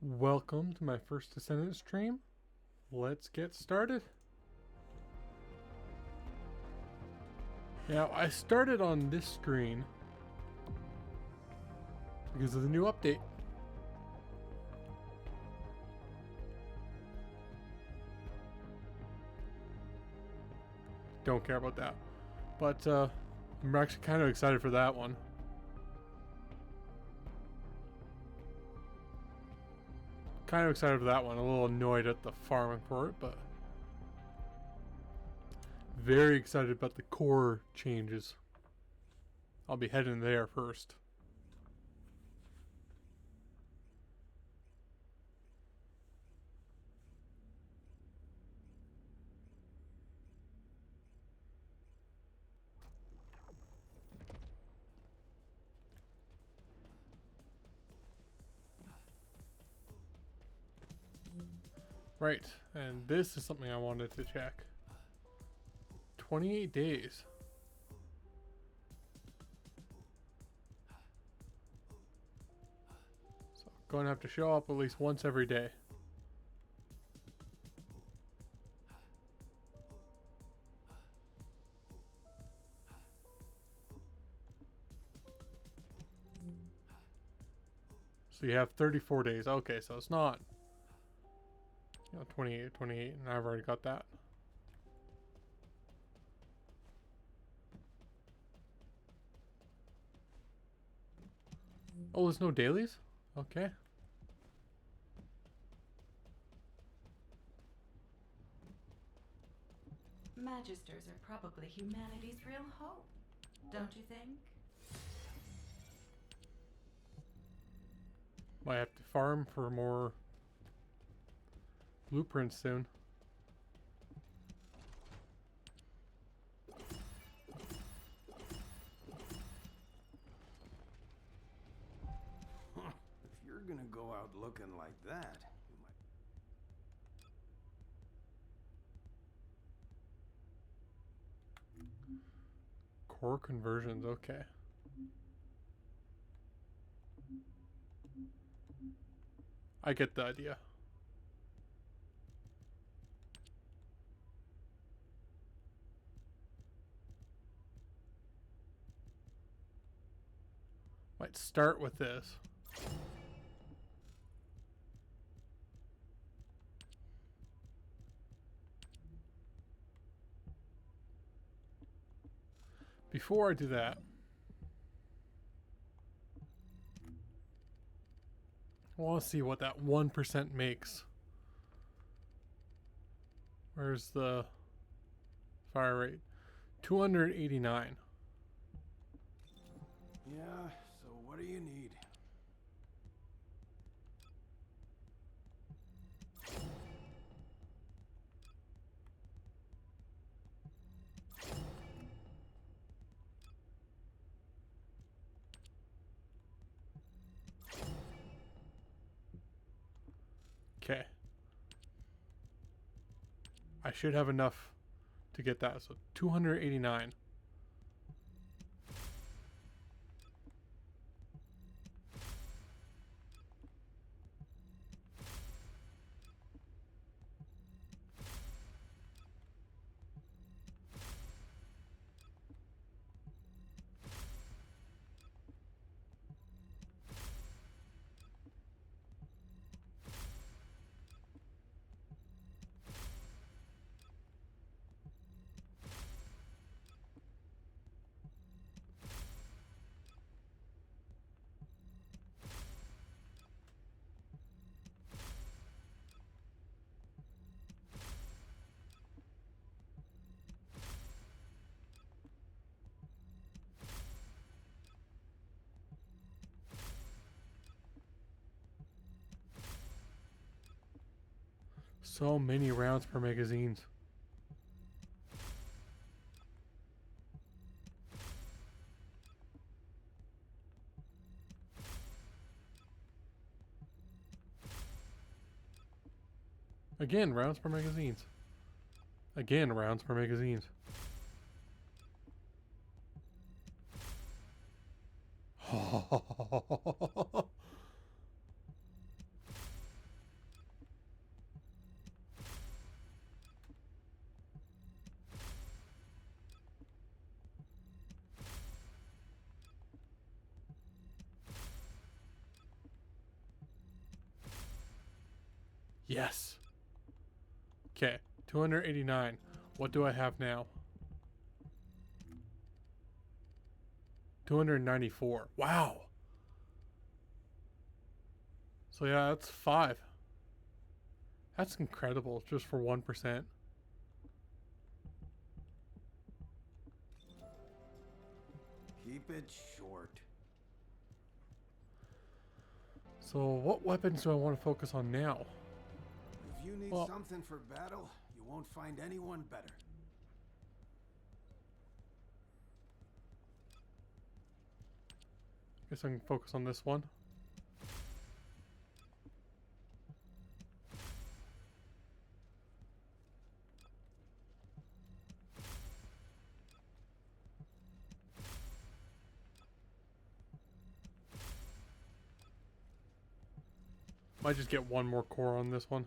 Welcome to my first Descendant stream. Let's get started. Now, I started on this screen because of the new update. Don't care about that. But I'm actually kind of excited for that one. Kind of excited for that one. A little annoyed at the farming for it, but very excited about the core changes. I'll be heading there first. Right, and this is something I wanted to check. 28 days. So I'm going to have to show up at least once every day. So you have 34 days. Okay, so it's not, 28, and I've already got that. Oh, there's no dailies? Okay. Magisters are probably humanity's real hope, don't you think? Might have to farm for more blueprints soon. If you're gonna go out looking like that, you might... Core conversions, okay. I get the idea. Might start with this. Before I do that, I want to see what that 1% makes. Where's the fire rate? 289. Yeah, so what do you need? Okay. I should have enough to get that. So 289. So many rounds per magazines. Again, rounds per magazines. Again, rounds per magazines. Yes. Okay, 289. What do I have now? 294. Wow. So yeah, that's 5. That's incredible just for 1%. Keep it short. So what weapons do I want to focus on now? If you need Well, something for battle, you won't find anyone better. guess I can focus on this one. Might just get one more core on this one.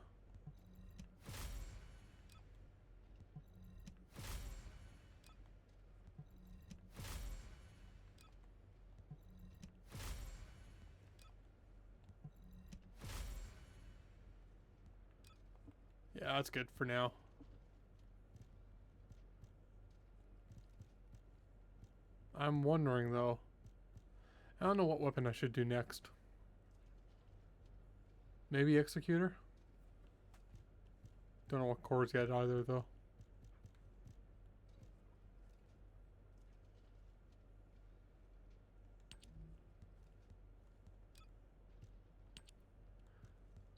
Yeah, that's good for now. I'm wondering though. I don't know what weapon I should do next. Maybe Executor? Don't know what cores yet either though.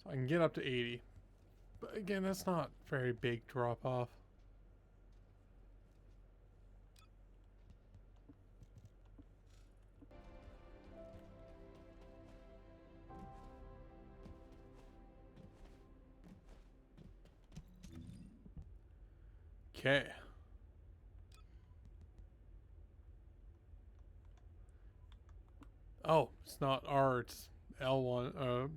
So I can get up to 80. But again, that's not very big drop off. Okay. Oh, it's not R, it's L1.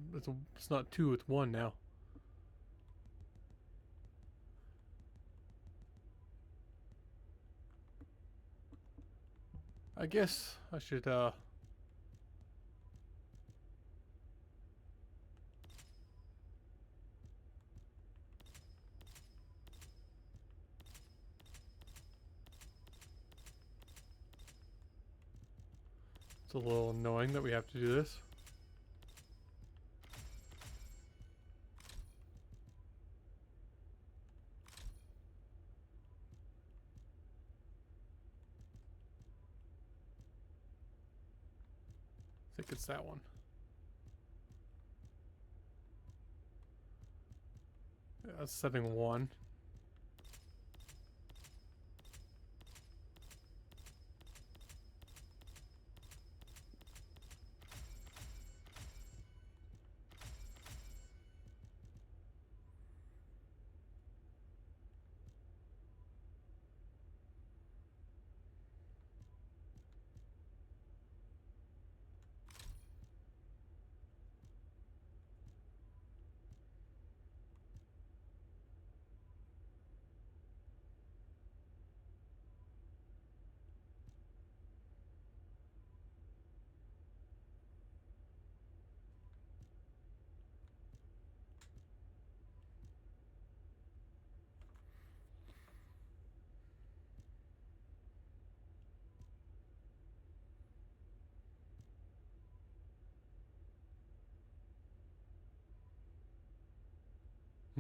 It's not 2, it's 1 now. I guess I should it's a little annoying that we have to do this. I think it's that one. Yeah, that's setting 1.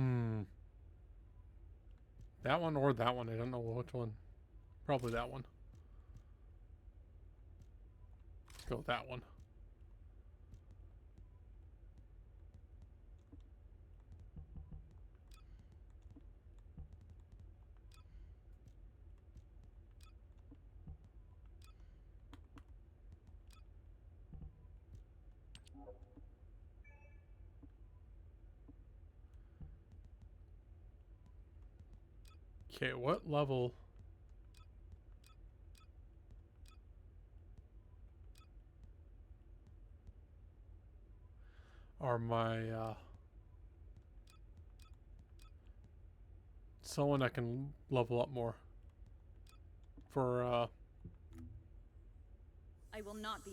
Hmm. That one or that one. I don't know which one. Probably that one. Let's go with that one. Okay, what level are my someone that can level up more for I will not be.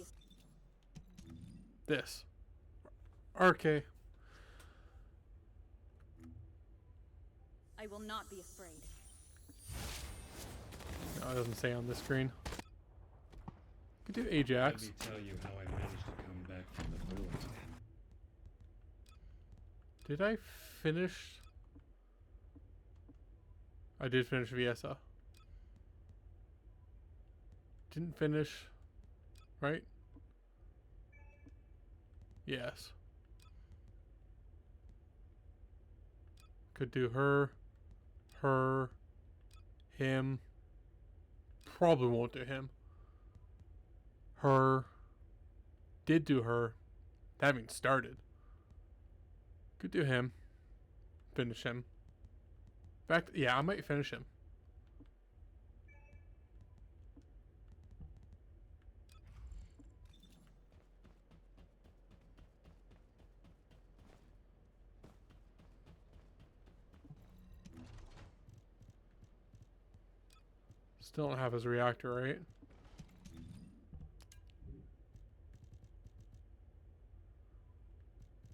this. RK. I will not be afraid. No, it doesn't say on this screen. Could do Ajax. Let me tell you how I managed to come back from the ruins. Did I finish? I did finish Viesa. Didn't finish, right? Yes. Could do her, him. Probably won't do him. Her. Did do her. Haven't started. Could do him. Finish him. In fact, yeah, I might finish him. Still don't have his reactor, right?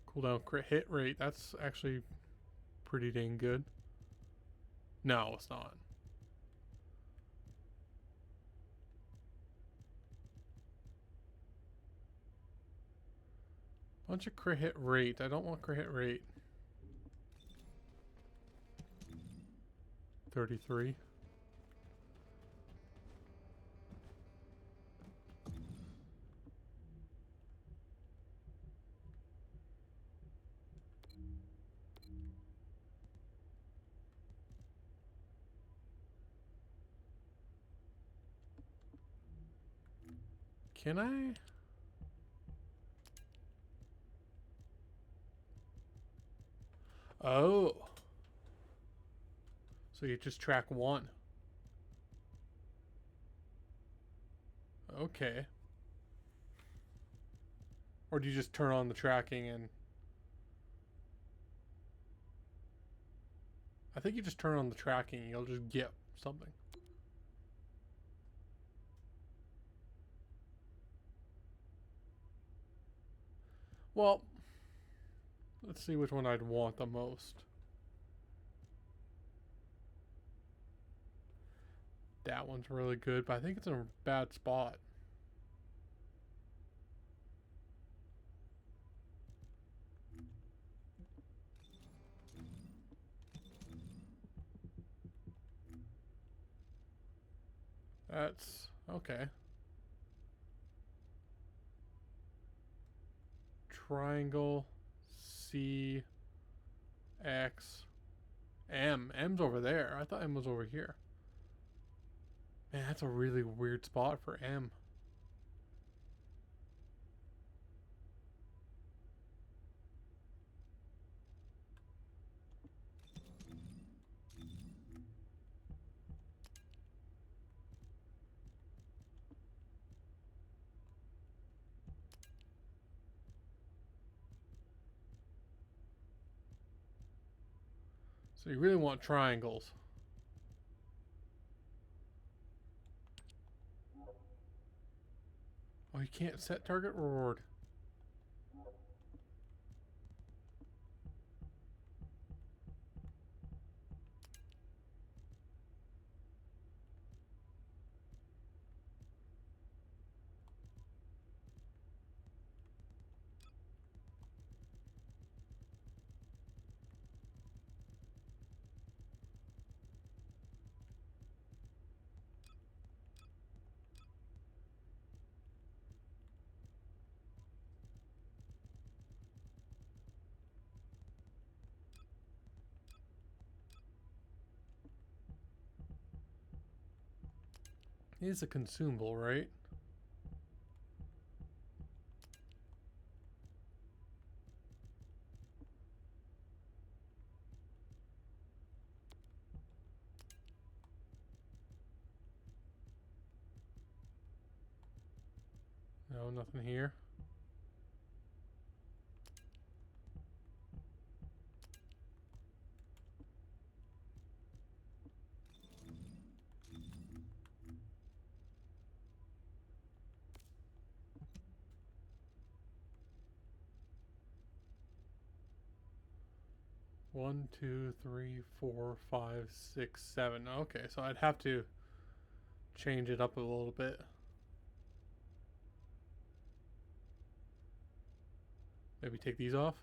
Cooldown crit hit rate. That's actually pretty dang good. No, it's not. Bunch of crit hit rate. I don't want crit hit rate. 33. Can I? Oh. So you just track one. Okay. Or do you just turn on the tracking and... I think you just turn on the tracking and you'll just get something. Well, let's see which one I'd want the most. That one's really good, but I think it's in a bad spot. That's okay. Triangle, C, X, M. M's over there. I thought M was over here. Man, that's a really weird spot for M. So you really want triangles. Oh, you can't set target reward. It is a consumable, right? No, nothing here. 1, 2, 3, 4, 5, 6, 7. Okay, so I'd have to change it up a little bit. Maybe take these off.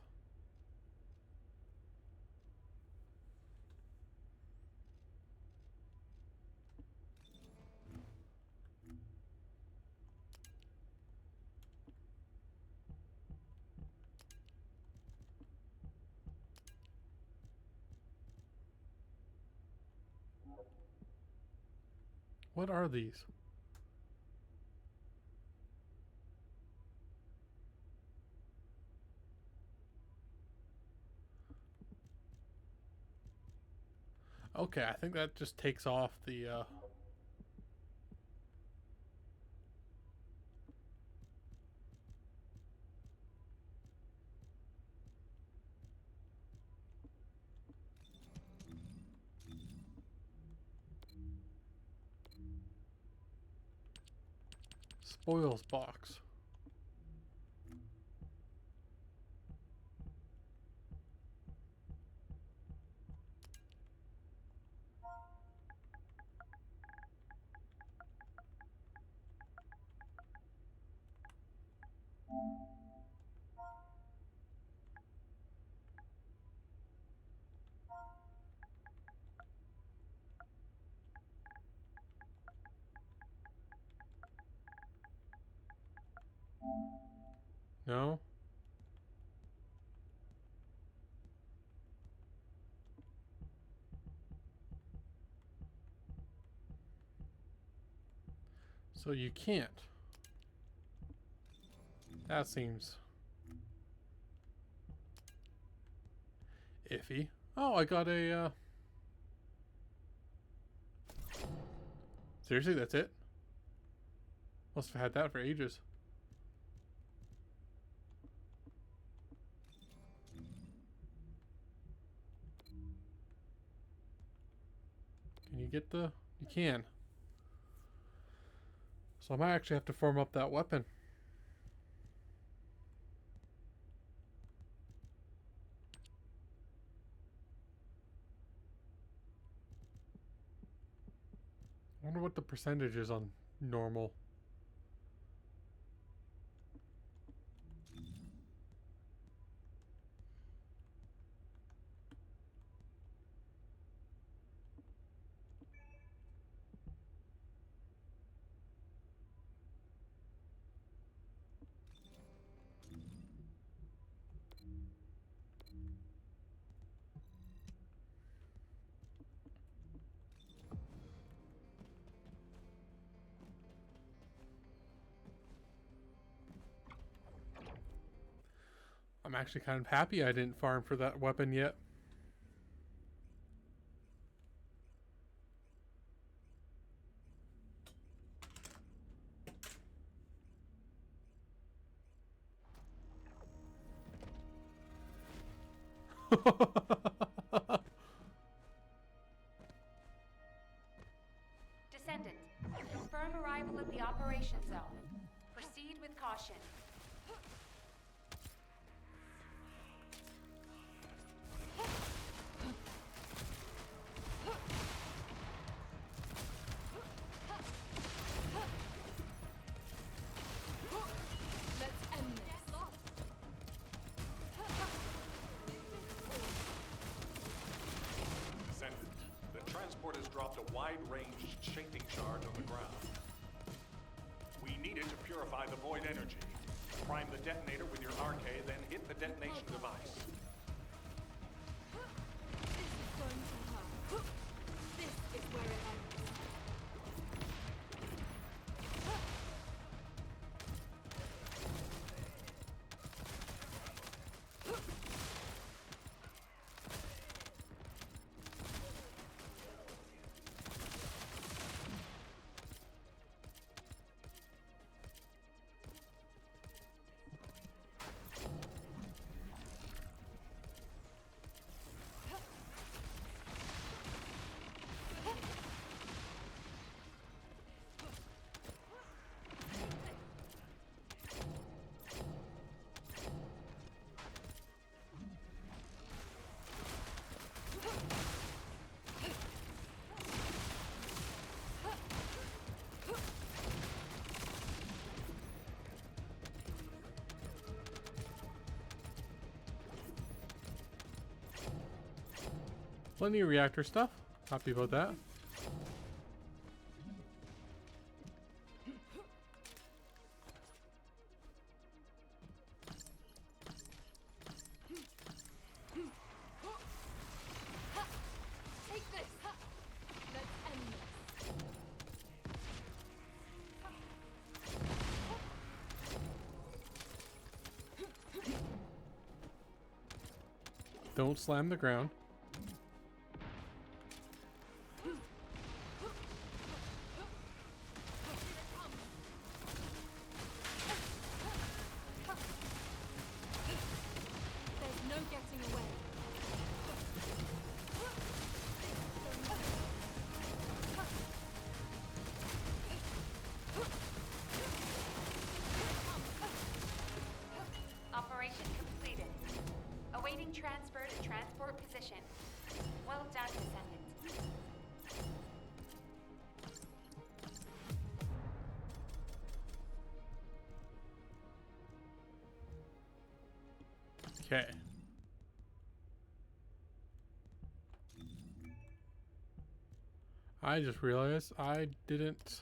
What are these? Okay, I think that just takes off the spoils box. No? So you can't. That seems iffy. Oh, I got a seriously, that's it? Must have had that for ages. Can you get the... You can. So I might actually have to form up that weapon. I wonder what the percentage is on normal. I'm actually kind of happy I didn't farm for that weapon yet. Descendant, confirm arrival at the operation zone. Proceed with caution. Let's end this. Descendant, the transport has dropped a wide-range shaping charge on the ground. We need it to purify the void energy. Prime the detonator with your RK, then hit the detonation device. This is going to hurt. This is where it ends. Plenty of reactor stuff. Happy about that. Take this. Let's end this. Don't slam the ground. There's no getting away. Operation completed. Awaiting transfer to transport position. Well done, Descendant. Okay. I just realized I didn't.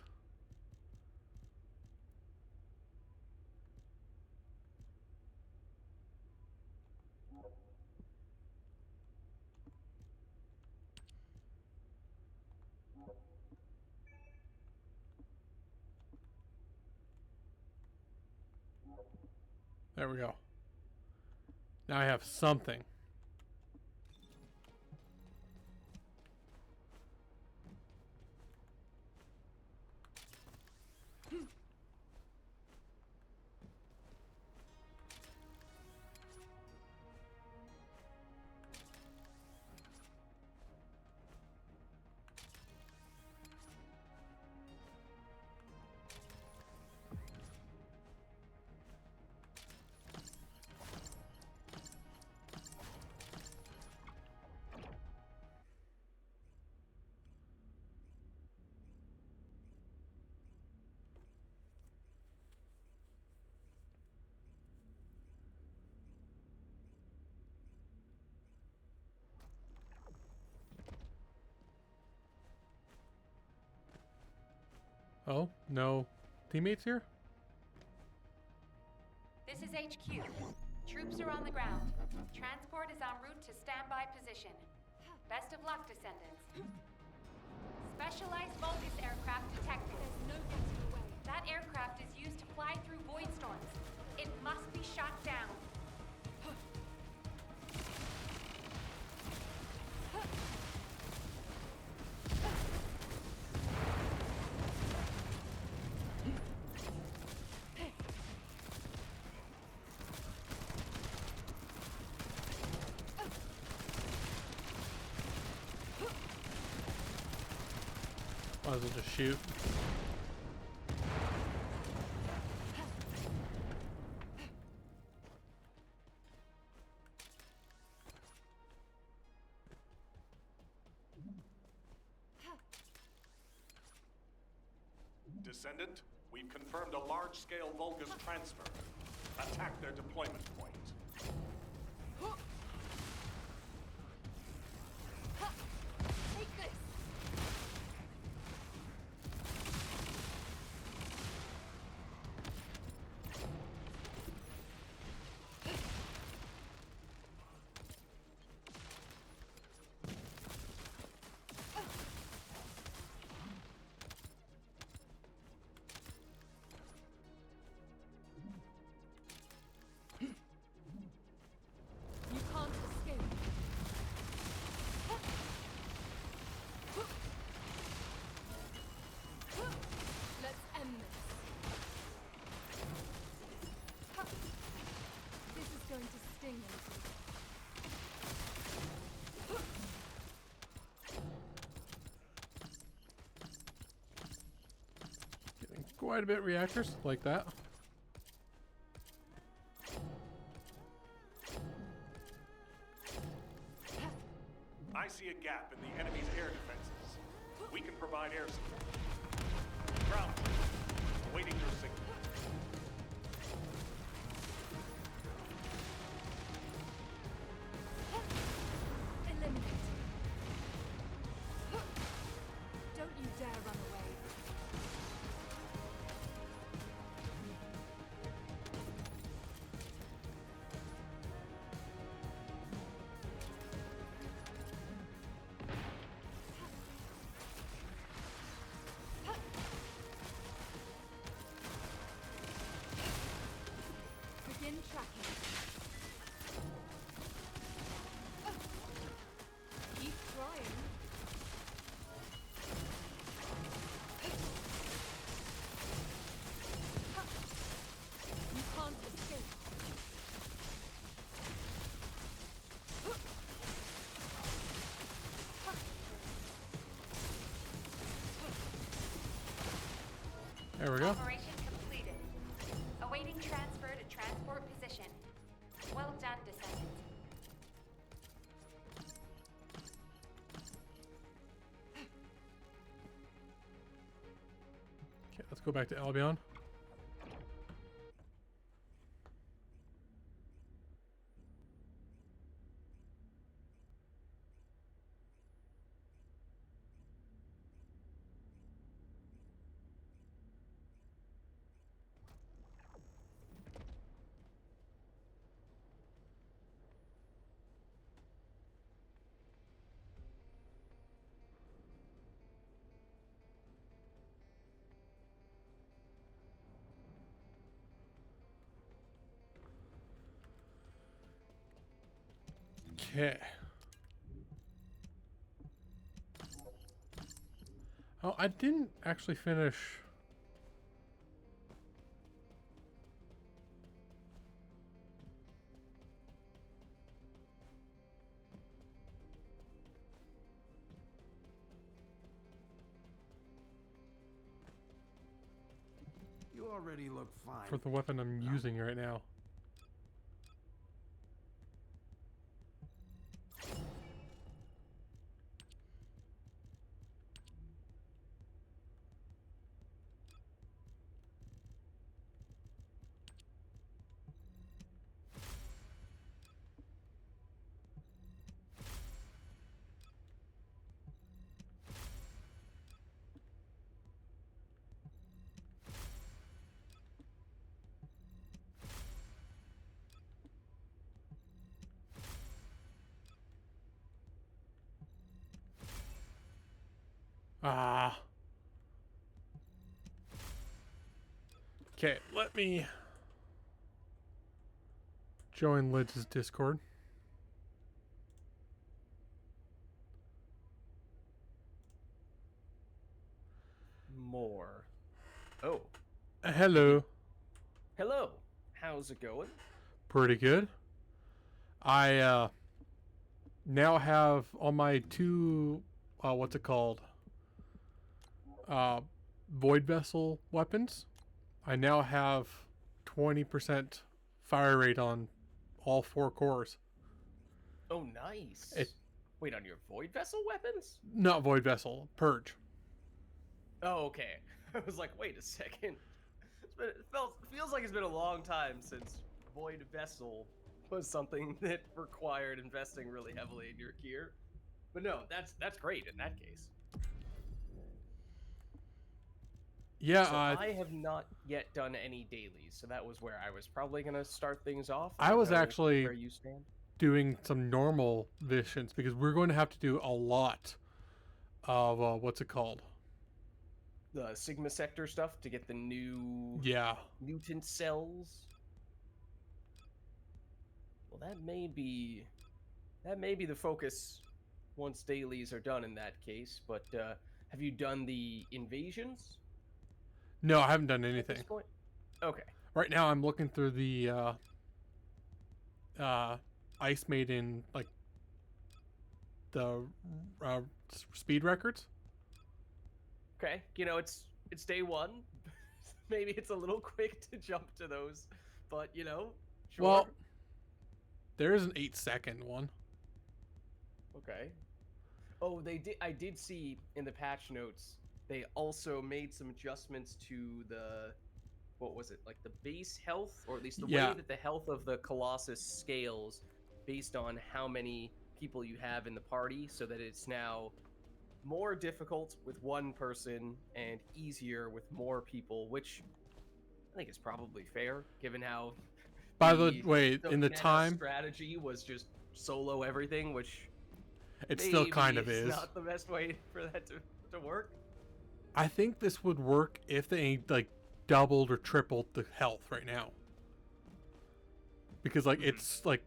There we go. Now I have something. Oh, no teammates here? This is HQ. Troops are on the ground. Transport is en route to standby position. Best of luck, Descendants. Specialized Vulgus aircraft detected. There's no getting away. That aircraft is used to fly through void storms. It must be shot down. Might as well just shoot. Descendant, we've confirmed a large-scale Vulgus transfer. Attack their deployment point. Take this. You can't escape. Let's end this. This is going to sting a little. Getting quite a bit of reactors like that. I see a gap in the enemy's air defenses. We can provide air support. Ground, awaiting your signal. Eliminate. There we go. Operation completed. Awaiting transfer to transport position. Well done, Descendant. Okay, let's go back to Albion. Okay. Oh, I didn't actually finish. You already look fine. For the weapon I'm using right now. Ah. Okay, let me join Lids' Discord. More. Oh, Hello. hello. How's it going? Pretty good. I now have on my two what's it called? Void vessel weapons. I now have 20% fire rate on all 4 cores. Oh, nice. It- Wait, on your void vessel weapons? Not void vessel, purge. Oh, okay. I was like, wait a second. Feels like it's been a long time since void vessel was something that required investing really heavily in your gear. But no, that's great in that case. Yeah, So I have not yet done any dailies, so that was where I was probably gonna start things off. I was know actually where you stand. doing some normal missions because we're going to have to do a lot of what's it called? The Sigma sector stuff to get the new Yeah. mutant cells. Well, that may be the focus once dailies are done in that case. But have you done the invasions No, I haven't done at anything. this point? Okay. Right now I'm looking through the Icemaden, like the speed records. Okay. You know, it's day one. Maybe it's a little quick to jump to those, but you know, sure. Well, there is an 8-second one. Okay. Oh, they did. I did see in the patch notes they also made some adjustments to the, what was it, like the base health, or at least the Yeah. way that the health of the Colossus scales based on how many people you have in the party, so that it's now more difficult with one person and easier with more people, which I think is probably fair given how. By the way, in the meta time, strategy was just solo everything, which it still maybe kind of is is. not the best way for that to work. I think this would work if they like doubled or tripled the health right now. Because like it's like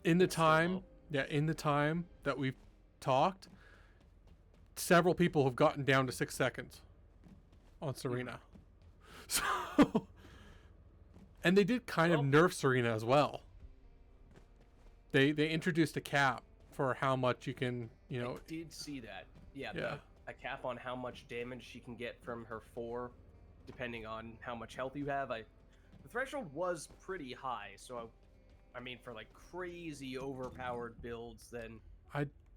in the It's still time, low. yeah, in the time that we've talked, several people have gotten down to 6 seconds on Serena. So, and they did kind of nerf Serena as well. They introduced a cap for how much you can, you know. I did see that. Yeah, Yeah. a cap on how much damage she can get from her 4 depending on how much health you have. The threshold was pretty high, so I mean, for like crazy overpowered builds, then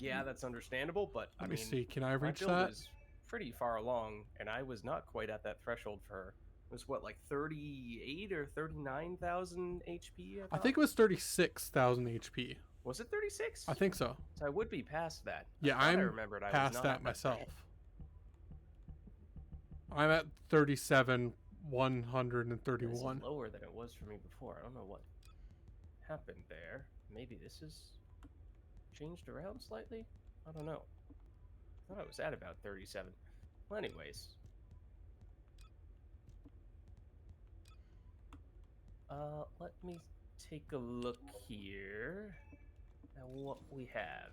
yeah, that's understandable. But Let I me mean, see. Can I my reach build that? was pretty far along, and I was not quite at that threshold for her. It was what, like 38 or 39,000 HP? I think it was 36,000 HP. Was it 36? I think so. So I would be past that. Yeah, I I'm remembered I was past not that at myself. threshold. I'm at 37, This 131. is lower than it was for me before. I don't know what happened there. Maybe this is changed around slightly? I don't know. I thought I was at about 37. Well, anyways. Let me take a look here at what we have.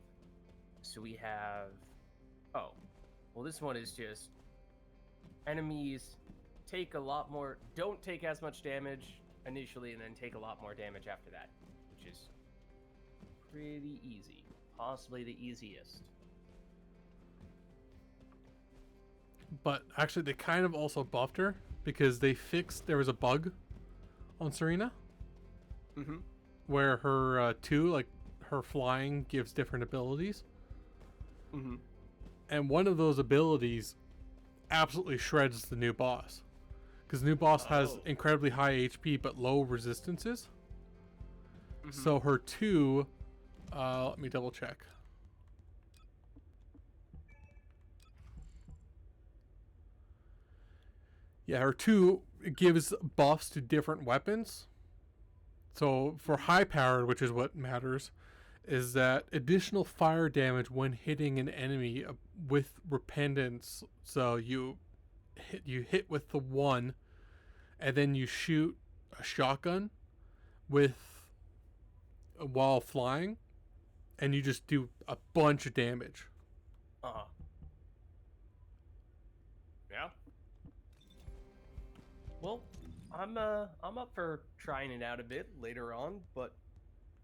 So we have... Oh. Well, this one is just... Enemies take a lot more... Don't take as much damage initially, and then take a lot more damage after that. Which is pretty easy. Possibly the easiest. But actually, they kind of also buffed her because they fixed... There was a bug on Serena Mm-hmm. where her her flying gives different abilities. Mm-hmm. And one of those abilities absolutely shreds the new boss. Because the new boss has incredibly high HP but low resistances. Mm-hmm. So her 2... let me double check. Yeah, her 2 gives buffs to different weapons. So for high powered, which is what matters, is that additional fire damage when hitting an enemy with repentance. So you hit with the 1, and then you shoot a shotgun while flying, and you just do a bunch of damage. Uh-huh. Yeah. Well, I'm up for trying it out a bit later on, but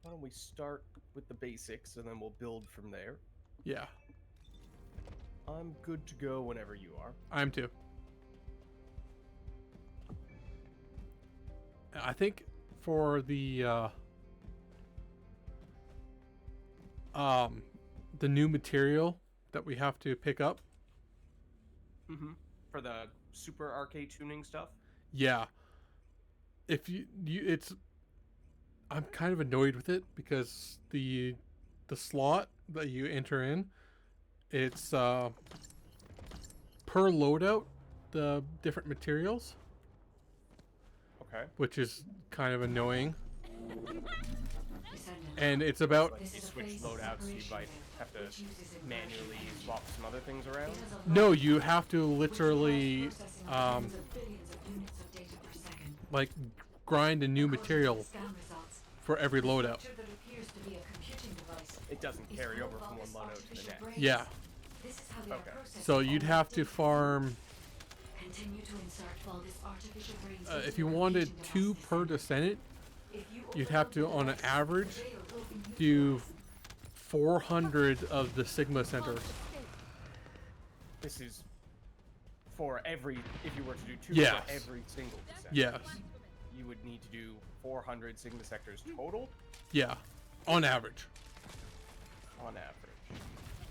why don't we start with the basics and then we'll build from there. Yeah, I'm good to go whenever you are. I'm too. I think for the new material that we have to pick up. Mm-hmm. For the super arcade tuning stuff? Yeah. If I'm kind of annoyed with it because the slot that you enter in, it's per loadout the different materials, Okay. which is kind of annoying. Descendant. And it's about Like you switch loadouts, you might have to manually swap some other things around. no, you have to literally like grind a new material for every loadout. It doesn't carry over from one loadout to the next. Yeah. Okay. So you'd have to farm. If you wanted 2 per Descendant, you'd have to, on an average, do 400 of the Sigma centers. This is for every, if you were to do 2 Yes. for every single sector. Yes. You would need to do 400 Sigma sectors total Yeah. On average. on average.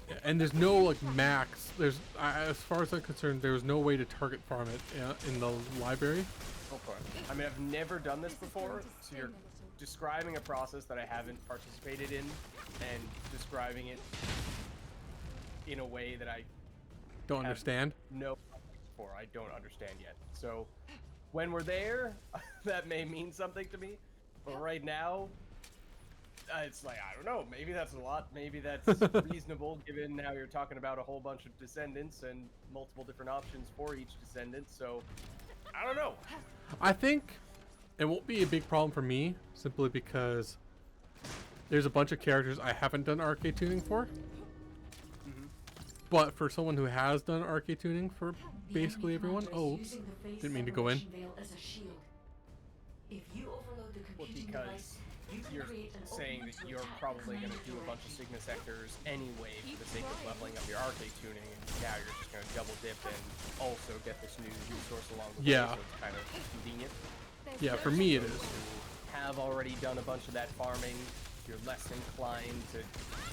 Yeah, and there's no like max. There's as far as I'm concerned, there's no way to target farm it in the library. Okay. I mean, I've never done this before, so you're describing a process that I haven't participated in and describing it in a way that I Don't understand. no before. I don't understand yet. So when we're there, that may mean something to me. But right now, it's like, I don't know. Maybe that's a lot. Maybe that's reasonable, given how you're talking about a whole bunch of descendants and multiple different options for each descendant. So I don't know. I think it won't be a big problem for me simply because there's a bunch of characters I haven't done arcade tuning for. But for someone who has done arcade tuning for basically everyone, oops, didn't mean to go in. If you overload the Well, computing because device, you you're saying that you're probably going to do a bunch of Sigma sectors anyway for the sake of leveling up your arcade tuning, and now you're just going to double dip and also get this new resource along the way, Yeah. so it's kind of convenient. Yeah, for me it is. Have already done a bunch of that farming, you're less inclined to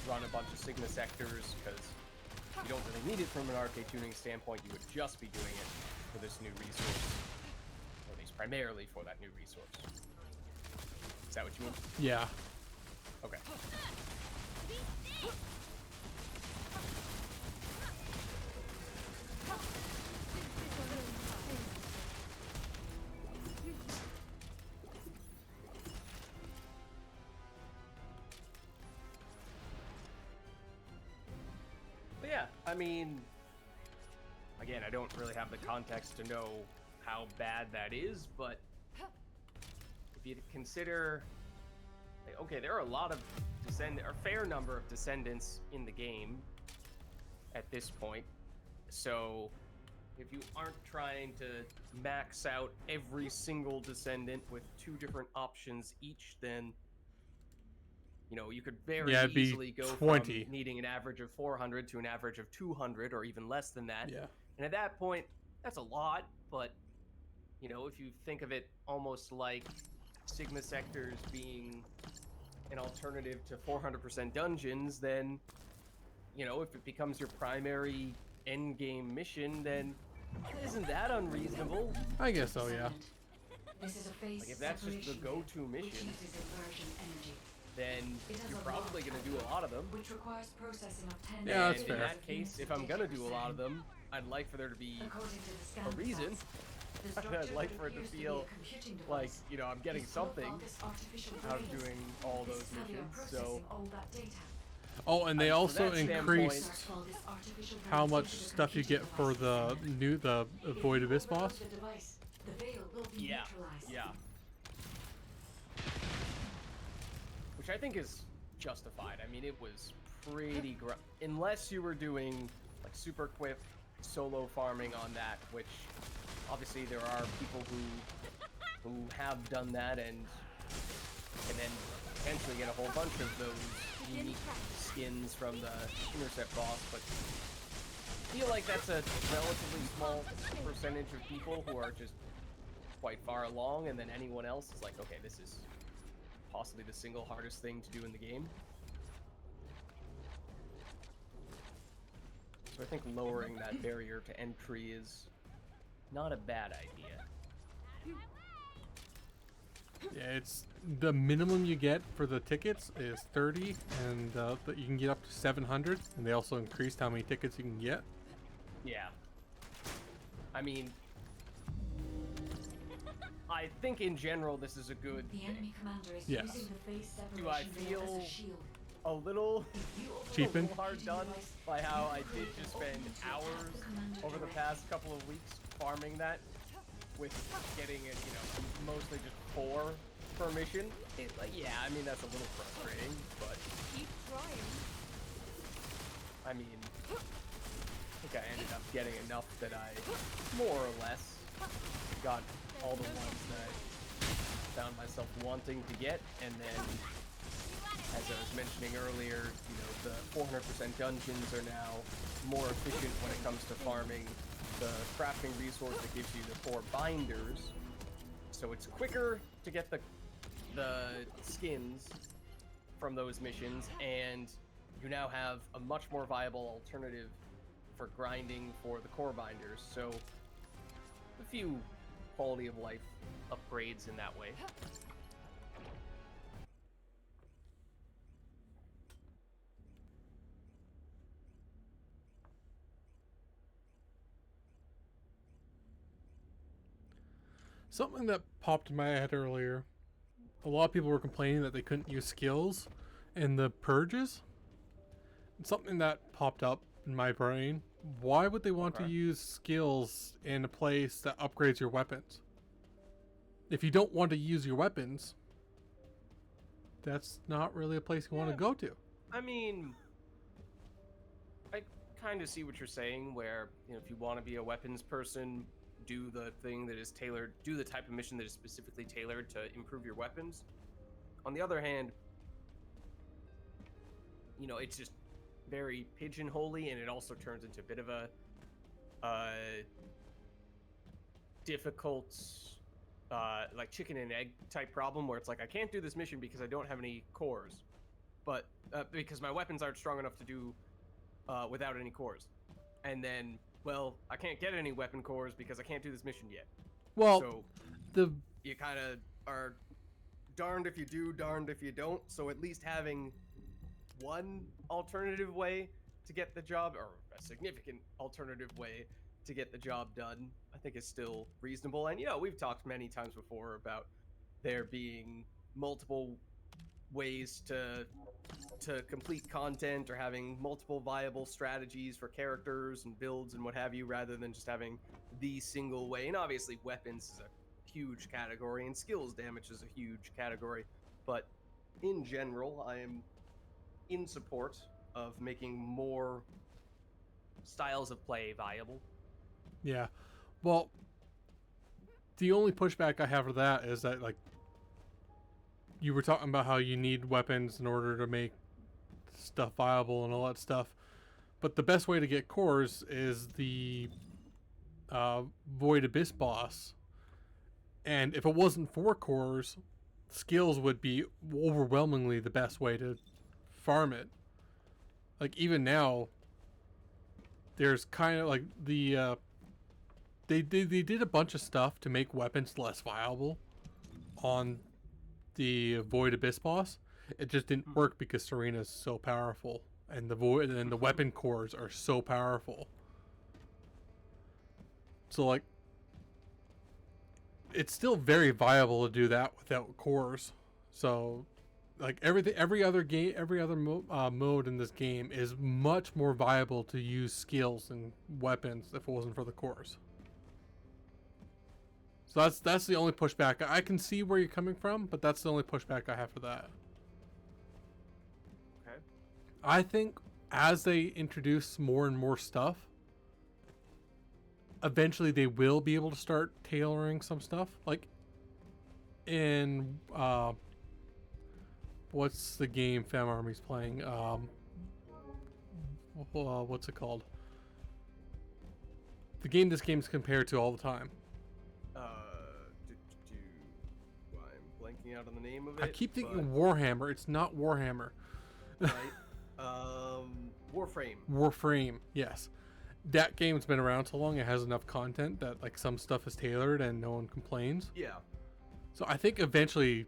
run a bunch of Sigma sectors, because you don't really need it from an arcade tuning standpoint. You would just be doing it for this new resource, or at least primarily for that new resource. Is that what you mean? Yeah. Okay. But yeah, I mean, again, I don't really have the context to know how bad that is, but if you consider, like, okay, there are a lot of a fair number of descendants in the game at this point, so if you aren't trying to max out every single descendant with 2 different options each, then you know, you could very Yeah, it'd be easily go 20. from needing an average of 400 to an average of 200 or even less than that. Yeah. And at that point, that's a lot, but, you know, if you think of it almost like Sigma sectors being an alternative to 400% dungeons, then, you know, if it becomes your primary end game mission, then isn't that unreasonable? I guess so, yeah. This is a phase Like, if that's just the separation go-to which mission, uses inversion energy, then It has you're a probably lot going to do a lot of them. which requires processing of 10 Yeah, that's And fair. in that case, if I'm going to do a lot of them, I'd like for there to be According to the scan a reason. results, the structure I'd like that for it to appears be feel a computing like, device you know, I'm getting is full of something all this artificial out of brains. doing all This those is how they are missions. So processing all that data. Oh, and they From also that standpoint- increased Start all this artificial how brains much into the stuff you computing get for device. the If Void you Abyss overload boss. the device, the veil will be yeah, neutralized. yeah. Which I think is justified. I mean, it was pretty unless you were doing like super quick solo farming on that, which obviously there are people who have done that and then potentially get a whole bunch of those unique skins from the intercept boss, but I feel like that's a relatively small percentage of people who are just quite far along, and then anyone else is like, okay, this is possibly the single hardest thing to do in the game. So I think lowering that barrier to entry is not a bad idea. Yeah, it's the minimum you get for the tickets is 30, and but you can get up to 700, and they also increased how many tickets you can get. Yeah. I mean, I think in general this is a good The thing. enemy commander is Yes. using the phase Do I separation veil as feel a shield. A little Cheapen? hard done by how I did just spend hours over the past couple of weeks farming that with getting it, you know, mostly just 4 per mission. Like, yeah, I mean, that's a little frustrating, but Keep trying. I mean, I think I ended up getting enough that I more or less got all the ones that I found myself wanting to get, and then, as I was mentioning earlier, you know, the 400% dungeons are now more efficient when it comes to farming the crafting resource that gives you the 4 binders. So it's quicker to get the skins from those missions, and you now have a much more viable alternative for grinding for the core binders. So a few quality of life upgrades in that way. Something that popped in my head earlier. A lot of people were complaining that they couldn't use skills in the purges. Something that popped up in my brain. Why would they want to Okay. use skills in a place that upgrades your weapons? If you don't want to use your weapons, that's not really a place you want to Yeah. go to. I mean, I kind of see what you're saying, where, you know, if you want to be a weapons person, do the thing that is tailored, do the type of mission that is specifically tailored to improve your weapons. On the other hand, it's just very pigeonholy, and it also turns into a bit of a difficult, like chicken and egg type problem, where it's like I can't do this mission because I don't have any cores, but because my weapons aren't strong enough to do without any cores, and then I can't get any weapon cores because I can't do this mission yet. Well, so you kind of are darned if you do, darned if you don't. So at least having one alternative way to get the job, or a significant alternative way to get the job done, I think is still reasonable. And we've talked many times before about there being multiple ways to complete content, or having multiple viable strategies for characters and builds and what have you, rather than just having the single way. And obviously weapons is a huge category, and skills damage is a huge category, but in general I am in support of making more styles of play viable. Yeah. Well, the only pushback I have for that is that, like, you were talking about how you need weapons in order to make stuff viable and all that stuff. But the best way to get cores is the Void Abyss boss. And if it wasn't for cores, skills would be overwhelmingly the best way to farm it. Like, even now, there's kind of like the they did a bunch of stuff to make weapons less viable on the Void Abyss boss. It just didn't work because Serena's so powerful, and the weapon cores are so powerful. So, like, it's still very viable to do that without cores. So, like, every other mode in this game is much more viable to use skills and weapons if it wasn't for the cores. So that's the only pushback. I can see where you're coming from, but that's the only pushback I have for that. Okay. I think as they introduce more and more stuff, eventually they will be able to start tailoring some stuff. Like in what's the game Fam Army's playing? What's it called? The game this game's compared to all the time. I'm blanking out on the name of it. I keep thinking Warhammer. It's not Warhammer. Right. Warframe. Warframe, yes. That game's been around so long, it has enough content that, like, some stuff is tailored and no one complains. Yeah. So I think eventually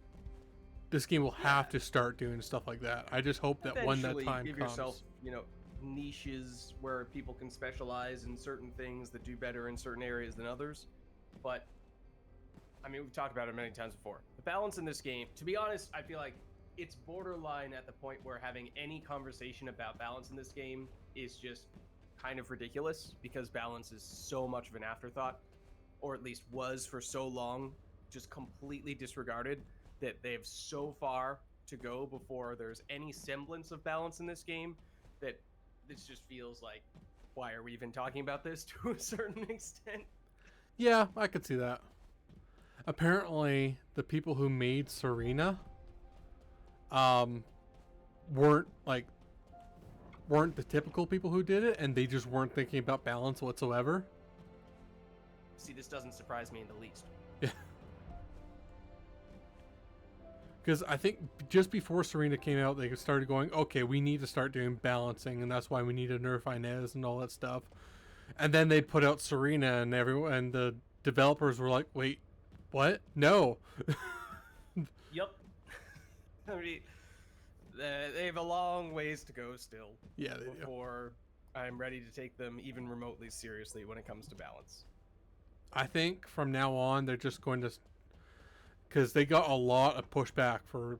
this game will have to start doing stuff like that. I just hope that when that time give comes. yourself, niches where people can specialize in certain things that do better in certain areas than others. But I mean, we've talked about it many times before. The balance in this game, to be honest, I feel like it's borderline at the point where having any conversation about balance in this game is just kind of ridiculous, because balance is so much of an afterthought, or at least was for so long, just completely disregarded, that they have so far to go before there's any semblance of balance in this game, that this just feels like, why are we even talking about this to a certain extent? Yeah, I could see that. Apparently, the people who made Serena weren't the typical people who did it, and they just weren't thinking about balance whatsoever. See, this doesn't surprise me in the least. Yeah. Because I think just before Serena came out, they started going, okay, we need to start doing balancing, and that's why we need to nerf Inez and all that stuff. And then they put out Serena, and and the developers were like, wait, what? No. Yep. I mean, they have a long ways to go still. Yeah, they before I'm ready to take them even remotely seriously when it comes to balance. I think from now on, they're just going to... Because they got a lot of pushback for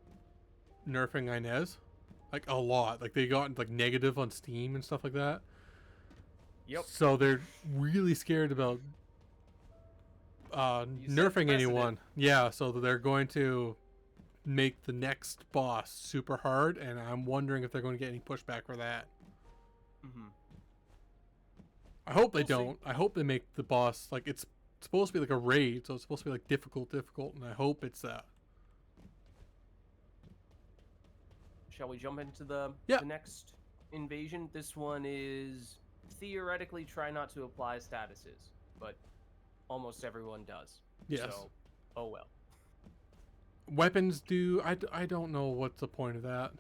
nerfing Inez. Like, a lot. Like, they got, like, negative on Steam and stuff like that. Yep. So they're really scared about nerfing anyone. Yeah, so they're going to make the next boss super hard, and I'm wondering if they're going to get any pushback for that. Mm-hmm. I hope they don't. I hope they make the boss, like, it's supposed to be like a raid, so it's supposed to be like difficult, and I hope it's that. shall we jump into the Yeah. next invasion? This one is theoretically try not to apply statuses, but almost everyone does. Yes. So, oh well. Weapons do. I don't know what's the point of that.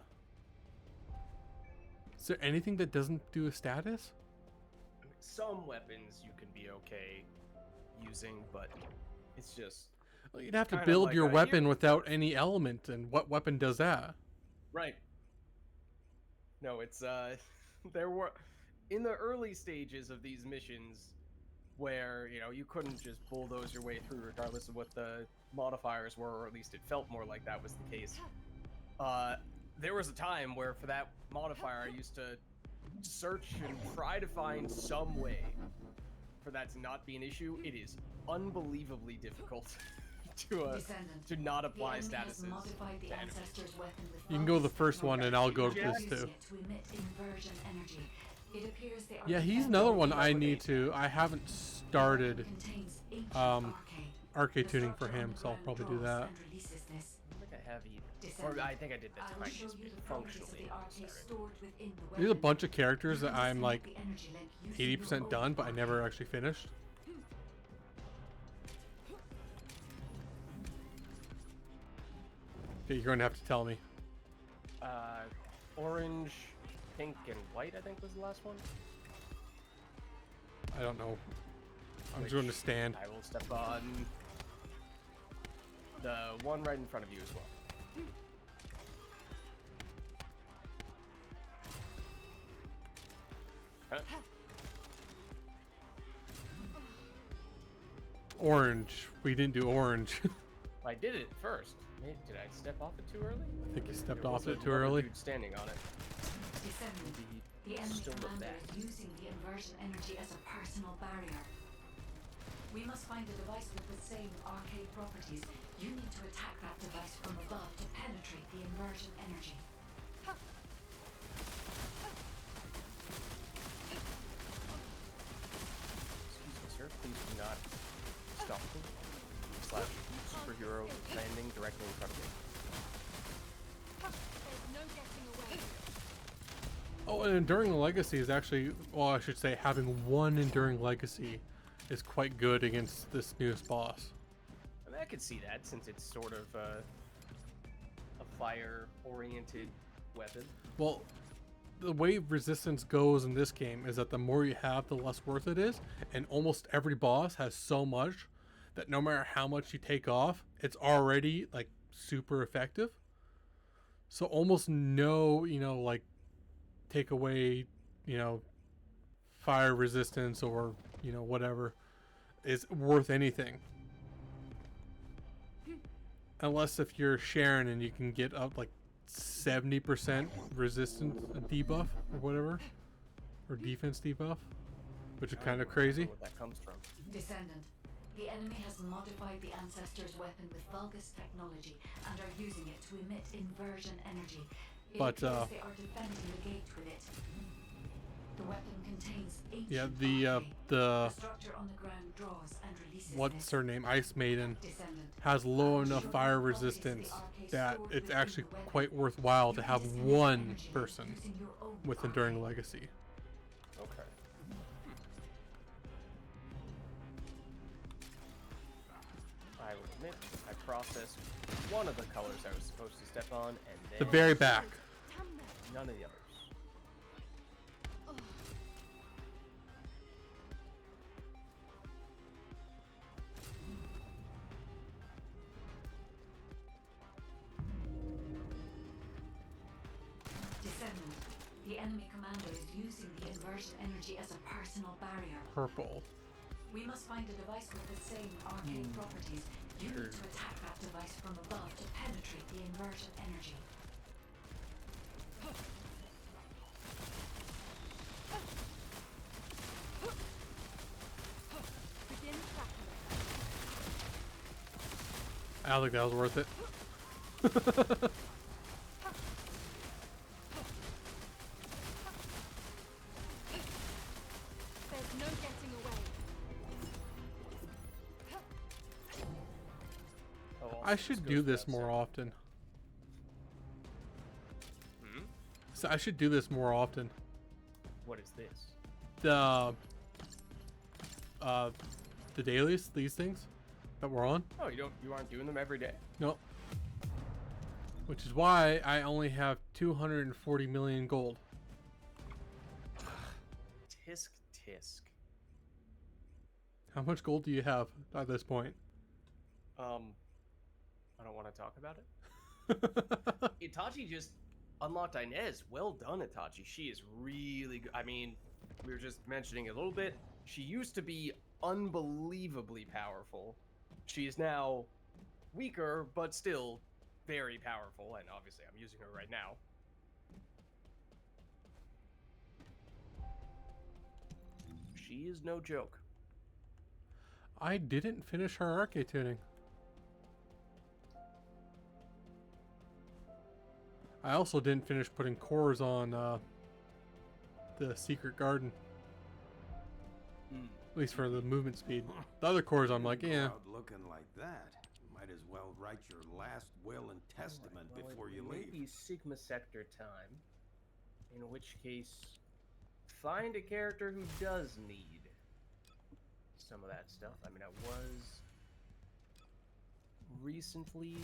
Is there anything that doesn't do a status? Some weapons you can be okay using, but it's just Well, you'd have to Kinda build like your a weapon hero. without any element, and what weapon does that? right. No, it's there were in the early stages of these missions where, you know, you couldn't just bulldoze your way through regardless of what the modifiers were, or at least it felt more like that was the case. There was a time where for that modifier I used to search and try to find some way for that to not be an issue. It is unbelievably difficult Descendant. to not The apply enemy has statuses. modified the to enemies. ancestor's weapon with You can go the focused first one, and I'll go to technology this and too. using it to emit inversion energy. It appears they are Yeah, he's defending another one the I weapon. need to. I haven't started Contains ancient um, arcade. arcade The tuning for structure him, so I'll underground probably do draws that. and releases this. I think I have either. Or Descendant. I think I did the I will show tiniest you bit the properties of functionally. the arcade stored within the There's a weapon. bunch of characters that I'm like The energy link using your 80% own done, but I arcade. never actually finished. Okay, you're going to have to tell me. Orange, pink, and white, I think was the last one. I don't know. I'm just going to Which stand. I will step on the one right in front of you as well. Huh? Orange. We didn't do orange. I did it first. Did I step off it too early? I think you stepped There off was it too another early. dude standing on it. Descendant. Maybe The he enemy still looked commander back. is using the inversion energy as a personal barrier. We must find a device with the same arcade properties. You need to attack that device from above to penetrate the inversion energy. Excuse me, sir. Please do not stop me. Slash superhero landing directly in front of me. There's no getting away. Oh, and Enduring Legacy is actually, well, I should say having one Enduring Legacy is quite good against this newest boss. I mean, I could see that since it's sort of a fire-oriented weapon. Well, the way resistance goes in this game is that the more you have, the less worth it is. And almost every boss has so much that no matter how much you take off, it's already like super effective. So almost no, like take away, fire resistance or, whatever is worth anything. Unless if you're Sharon and you can get up like 70% resistance debuff or whatever, or defense debuff, which is kind of crazy. Where that comes from. Descendant. The enemy has modified the ancestor's weapon with Vulgus technology and are using it to emit inversion energy. It But, appears they are defending the gate with it. The weapon contains ancient Yeah, arcade. the structure on the ground draws and releases what's this. her name, Icemaden, Descendant. has low enough fire resistance that it's actually quite worthwhile to have one person with Enduring Legacy. Okay. I will admit, I processed one of the colors I was supposed to step on, and then The very back. Damn them. none of the others. Descendant. The enemy commander is using the inversion energy as a personal barrier. Purple. We must find a device with the same arcade properties. You need to attack that device from above to penetrate the inversion energy. Begin tracking. I don't think that was worth it. There's no getting away. Oh, also, I should goes do without this more saying. often. Hmm? I should do this more often. What is this? The dailies, these things that we're on. Oh, you aren't doing them every day? Nope. Which is why I only have 240 million gold. Tisk tisk. How much gold do you have at this point? I don't want to talk about it. Itachi just unlocked Inez. Well done, Itachi. She is really good. I mean, we were just mentioning it a little bit. She used to be unbelievably powerful. She is now weaker, but still very powerful. And obviously, I'm using her right now. She is no joke. I didn't finish her arcade tuning. I also didn't finish putting cores on the secret garden. At least for the movement speed. The other cores I'm like, Go yeah. out looking like that. You might as well write your last will and testament before you leave. Maybe Sigma Sector time. In which case, find a character who does need some of that stuff. I mean, I was recently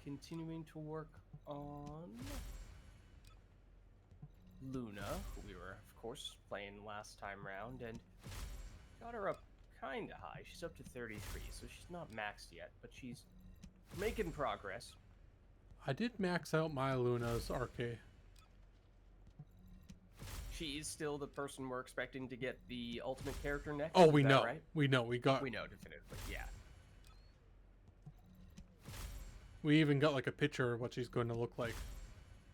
continuing to work on Luna, who we were, of course, playing last time round, and got her up kinda high. She's up to 33, so she's not maxed yet, but she's making progress. I did max out my Luna's arcade. She is still the person we're expecting to get the ultimate character next. Oh, is we that know. right? We know. We know definitively, yeah. We even got like a picture of what she's going to look like.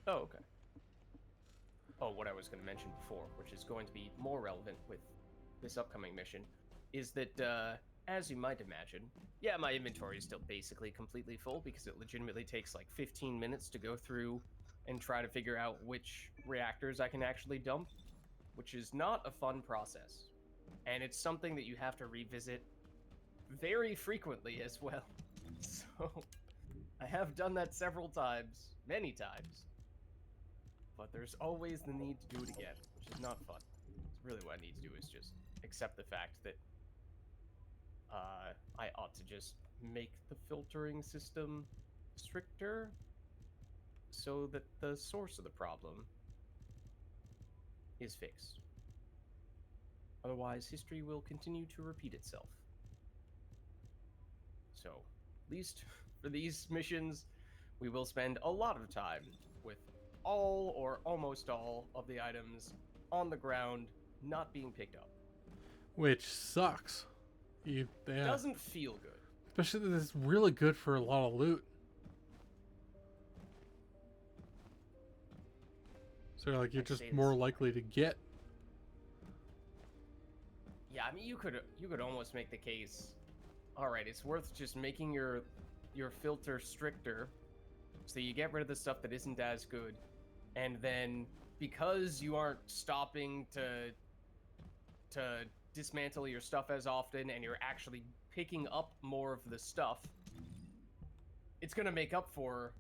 Oh, okay. Oh, what I was going to mention before, which is going to be more relevant with this upcoming mission, is that, as you might imagine, yeah, my inventory is still basically completely full because it legitimately takes like 15 minutes to go through and try to figure out which reactors I can actually dump, which is not a fun process. And it's something that you have to revisit very frequently as well. So, I have done that several times, many times. But there's always the need to do it again, which is not fun. Really what I need to do is just accept the fact that I ought to just make the filtering system stricter so that the source of the problem is fixed. Otherwise, history will continue to repeat itself. So, at least for these missions, we will spend a lot of time with all or almost all of the items on the ground not being picked up. Which sucks. Yeah. Doesn't feel good. Especially this is really good for a lot of loot. So like you're just more likely to get. Yeah, I mean you could almost make the case. All right, it's worth just making your filter stricter, so you get rid of the stuff that isn't as good, and then because you aren't stopping to dismantle your stuff as often, and you're actually picking up more of the stuff, it's gonna make up for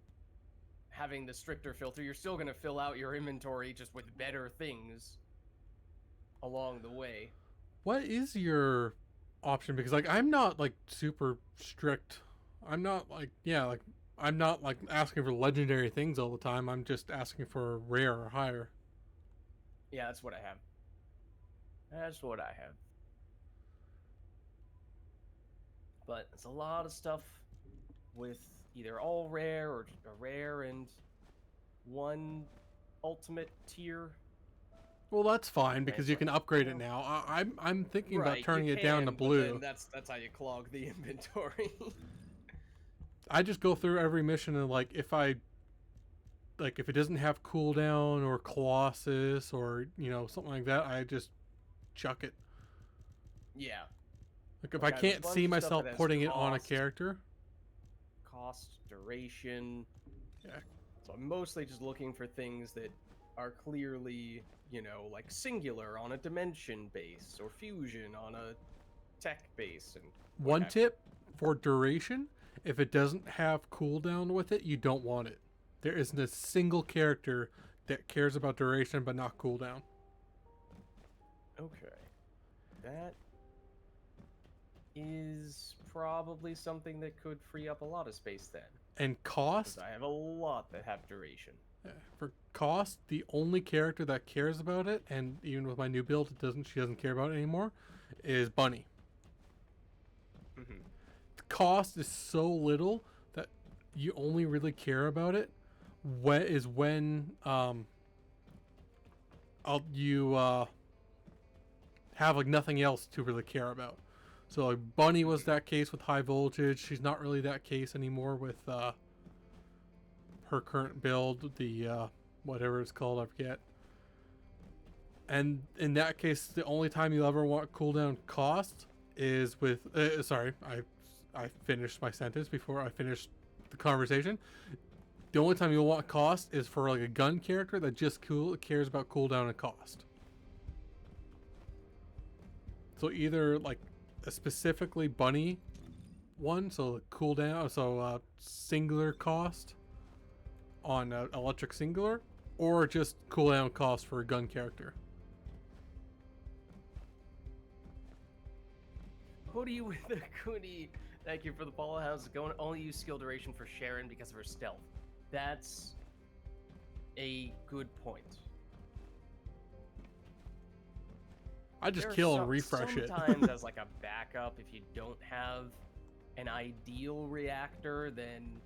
having the stricter filter. You're still gonna fill out your inventory just with better things along the way. What is your option? Because like I'm not like super strict. I'm not like I'm not like asking for legendary things all the time. I'm just asking for rare or higher. Yeah, that's what I have. That's what I have. But it's a lot of stuff with either all rare or a rare and one ultimate tier. Well, that's fine because you can upgrade it now. I'm thinking about turning it down to blue. That's how you clog the inventory. I just go through every mission and like if it doesn't have cooldown or Colossus or something like that, I just chuck it. Yeah. Like if I can't see myself putting it on a character. Cost, duration. Yeah. So I'm mostly just looking for things that are clearly, like singular on a dimension base or fusion on a tech base. And one tip for duration: if it doesn't have cooldown with it, you don't want it. There isn't a single character that cares about duration but not cooldown. Okay. That is probably something that could free up a lot of space then. And 'Cause cost, I have a lot that have duration. for cost, the only character that cares about it, and even with my new build, she doesn't care about it anymore, is Bunny. Mhm. The cost is so little that you only really care about it when you have like nothing else to really care about. So like Bunny was that case with high voltage. She's not really that case anymore with her current build, the whatever it's called, I forget. And in that case, the only time you'll ever want cooldown cost is with sorry, I finished my sentence before I finished the conversation. The only time you'll want cost is for like a gun character that just cares about cooldown and cost. So either like a specifically Bunny one, so cooldown, so singular cost on electric singular, or just cooldown cost for a gun character. Hoodie with a Cooney. Thank you for the follow. How's it going? Only use skill duration for Sharon because of her stealth. That's a good point. I just There's kill and refresh it. Sometimes as like a backup, if you don't have an ideal reactor, then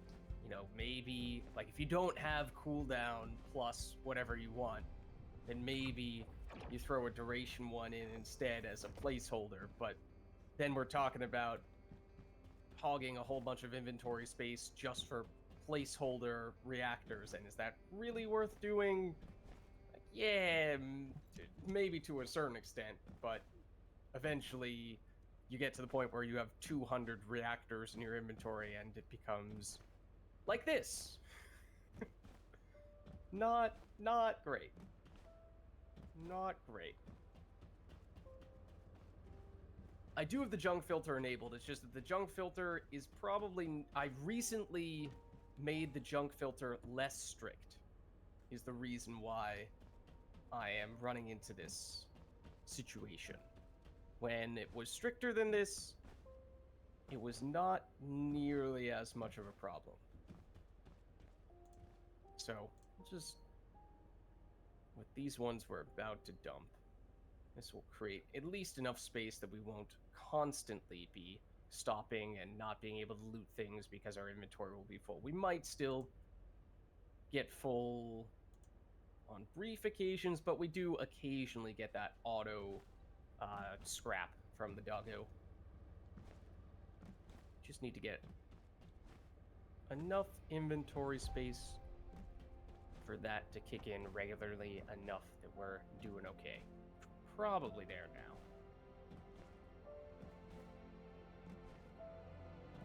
maybe like if you don't have cooldown plus whatever you want, then maybe you throw a duration one in instead as a placeholder. But then we're talking about hogging a whole bunch of inventory space just for placeholder reactors, and is that really worth doing? Like, yeah, maybe to a certain extent, but eventually you get to the point where you have 200 reactors in your inventory and it becomes like this. Not great. Not great. I do have the junk filter enabled. It's just that the junk filter is probably... I recently made the junk filter less strict, is the reason why I am running into this situation. When it was stricter than this, it was not nearly as much of a problem. So, just... with these ones we're about to dump, this will create at least enough space that we won't constantly be stopping and not being able to loot things because our inventory will be full. We might still get full on brief occasions, but we do occasionally get that auto scrap from the doggo. Just need to get enough inventory space for that to kick in regularly enough that we're doing okay. Probably there now.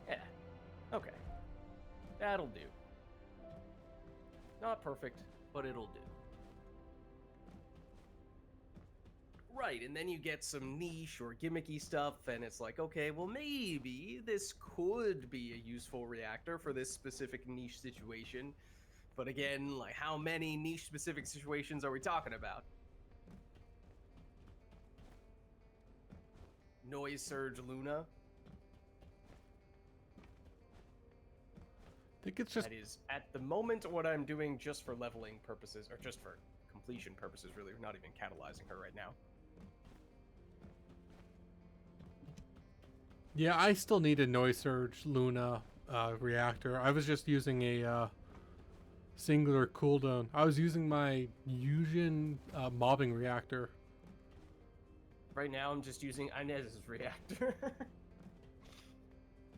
Yeah. Okay. That'll do. Not perfect, but it'll do. Right, and then you get some niche or gimmicky stuff, and it's like, okay, well maybe this could be a useful reactor for this specific niche situation. But again, like, how many niche specific situations are we talking about? Noise Surge Luna. I think it's just... That is, at the moment, what I'm doing just for leveling purposes, or just for completion purposes, really. We're not even catalyzing her right now. Yeah, I still need a Noise Surge Luna reactor. I was just using a singular cooldown. I was using my Fusion mobbing reactor. Right now, I'm just using Inez's reactor.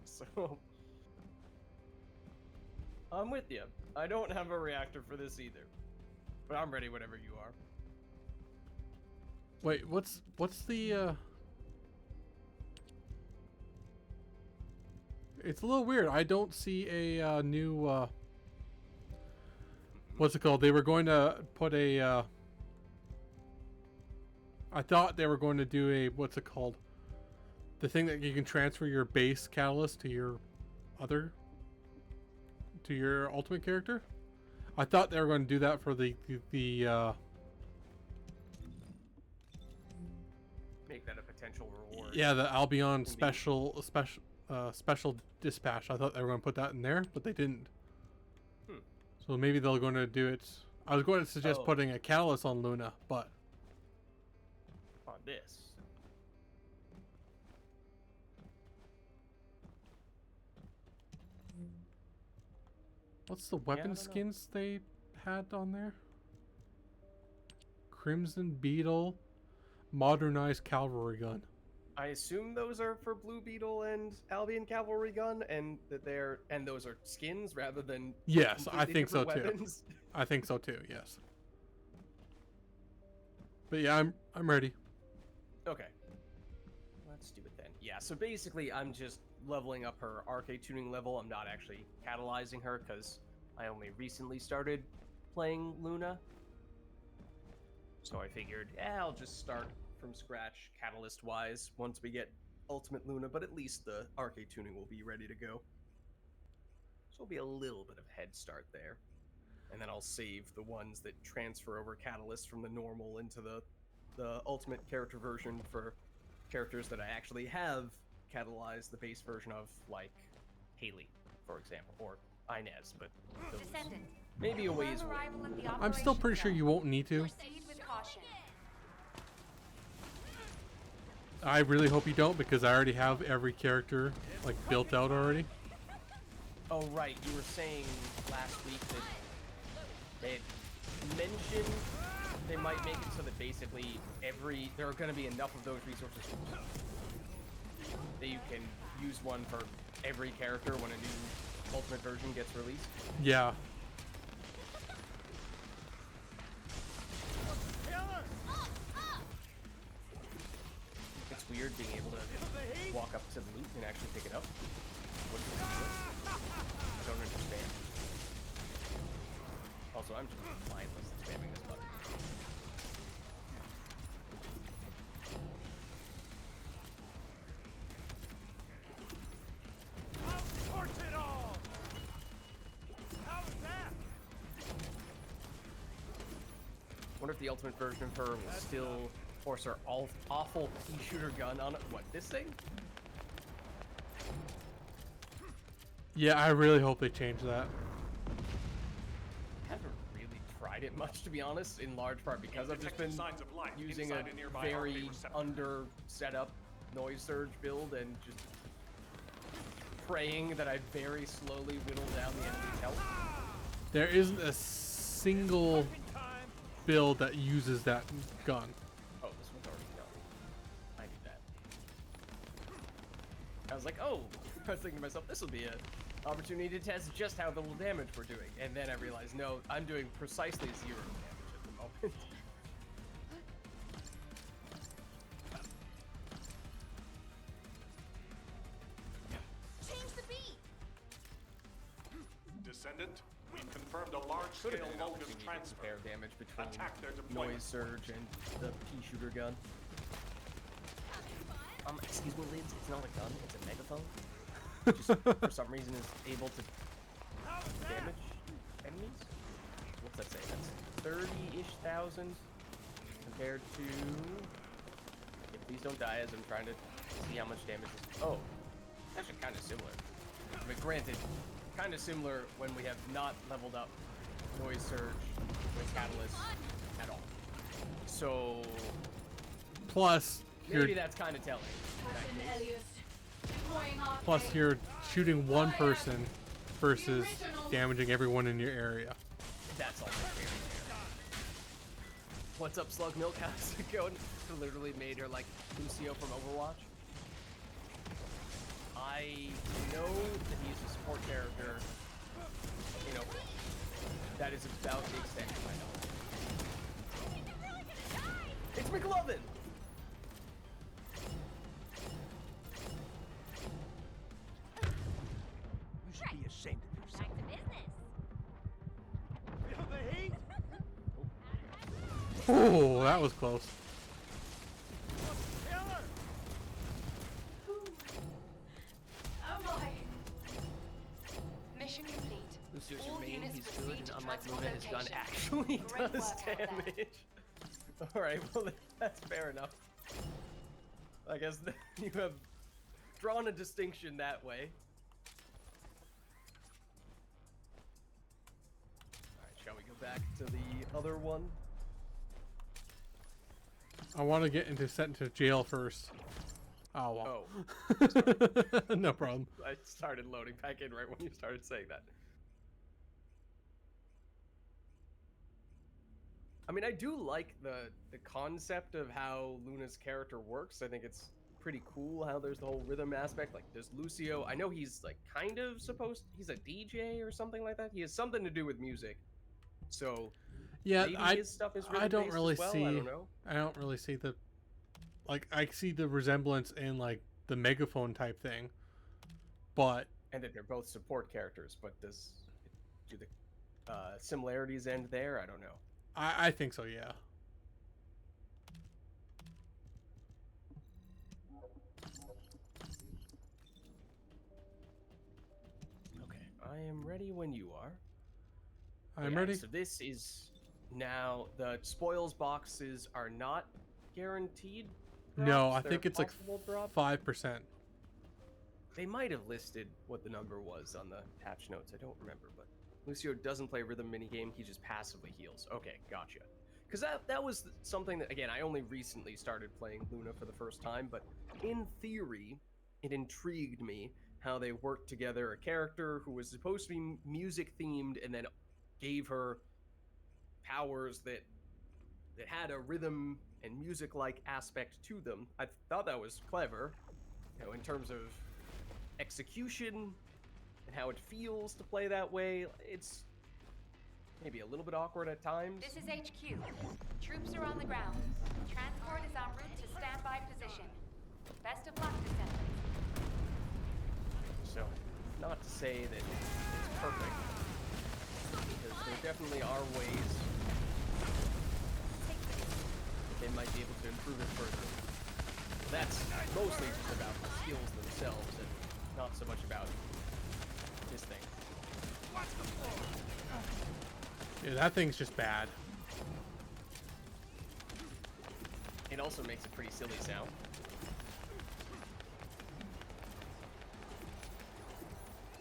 So... I'm with you. I don't have a reactor for this either. But I'm ready whenever you are. Wait, what's the It's a little weird. I don't see a new what's it called? They were going to put a I thought they were going to do a, what's it called? The thing that you can transfer your base catalyst to your ultimate character. I thought they were going to do that for the Make that a potential reward. yeah, the Albion Indeed. special dispatch. I thought they were going to put that in there, but they didn't. Hmm. So maybe they're going to do it. I was going to suggest Oh. putting a catalyst on Luna, but On this. what's the I weapon don't know. skins they had on there? Crimson Beetle, modernized cavalry gun. I assume those are for Blue Beetle and Albion Cavalry Gun, and that those are skins rather than Yes, I completely think so different too. weapons. I think so too. Yes. But yeah, I'm ready. Okay. Let's do it then. Yeah, so basically I'm just leveling up her arcade tuning level. I'm not actually catalyzing her because I only recently started playing Luna. So I figured, I'll just start from scratch catalyst-wise once we get Ultimate Luna, but at least the arcade tuning will be ready to go. So it'll be a little bit of head start there. And then I'll save the ones that transfer over catalyst from the normal into the ultimate character version for characters that I actually have catalyzed the base version of, like Haley, for example, or Inez, but those Descendant. maybe a ways Upon away. arrival at the I'm still operation pretty sure zone, you won't need to. proceed with caution. I really hope you don't, because I already have every character like built out already. Oh, right, you were saying last week that they had mentioned they might make it so that basically there are going to be enough of those resources that you can use one for every character when a new Ultimate version gets released. Yeah. It's weird being able to walk up to the loot and actually pick it up. What is it? I don't understand. Also, I'm just mindless spamming this button. Wonder if the ultimate version of her will still force her awful pea shooter gun on it. What, this thing? Yeah, I really hope they change that. I haven't really tried it much, to be honest, in large part because I've just been Signs of life using a inside nearby very arcade receptor. under setup noise surge build and just praying that I very slowly whittle down the enemy's health. There isn't a single build that uses that gun. Oh, this one's already done. I need that. I was like, oh, I was thinking to myself, this will be an opportunity to test just how little damage we're doing. And then I realized, no, I'm doing precisely 0 damage at the moment. Change the beat. Descendant, we've confirmed a large-scale Could have been an load of opportunity to transport. compare damage between Attack their deployment. noise surge and the pea shooter gun. Excuse me, Lids, it's not a gun, it's a megaphone. Just for some reason is able to damage enemies. What's that say? That's 30-ish thousand compared to. Yeah, please don't die as I'm trying to see how much damage is. Oh, actually kind of similar. But granted, kind of similar when we have not leveled up noise surge with catalyst at all. So Plus, maybe you're that's kind of telling. in that Captain case. Elias, deploying arcade. plus you're shooting one person versus damaging everyone in your area. That's all very fair. What's up, Slug Milk? How's it going? Literally made her like Lucio from Overwatch. I know that he's a support character. You know, that is about the extent of my knowledge. It's McLovin! You should be ashamed of yourself. Back to business. Feel the heat? Oh, that was close. Killer! Oh boy. Mission complete. The Lucio's your All main, units he's proceed good, and to unlike transport Luna, his gun location. actually Great does work out there. damage. Alright, well, that's fair enough. I guess you have drawn a distinction that way. Alright, shall we go back to the other one? I want to get sent into jail first. Oh well. Oh, No problem. I started loading back in right when you started saying that. I mean, I do like the concept of how Luna's character works. I think it's pretty cool how there's the whole rhythm aspect. Like, does Lucio... I know he's, like, kind of supposed... He's a DJ or something like that. He has something to do with music. So, Yeah, maybe his stuff is I don't rhythm-based really as well. see. I don't know. I don't really see the. Like, I see the resemblance in like the megaphone type thing, but And that they're both support characters, but do the similarities end there? I don't know. I think so. Yeah. Okay, I am ready when you are. I'm Yeah, ready. So this is now the spoils boxes are not guaranteed. No, drops, I they're think it's like possible drop. 5%. They might have listed what the number was on the patch notes. I don't remember, but Lucio doesn't play rhythm minigame. He just passively heals. Okay, gotcha. Because that was something that, again, I only recently started playing Luna for the first time, but in theory, it intrigued me how they worked together a character who was supposed to be music themed and then gave her powers that had a rhythm and music-like aspect to them. I thought that was clever, you know, in terms of execution and how it feels to play that way. It's maybe a little bit awkward at times. This is HQ. Troops are on the ground. Transport is en route to standby position. Best of luck, Descendant. So, not to say that it's perfect, because there definitely are ways they might be able to improve it further. That's mostly just about the skills themselves and not so much about this thing. Yeah, that thing's just bad. It also makes a pretty silly sound.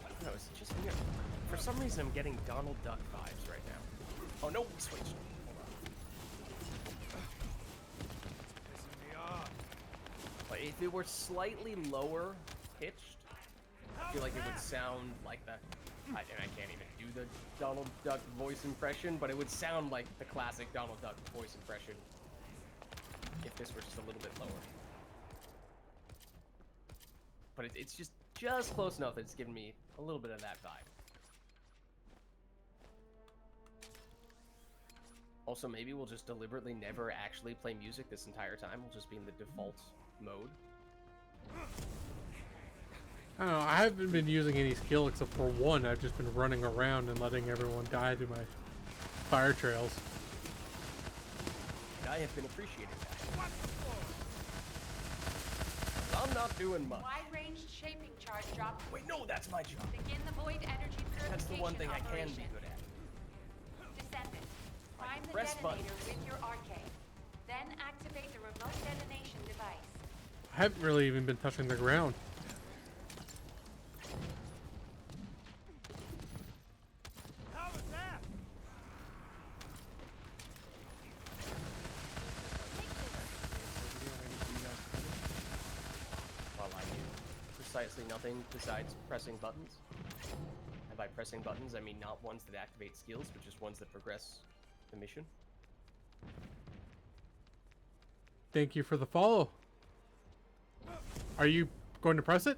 I don't know, it's just weird. For some reason, I'm getting Donald Duck vibes right now. Oh no, we switched. But if it were slightly lower pitched, I feel like it would sound like the... I can't even do the Donald Duck voice impression, but it would sound like the classic Donald Duck voice impression if this were just a little bit lower. But it's just close enough that it's giving me a little bit of that vibe. Also, maybe we'll just deliberately never actually play music this entire time. We'll just be in the default mode. I don't know. I haven't been using any skill except for one. I've just been running around and letting everyone die to my fire trails. And I have been appreciating that. I'm not doing much. Wide-ranged shaping charge drop. Wait, no, that's my job. Begin the void energy purification That's the one thing I can be operation. good at. Descendant. Prime the press detonator buttons. with your arcade. Then activate the remote detonation device. I haven't really even been touching the ground. How was that? While I do precisely nothing besides pressing buttons. And by pressing buttons, I mean not ones that activate skills, but just ones that progress the mission. Thank you for the follow. Are you going to press it?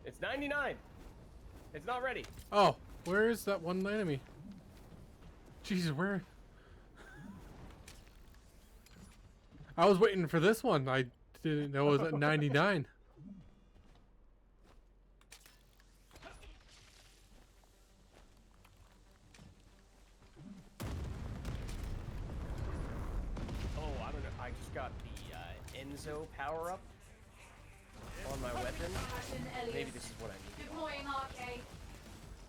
It's 99. It's not ready. Oh, where is that one enemy? Jesus, where? I was waiting for this one. I didn't know it was at 99. Oh, I don't know. I just got the Enzo power up on my weapon. Maybe this is what I need. Deploying arcade.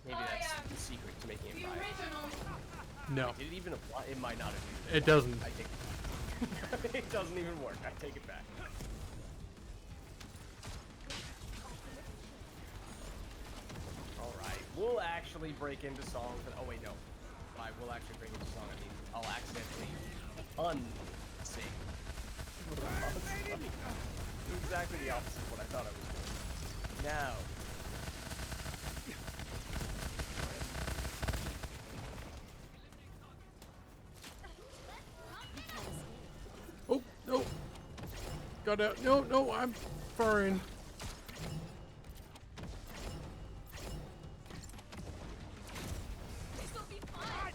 Maybe that's the secret to making it viable. No, Did it even apply? It might not have. it doesn't. I think it doesn't even work. I take it back. All right, we'll actually break into songs. Oh wait, no. I will actually break into song. I mean, I'll accidentally unsing. Exactly the opposite of what I thought I was doing. Now. Oh, no. Got out. No, no, I'm firing. This will be fun.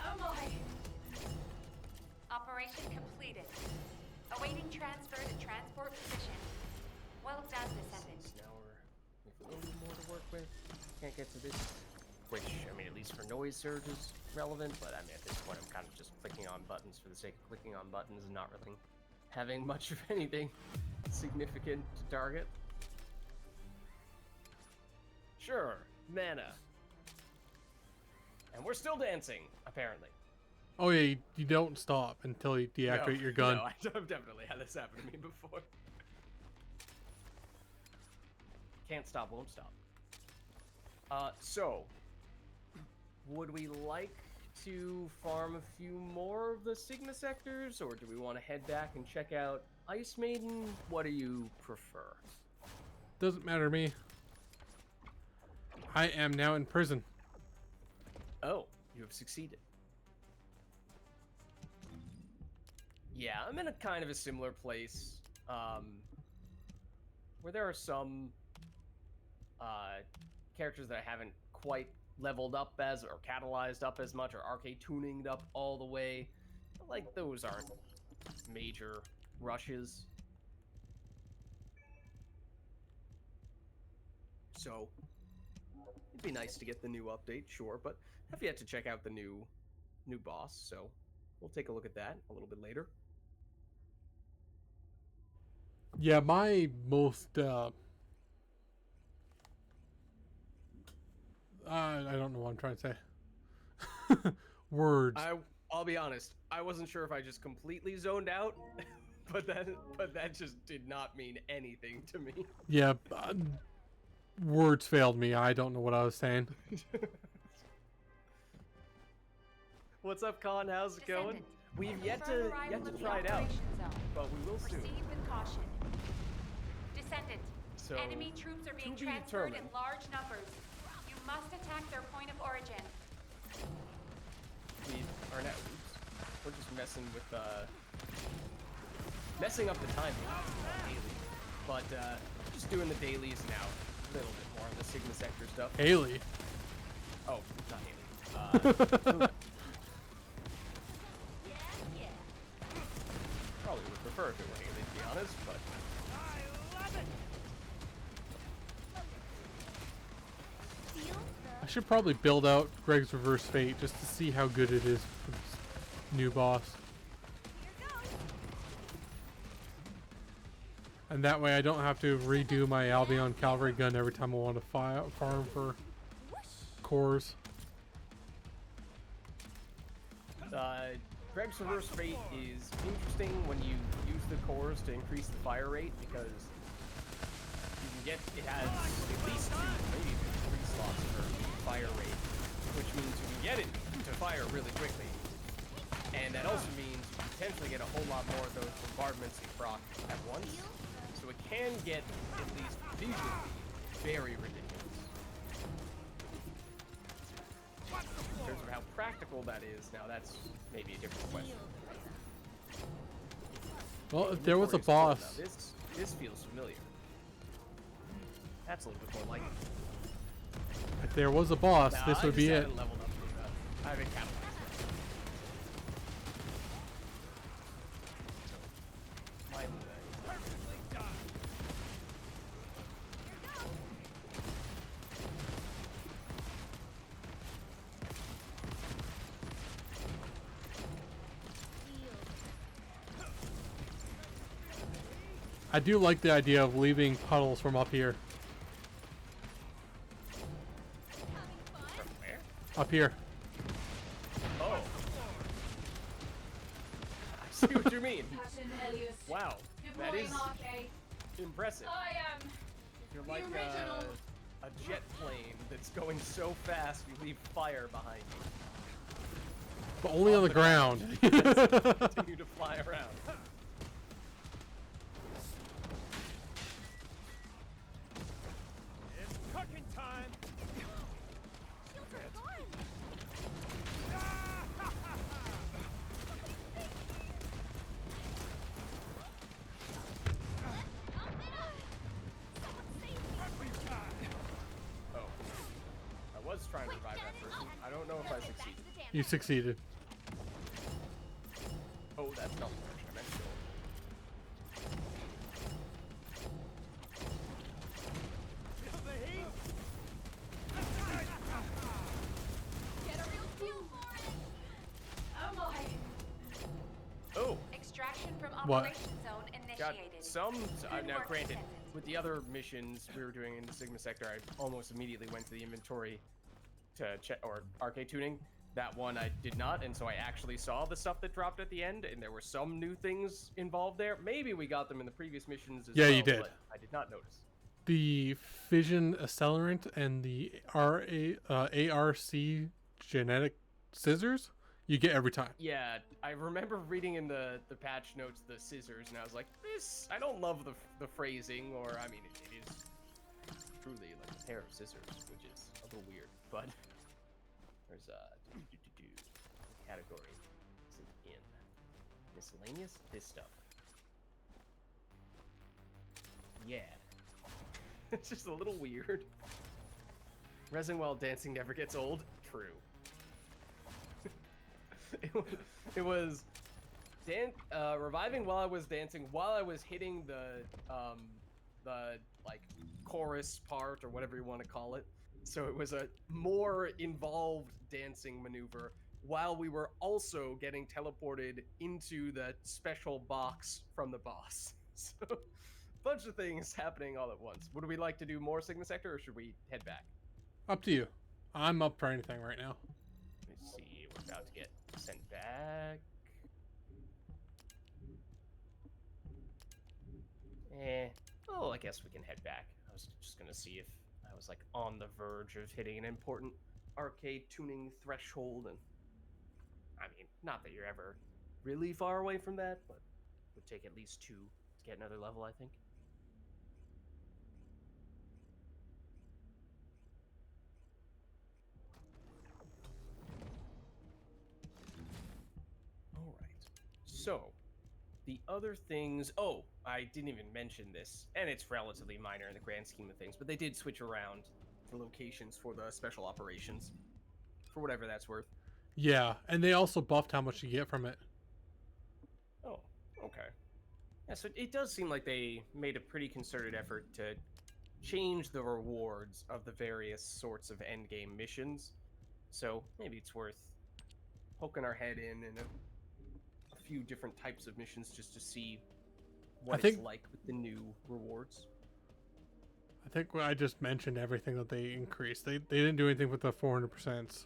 Oh my! Operation completed. Awaiting transfer to transport position. Well done, Descendant. Now we have a little bit more to work with. Can't get to this, which, I mean, at least for noise surge is relevant, but I mean, at this point, I'm kind of just clicking on buttons for the sake of clicking on buttons and not really having much of anything significant to target. Sure, mana. And we're still dancing, apparently. Oh yeah, you don't stop until you deactivate your gun. No, I've definitely had this happen to me before. Can't stop, won't stop. So, would we like to farm a few more of the Sigma sectors, or do we want to head back and check out Icemaden? What do you prefer? Doesn't matter to me. I am now in prison. Oh, you have succeeded. Yeah, I'm in a kind of a similar place, where there are some characters that I haven't quite leveled up as, or catalyzed up as much, or arcade tuninged up all the way. But, like, those aren't major rushes. So, it'd be nice to get the new update, sure, but I've yet to check out the new boss, so we'll take a look at that a little bit later. Yeah, my most I don't know what I'm trying to say. Words. I'll be honest, I wasn't sure if I just completely zoned out, but that just did not mean anything to me. Yeah, words failed me. I don't know what I was saying. What's up, Con? How's it going? Descendant. We've yet Confirm to arrival of the try it out, operation zone. but we will soon. Proceed with caution. Descendant. So, Enemy troops are being to be transferred in determined. large numbers. You must attack their point of origin. We are now. Oops, we're just messing with messing up the timing daily, but just doing the dailies now. A little bit more of the Sigma sector stuff. Haley. Oh, not Haley. Probably would prefer if it were Haley, to be honest, but. I should probably build out Greg's Reverse Fate just to see how good it is for this new boss. And that way I don't have to redo my Albion Cavalry gun every time I want to farm for cores. Greg's Reverse Fate is interesting when you use the cores to increase the fire rate, because you can get, it has at least 2, maybe even 3 slots for fire rate, which means you can get it to fire really quickly. And that also means you can potentially get a whole lot more of those bombardments you proc at once. So it can get, at least visually, very ridiculous. In terms of how practical that is, now that's maybe a different question. Well, if there was a Inventory is boss, full now. This feels familiar. That's a little bit more like it. if there was a boss, Nah, this I would be just it. haven't leveled up to, I haven't capitalized yet. So, my I do like the idea of leaving puddles from up here. From where? Up here. Oh. I see what you mean. Captain Elias. Wow, that Deploying is arcade. impressive. I am. You're the like original. a jet plane that's going so fast you leave fire behind you. But only on the ground. Continue to fly around. It's cooking time. Shields are gone. Oh. I was trying to revive that person. I don't know if I succeeded. You succeeded. Oh, that's not the direction I meant to go. Feel the heat. Get a real feel for it. Oh my. Oh, Extraction from What? operation zone got initiated. some. Good Now, work, granted, Descendant. with the other missions we were doing in the Sigma sector, I almost immediately went to the inventory to check, or arcade tuning. That one I did not, and so I actually saw the stuff that dropped at the end, and there were some new things involved there. Maybe we got them in the previous missions as Yeah, well, you did. but I did not notice. The fission accelerant and the ARC genetic scissors you get every time. Yeah, I remember reading in the patch notes the scissors, and I was like, this, I don't love the phrasing, or, I mean, it is truly like a pair of scissors, which is a little weird, but there's category. Is it in miscellaneous? This stuff. Yeah. It's just a little weird. Resin while dancing never gets old. True. it was reviving while I was dancing, while I was hitting the like chorus part or whatever you want to call it. So it was a more involved dancing maneuver while we were also getting teleported into the special box from the boss. So a bunch of things happening all at once. Would we like to do more Sigma Sector, or should we head back? Up to you. I'm up for anything right now. Let's see, we're about to get sent back. Oh, I guess we can head back. I was just gonna see if I was like on the verge of hitting an important arcade tuning threshold, and I mean, not that you're ever really far away from that, but it would take at least 2 to get another level, I think. All right. So, the other things. Oh, I didn't even mention this, and it's relatively minor in the grand scheme of things, but they did switch around the locations for the special operations, for whatever that's worth. Yeah, and they also buffed how much you get from it. Oh, okay. Yeah, so it does seem like they made a pretty concerted effort to change the rewards of the various sorts of endgame missions. So maybe it's worth poking our head in a few different types of missions just to see what it's like with the new rewards. I think I just mentioned everything that they increased. They didn't do anything with the 400%.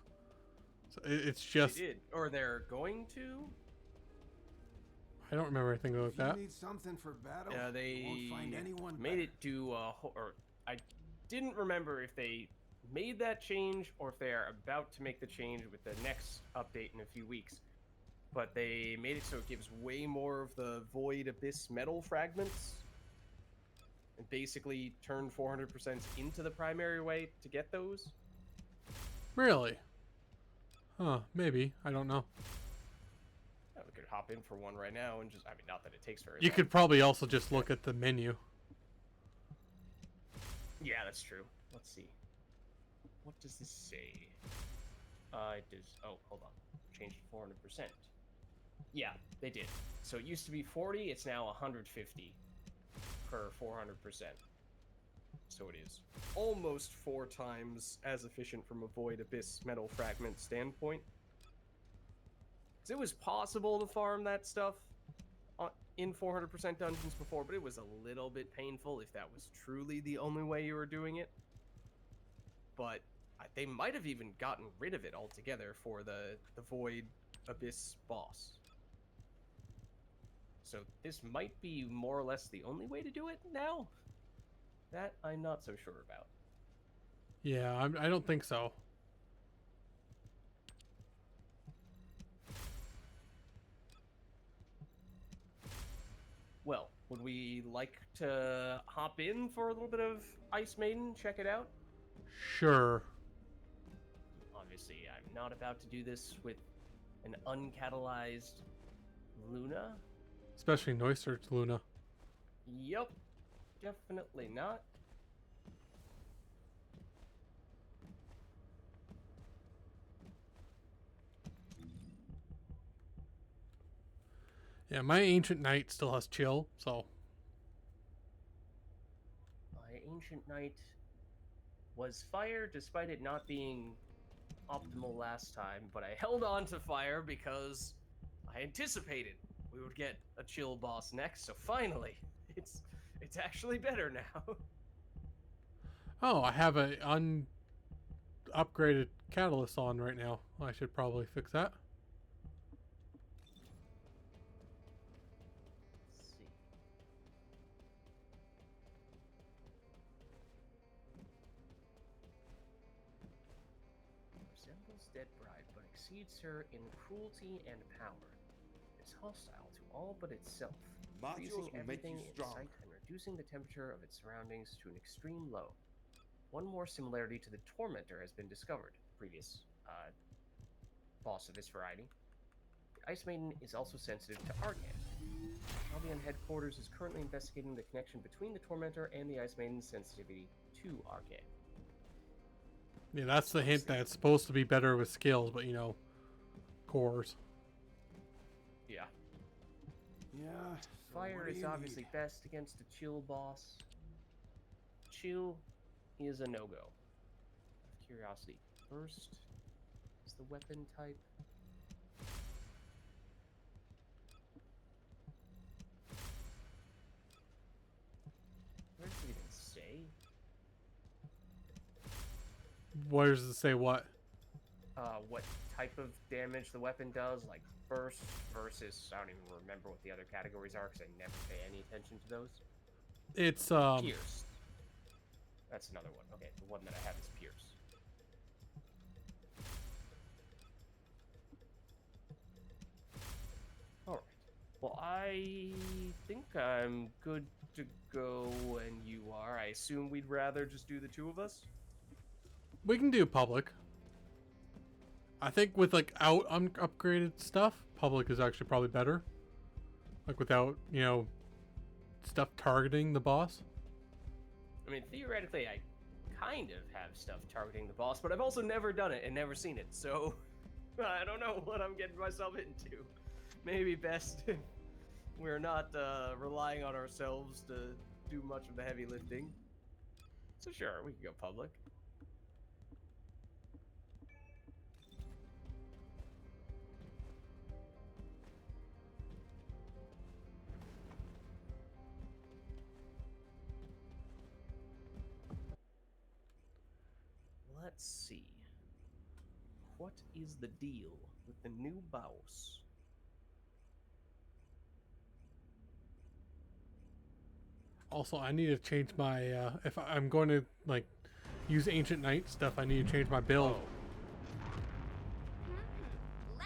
So it's just... They did. Or they're going to? I don't remember anything like If that. you need something for battle, you They won't find anyone made better. it do or I didn't remember if they made that change or if they are about to make the change with the next update in a few weeks. But they made it so it gives way more of the Void Abyss metal fragments. And basically turn 400% into the primary way to get those. Really? Huh, maybe. I don't know. Yeah, we could hop in for one right now and just, I mean, not that it takes very You long. could probably also just look at the menu. Yeah, that's true. Let's see. What does this say? It does. Oh, hold on. Changed to 400%. Yeah, they did. So it used to be 40. It's now 150 per 400%. So it is almost 4 times as efficient from a Void Abyss metal fragment standpoint. Because it was possible to farm that stuff in 400% dungeons before, but it was a little bit painful if that was truly the only way you were doing it. But they might have even gotten rid of it altogether for the Void Abyss boss. So this might be more or less the only way to do it now. That I'm not so sure about. Yeah, I don't think so. Well, would we like to hop in for a little bit of Icemaden? Check it out? Sure. Obviously, I'm not about to do this with an uncatalyzed Luna. Especially Noise Search Luna. Yup. Definitely not. Yeah, my Ancient Knight still has chill, so. My Ancient Knight was fire despite it not being optimal last time, but I held on to fire because I anticipated we would get a chill boss next, so finally, it's actually better now. Oh, I have a upgraded catalyst on right now. I should probably fix that. Let's see. Resembles Dead Bride, but exceeds her in cruelty and power. Is hostile to all but itself, freezing everything in sight and reducing the temperature of its surroundings to an extreme low. One more similarity to the Tormentor has been discovered, previous boss of this variety. The Icemaden is also sensitive to Arcan. Albion Headquarters is currently investigating the connection between the Tormentor and the Icemaden's sensitivity to Arcan. Yeah, that's the hint that it's supposed to be better with skills, but you know, cores. Yeah. Yeah. Fire is obviously best against a chill boss. Chill is a no-go. Out of curiosity, burst is the weapon type. Where does it even say? Where does it say what? What type of damage the weapon does, like burst versus, I don't even remember what the other categories are because I never pay any attention to those. It's Pierce. That's another one. Okay, the one that I have is Pierce. Alright. Well, I think I'm good to go, and you are. I assume we'd rather just do the two of us? we can do public. I think with like upgraded stuff, public is actually probably better. Like without, you know, stuff targeting the boss. I mean, theoretically, I kind of have stuff targeting the boss, but I've also never done it and never seen it, so I don't know what I'm getting myself into. Maybe best if we're not relying on ourselves to do much of the heavy lifting. So sure, we can go public. Let's see. What is the deal with the new boss? Also, I need to change my if I'm going to like use Ancient Knight stuff, I need to change my build.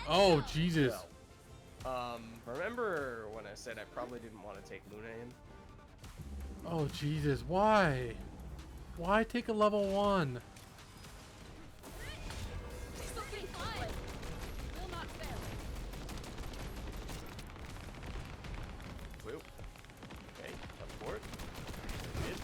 Oh, Jesus. Remember when I said I probably didn't want to take Luna in? Oh, Jesus. Why? Why take a level 1? Something fine. Will not fail. Whoop. Okay, up for it. Did.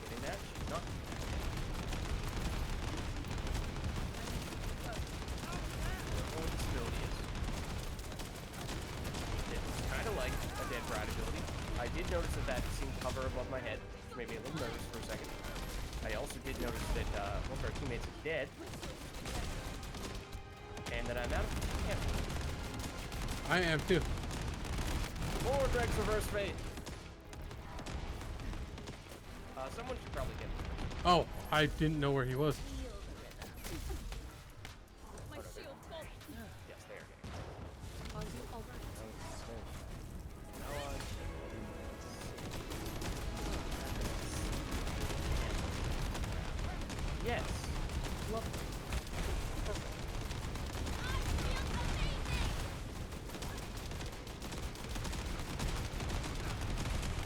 Getting that? She's not. What this ability is. It's kind of like a Dead Bride ability. I did notice that seemed to hover above my head. which made me a little nervous for a second. I also did notice that one of our teammates is dead, and that I'm out of ammo. I am too. More Greg's reverse fate. Someone should probably get this. Oh, I didn't know where he was. My shield falls. Yes, there. Are you alright? Yes. Lovely. Perfect.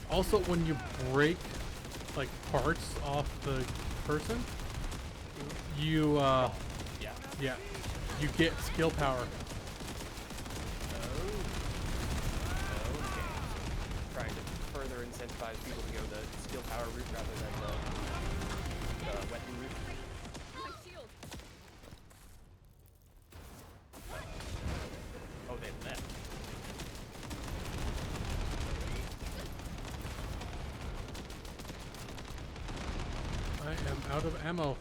Also, when you break like parts off the person, you Yeah. yeah, you get skill power. Okay. Trying to further incentivize people to go the skill power route rather than the weapon route. My shield. Oh, they left. I am out of ammo.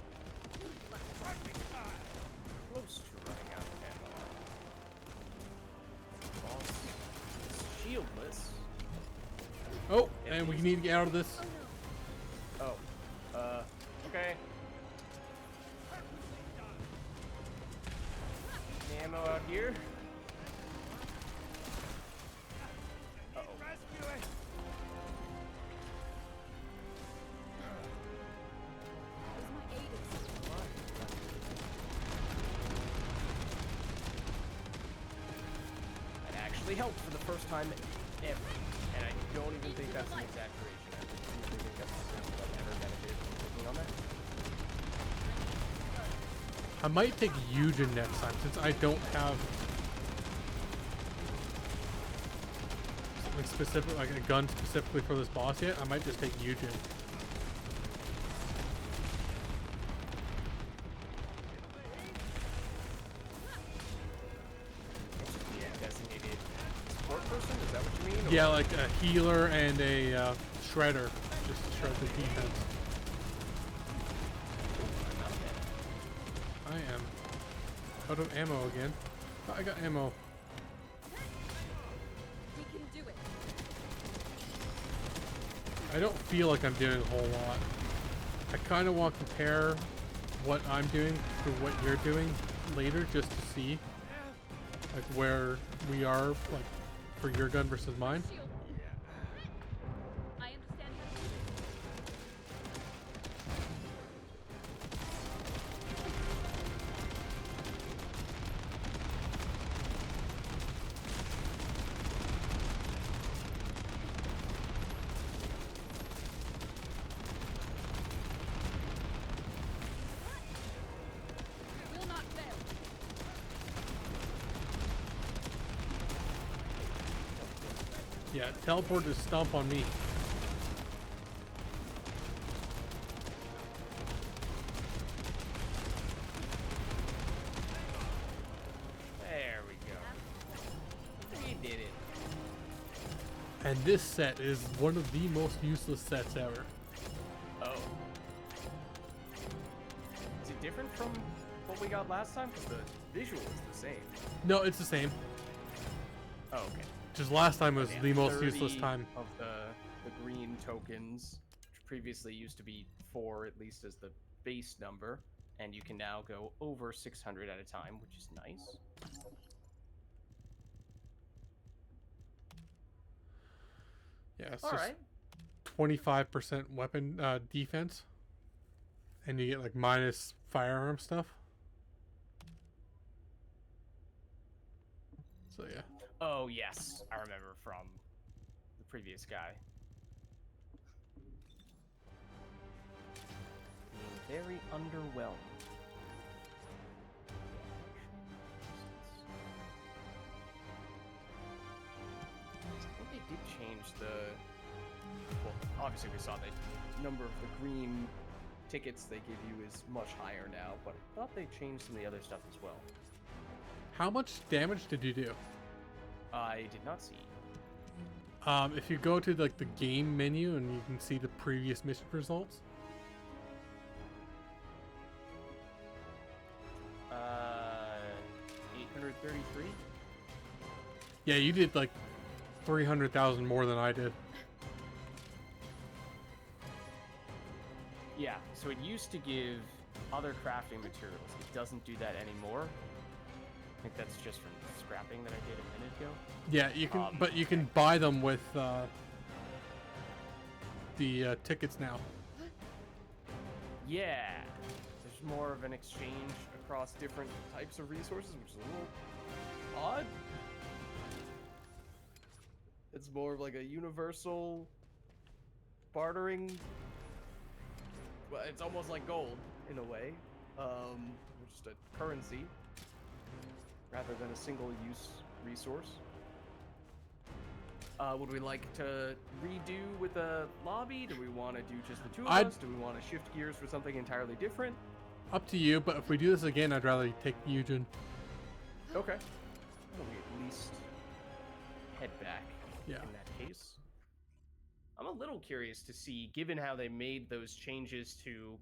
Close to running out of ammo. Boss is shieldless. Oh, and we need to get out of this. Oh. Okay. Any ammo out here? Uh-oh. Is my aid in That actually helped for the first time ever. And I don't even think that's an exaggeration. I really think that's the first I've ever benefited from clicking on that. I might take Eugen next time since I don't have something specific, like a gun specifically for this boss yet. I might just take Eugen. Yeah, designated support person? Is that what you mean? Or- Yeah, like a healer and a shredder, just to shred the defense. I'm not dead. I am out of ammo again. Oh, I got ammo. We can do it. I don't feel like I'm doing a whole lot. I kind of want to compare what I'm doing to what you're doing later, just to see like where we are, like for your gun versus mine. Shield. I understand how to do this. Will not fail. Yeah, teleport to stomp on me. There we go. We did it. And this set is one of the most useless sets ever. Oh. Is it different from what we got last time? Because the visual is the same. No, it's the same. Oh, okay. Just last time was Yeah, the most 30 useless time. of the green tokens, which previously used to be 4 at least as the base number, and you can now go over 600 at a time, which is nice. Yeah, it's All just right. 25% weapon defense, and you get like minus firearm stuff. So yeah. Oh yes, I remember from the previous guy. Being very underwhelmed. I think they did change the. Well, obviously we saw the number of the green tickets they give you is much higher now, but I thought they changed some of the other stuff as well. How much damage did you do? I did not see. If you go to like the game menu and you can see the previous mission results. 833. Yeah, you did like 300,000 more than I did. Yeah, so it used to give other crafting materials. It doesn't do that anymore. I think that's just from scrapping that I did a minute ago. Yeah, you can, but you can buy them with the tickets now. Yeah, there's more of an exchange across different types of resources, which is a little odd. It's more of like a universal bartering. Well, it's almost like gold in a way, just a currency rather than a single-use resource. Would we like to redo with a lobby? Do we want to do just the two of us? Do we want to shift gears for something entirely different? Up to you, but if we do this again, I'd rather take Eugen. Okay. Why don't we at least head back in that case? I'm a little curious to see, given how they made those changes to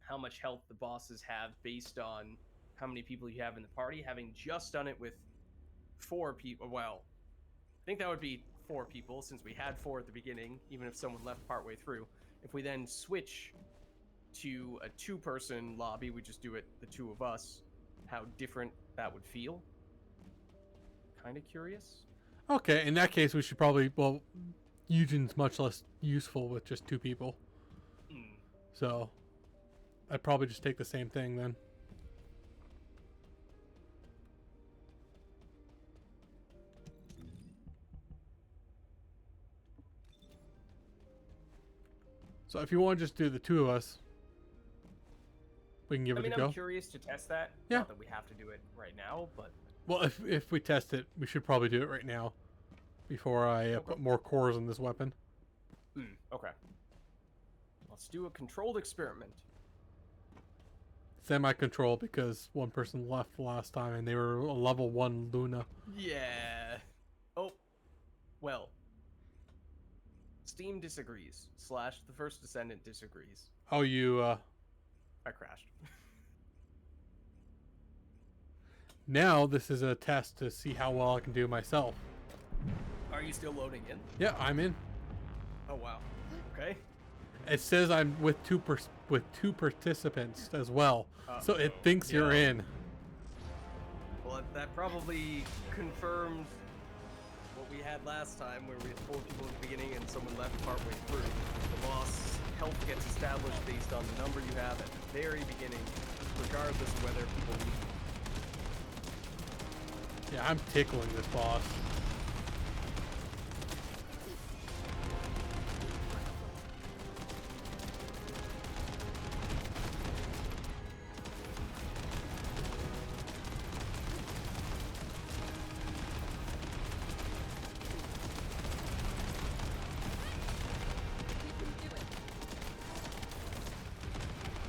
how much health the bosses have based on how many people you have in the party, having just done it with 4 people. Well, I think that would be 4 people since we had 4 at the beginning, even if someone left partway through. If we then switch to a 2-person lobby, we just do it, the 2 of us, how different that would feel. Kind of curious. Okay, in that case, we should probably, well, Eugen's much less useful with just 2 people. So, I'd probably just take the same thing then. So if you want to just do the 2 of us, we can give it a go. I'm curious to test that. Yeah. Not that we have to do it right now, but... Well, if we test it, we should probably do it right now before I put more cores in this weapon. Okay. Let's do a controlled experiment. Semi-controlled because one person left last time and they were a level 1 Luna. Yeah. Oh. Well. Steam disagrees. / the first Descendant disagrees. Oh, you, I crashed. Now this is a test to see how well I can do myself. Are you still loading in? Yeah, I'm in. Oh, wow. Okay. It says I'm with two participants as well, so it thinks you're in. Well, that probably confirmed what we had last time, where we had 4 people at the beginning and someone left partway through. The boss health gets established based on the number you have at the very beginning, regardless of whether people leave. Yeah, I'm tickling this boss.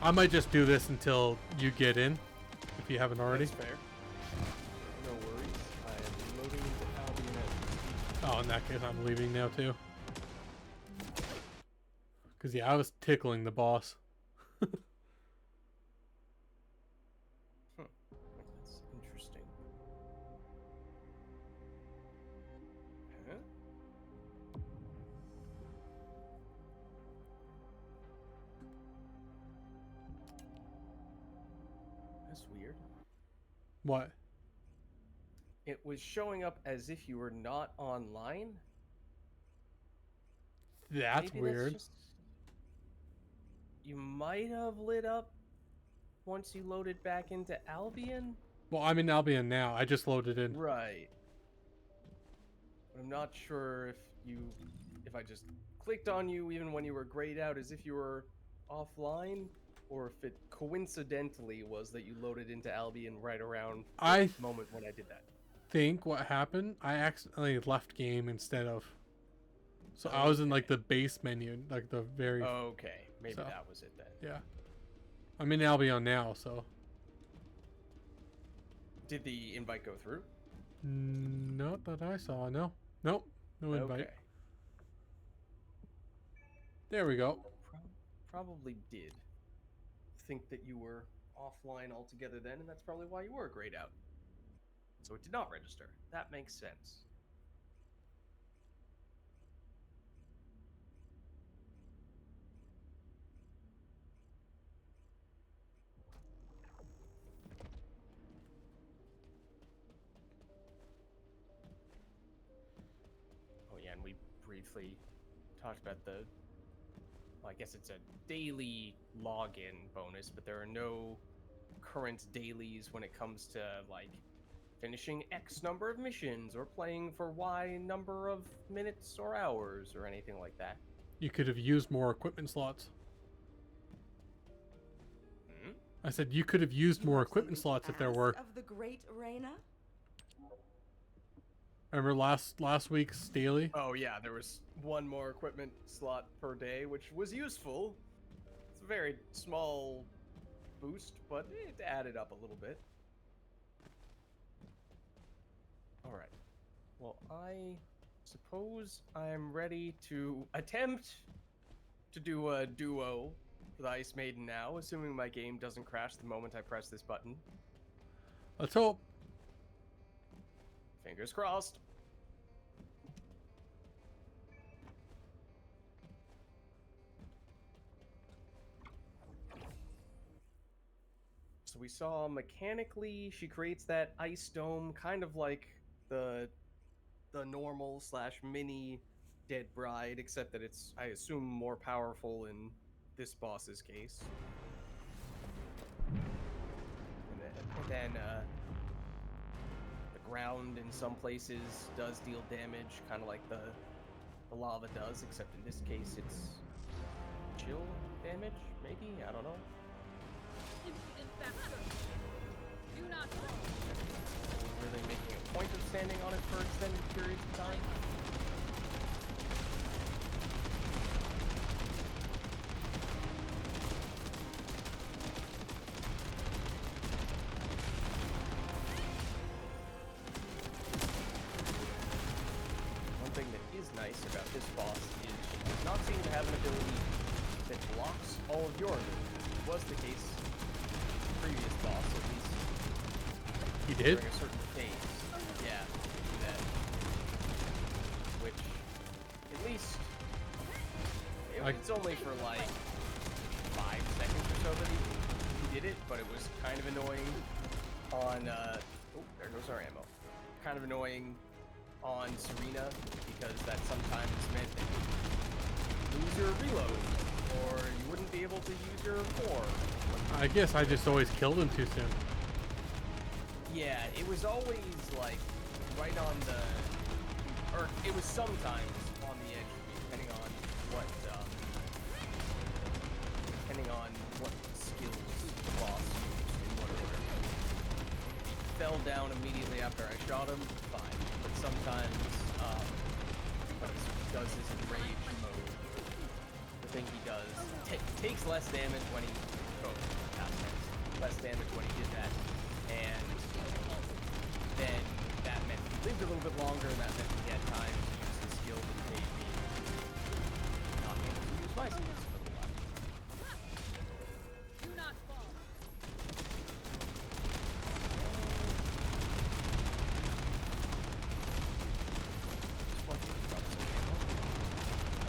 I might just do this until you get in, if you haven't already. That's fair. No worries. I am loading into Albion as we speak. Oh, in that case, I'm leaving now too. Because, yeah, I was tickling the boss. That's interesting. Huh? That's weird. What? It was showing up as if you were not online. That's Maybe weird. just... You might have lit up once you loaded back into Albion? Well, I'm in Albion now. I just loaded in. Right. But I'm not sure if I just clicked on you even when you were grayed out as if you were offline, or if it coincidentally was that you loaded into Albion right around the moment when I did that. Think what happened, I accidentally left game instead of. So I was in like the base menu, like the very. Okay, maybe so, that was it then. Yeah. I'm in Albion now, so. Did the invite go through? Not that I saw, no. Nope. No invite. Okay. There we go. Probably did think that you were offline altogether then, and that's probably why you were grayed out. So it did not register. That makes sense. Oh yeah, and we briefly talked about the, well, I guess it's a daily login bonus, but there are no current dailies when it comes to like finishing X number of missions or playing for Y number of minutes or hours or anything like that. You could have used more equipment slots. Hmm? I said you could have used You more have equipment something to slots if there ask were. of the great Reyna? Remember last week's daily? Oh yeah, there was one more equipment slot per day, which was useful. It's a very small boost, but it added up a little bit. Alright. Well, I suppose I'm ready to attempt to do a duo with Icemaden now, assuming my game doesn't crash the moment I press this button. Let's hope. Fingers crossed. So we saw mechanically she creates that ice dome, kind of like the normal / mini Dead Bride, except that it's, I assume, more powerful in this boss's case. And then the ground in some places does deal damage, kind of like the lava does, except in this case it's chill damage, maybe? I don't know. Impudent bastard! Do not fall! Really making a point of standing on it for extended periods of time. One thing that is nice about this boss is she does not seem to have an ability that blocks all of your moves. It was the case with the previous boss, at least. You did? During a certain phase. Yeah, do that. Which, at least, it's only for like 5 seconds or so that he did it, but it was kind of annoying on, oh, there goes our ammo. Kind of annoying on Serena, because that sometimes meant that you lose your reload, or you wouldn't be able to use your core. I guess I just always killed him too soon. Yeah, it was always like right on the, or it was sometimes on the edge, depending on what skills the boss used in what order. If he fell down immediately after I shot him, fine. But sometimes, when he does his enraged mode, the thing he does takes less damage when he, less damage when he did that, and then that meant he lived a little bit longer, and that meant he had time to use his skill that made me not able to use my skills for the while. Do not fall!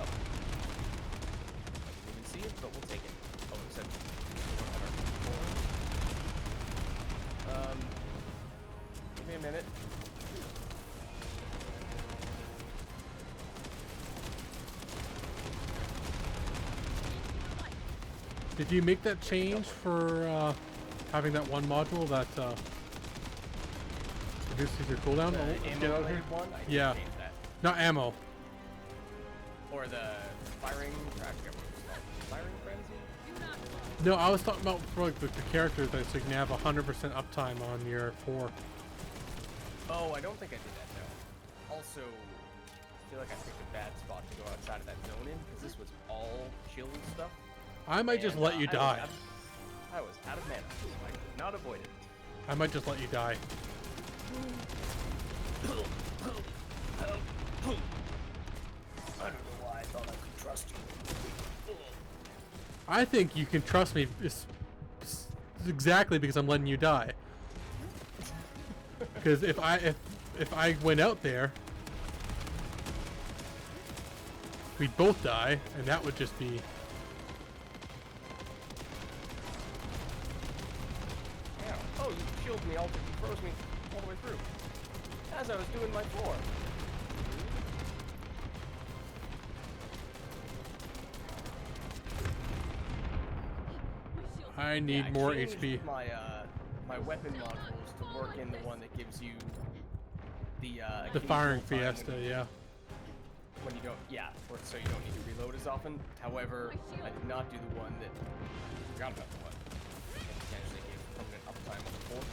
Oh. I didn't even see it, but we'll take it. Oh, except give me a minute. Did you make that change for having that one module that reduces your cooldown? The Let's get out of here. ammo-related one? I didn't Yeah. change that. Not ammo. Or the firing, I forget what it's called. Firing frenzy? Do not fall! No, I was talking about for like the characters that so you can have 100% uptime on your core. Oh, I don't think I did that, no. Also, I feel like I picked a bad spot to go outside of that zone in, because this was all chill stuff. I might just And, let you die. I was out of mana, so I could not avoid it. I might just let you die. trust you. I think you can trust me exactly because I'm letting you die. Because if I went out there, we'd both die, and that would just be. Yeah. Oh, you shielded me all. You froze me all the way through. As I was doing my floor. I need Yeah, more changed HP. My weapon modules to work in the one that gives you the The firing occasional time fiesta, yeah. when you don't, yeah, or so you don't need to reload as often. However, I did not do the one that forgot about the one that potentially gave permanent uptime on the port.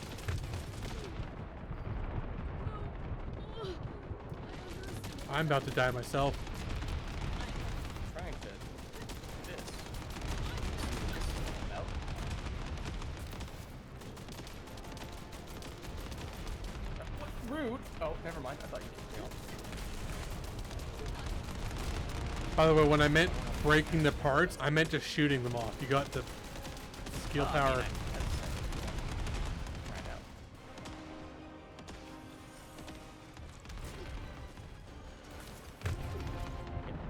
I'm about to die myself. Trying to do this. See what this is all about. What? Rude. Oh, never mind. I thought you kicked me off. By the way, when I meant breaking the parts, I meant just shooting them off. You got the skill power. Right out.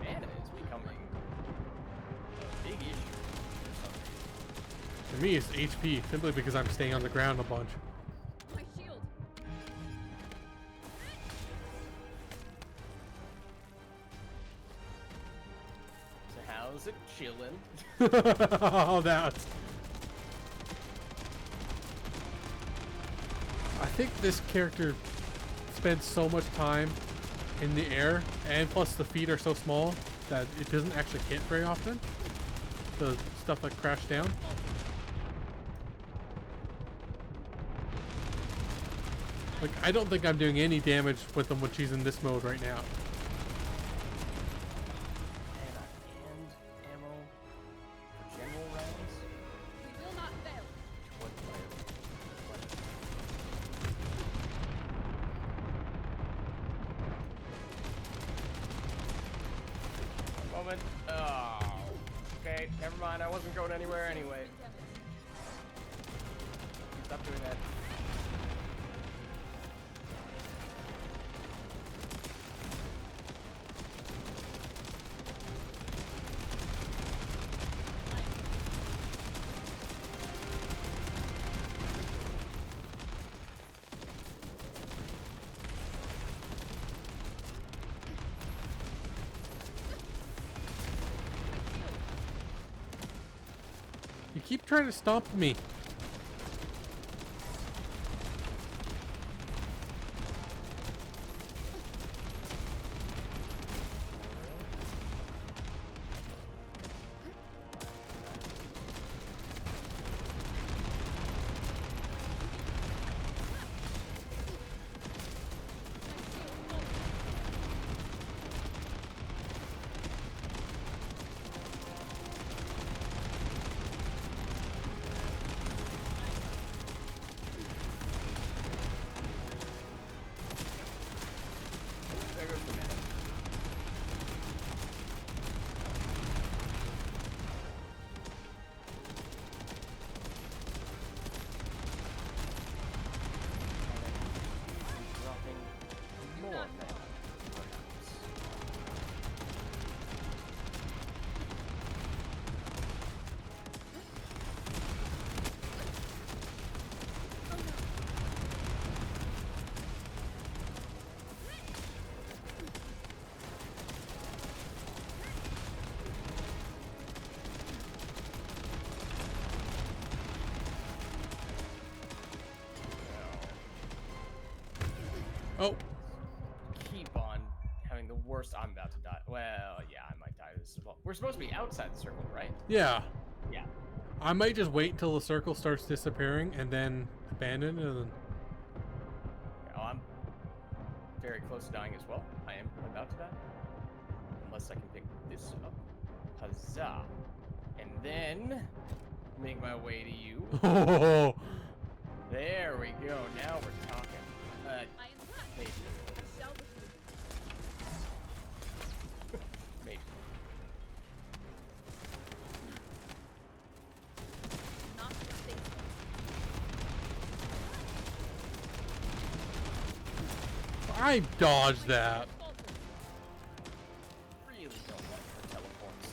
Mana is becoming a big issue for some reason. For me, it's HP, simply because I'm staying on the ground a bunch. My shield. So how's it chilling? Oh, that's. I think this character spends so much time in the air, and plus the feet are so small that it doesn't actually hit very often. The stuff that crashed down. Like, I don't think I'm doing any damage with them when she's in this mode right now. And ammo for general rounds. We will not fail. What One moment. Oh. Okay, never mind. I wasn't going anywhere anyway. Stop doing that. You keep trying to stomp me. There goes the man. Dropping more men, perhaps. Oh, Keep on having the worst. I'm about to die. Well, yeah, I might die this as well. We're supposed to be outside the circle, right? yeah. Yeah. I might just wait until the circle starts disappearing and then abandon it. And then... Oh, I'm very close to dying as well. I am about to die. Unless I can pick this up. Huzzah. And then make my way to you. Oh, There we go. Now we're talking. I am back. Maybe. I shall defeat. Maybe. I dodged that. Really don't like her teleports.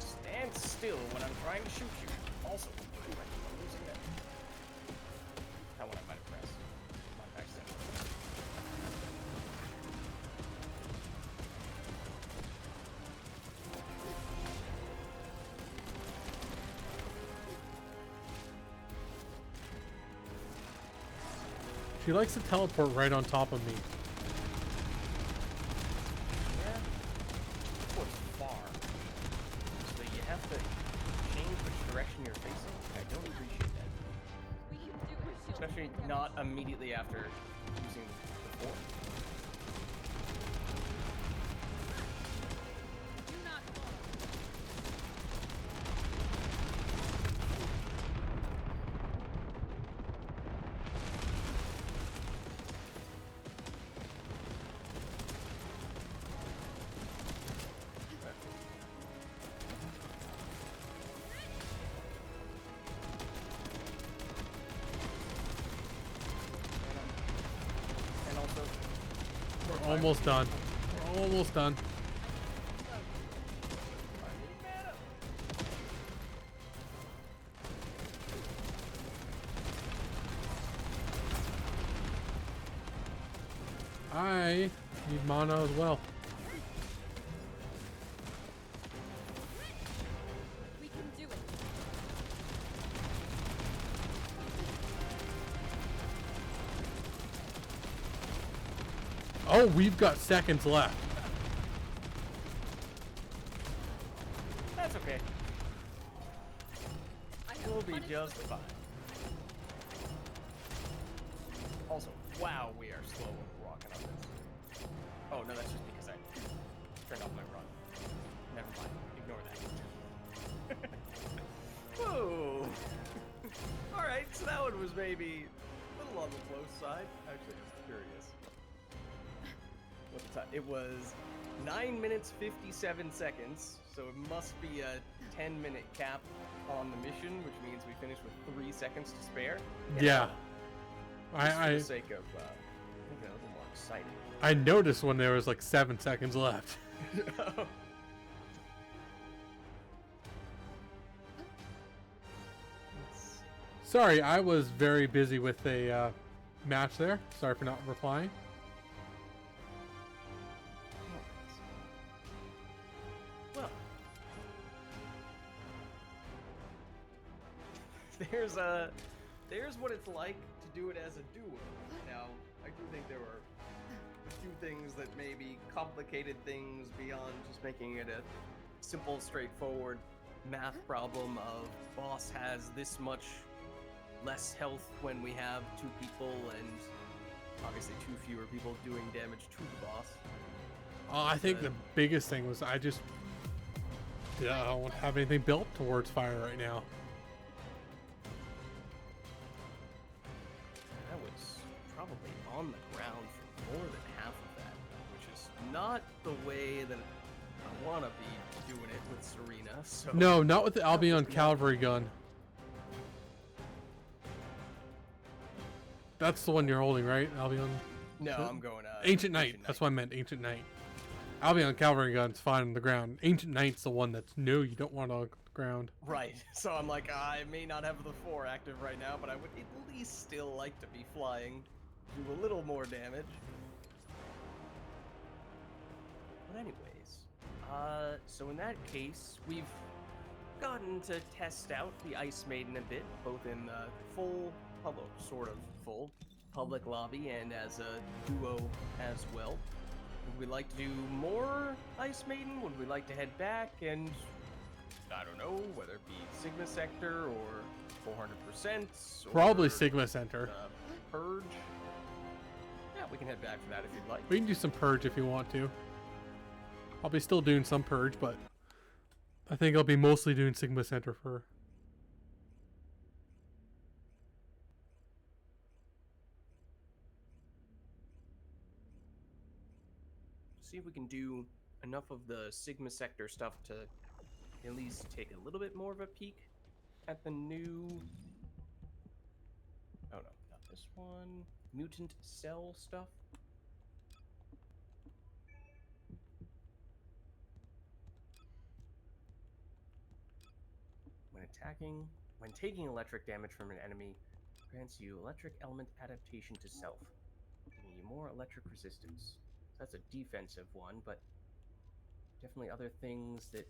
Stand still when I'm trying to shoot you. Also, ooh, I'm losing that. That one I might have pressed. Might have accidentally. She likes to teleport right on top of me. Yeah. Towards far. So you have to change which direction you're facing. I don't appreciate that. We can do it. Especially not immediately after using the form. Do not fall. And also, We're almost done. We're almost done. I need mana as well. We can do it. Oh, we've got seconds left. that's okay. I have We'll be punished just fine. Also, wow, we are slow walking on this. Oh, no, that's just because I turned off my run. Never mind. Ignore that. Whoa! Alright, so that one was maybe a little on the close side. Actually, just curious. What the time? It was 9 minutes 57 seconds, so it must be a 10-minute cap on the mission, which means we finished with 3 seconds to spare. Yeah. Just for I the sake of making it a little more exciting. I noticed when there was like 7 seconds left. Sorry, I was very busy with a match there. Sorry for not replying. Well, there's what it's like to do it as a duo. Now, I do think there were a few things that maybe complicated things beyond just making it a simple, straightforward math problem of boss has this much less health when we have 2 people and obviously 2 fewer people doing damage to the boss. I think the biggest thing was I just don't have anything built towards fire right now. I was probably on the ground for more than half of that, which is not the way that I want to be doing it with Serena. So No, not with the Albion cavalry gun. That's the one you're holding, right? Albion? No, I'm going Ancient Knight. That's what I meant. Ancient Knight. Albion cavalry gun's fine on the ground. Ancient Knight's the one that's no, you don't want on the ground. Right. So I'm like, I may not have the 4 active right now, but I would at least still like to be flying, do a little more damage. But anyways, so in that case, we've gotten to test out the Icemaden a bit, both in the full, sort of full public lobby and as a duo as well. Would we like to do more Icemaden? Would we like to head back and, I don't know, whether it be Sigma Sector or 400%? Or, Probably Sigma Center. Purge? Yeah, we can head back for that if you'd like. We can do some Purge if you want to. I'll be still doing some Purge, but I think I'll be mostly doing Sigma Center for. See if we can do enough of the Sigma Sector stuff to at least take a little bit more of a peek at the new... Oh no, this one? Mutant cell stuff. When taking electric damage from an enemy, grants you electric element adaptation to self, giving you more electric resistance. That's a defensive one, but definitely other things that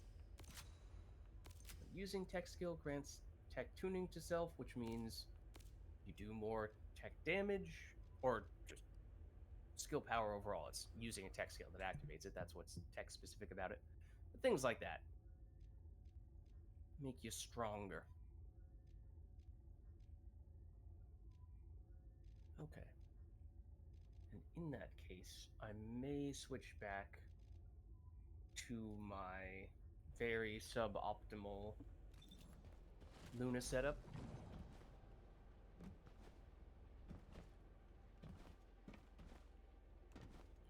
using tech skill grants tech tuning to self, which means you do more tech damage or just skill power overall. It's using a tech skill that activates it. That's what's tech specific about it. But things like that make you stronger. Okay. And in that case, I may switch back to my very suboptimal Luna setup.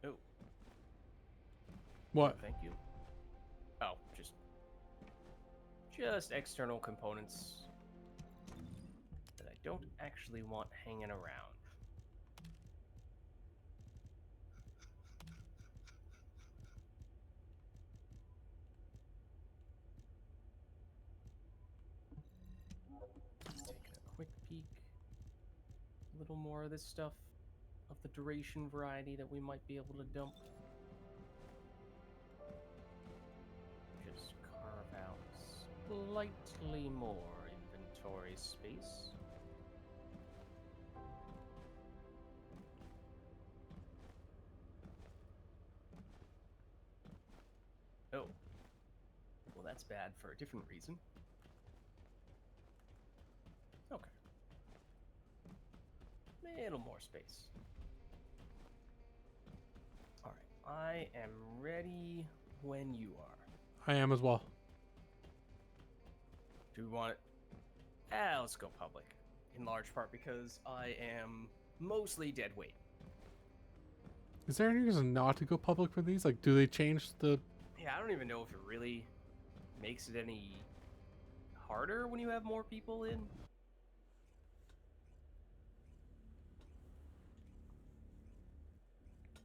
Oh. What? Thank you. Oh, just external components that I don't actually want hanging around. Taking a quick peek. A little more of this stuff of the duration variety that we might be able to dump. Just carve out slightly more inventory space. Oh. Well, that's bad for a different reason. Okay. Little more space. Alright, I am ready when you are. I am as well. Do we want it? Let's go public. In large part because I am mostly dead weight. Is there any reason not to go public for these? Like, do they change the... Yeah, I don't even know if it really makes it any harder when you have more people in.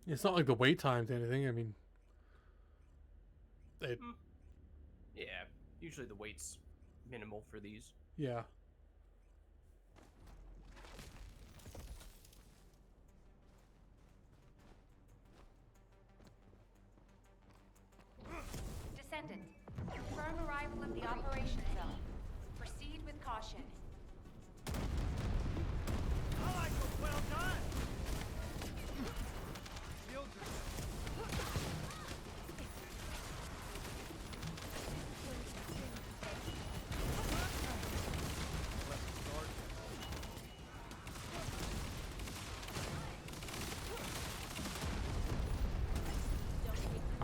It's not like the wait times or anything. I mean... It... Yeah, usually the wait's minimal for these. Yeah. Descendant, confirm arrival of the operation zone. Proceed with caution. I like a well done. Shields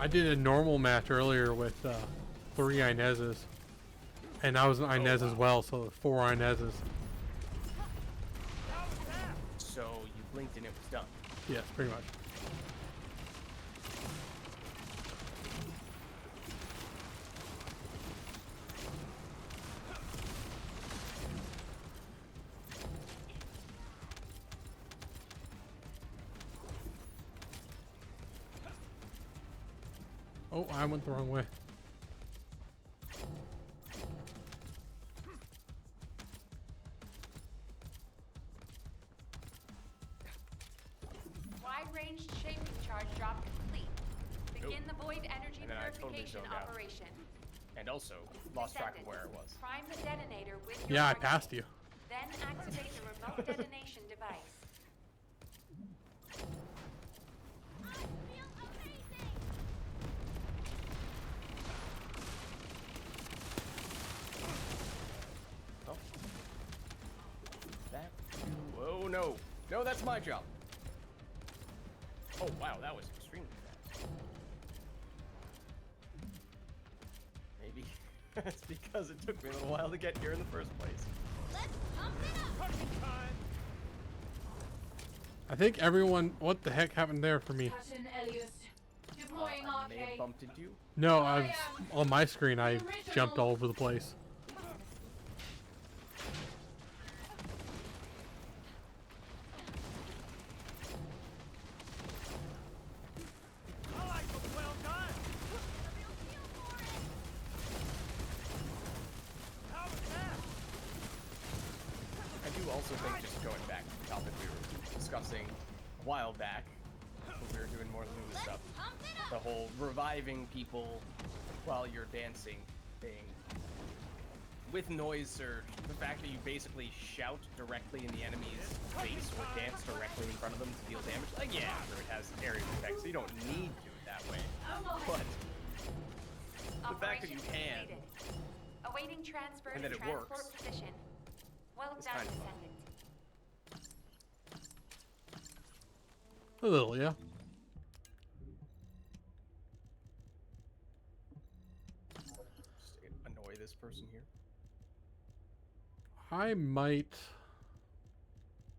I did a normal match earlier with 3 Inezes. And I was an Inez as well, so 4 Inezes. So you blinked and it was done. Yes, pretty much. Oh, I went the wrong way. Wide-range shaping charge drop complete. Begin the void energy And then I totally purification zoned out. operation. And also lost track of Descendant, where it was. prime the detonator with your Yeah, I target. passed you. Then activate the remote detonation device. Oh. Back to... Oh, no. No, that's my job. Oh, wow, that was extremely fast. Maybe that's because it took me a little while to get here in the first place. Let's pump it up. cooking time. I think everyone... What the heck happened there for me? Captain Elias, deploying I may have arcade. bumped into you. No, I was... On my screen, I jumped all over the place. also think, just going back to the topic we were discussing a while back, when we were doing more Luna stuff, the whole reviving people while you're dancing thing. With noise surge, the fact that you basically shout directly in the enemy's face or dance directly in front of them to deal damage, like, yeah, it has area effects, so you don't need to do it that way. But the fact that you can, awaiting transfer and to that it transport works, position. Well is done, kind of fun. Descendant. A little, yeah. Just annoy this person here. I might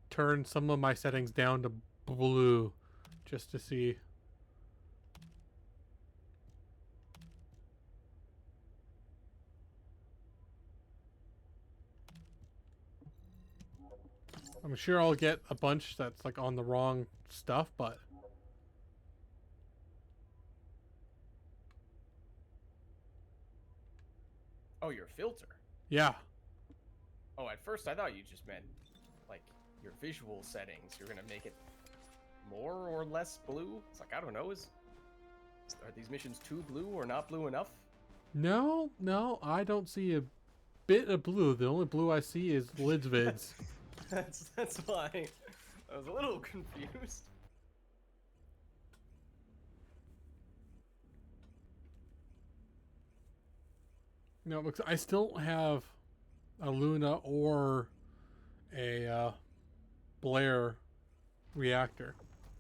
turn some of my settings down to blue just to see. I'm sure I'll get a bunch that's like on the wrong stuff, but Oh, your filter. yeah. Oh, at first I thought you just meant, like, your visual settings. You're gonna make it more or less blue? It's like, I don't know, are these missions too blue or not blue enough? No, I don't see a bit of blue. The only blue I see is LidsVids. That's why I was a little confused. No, because I still have a Luna or a Blair reactor.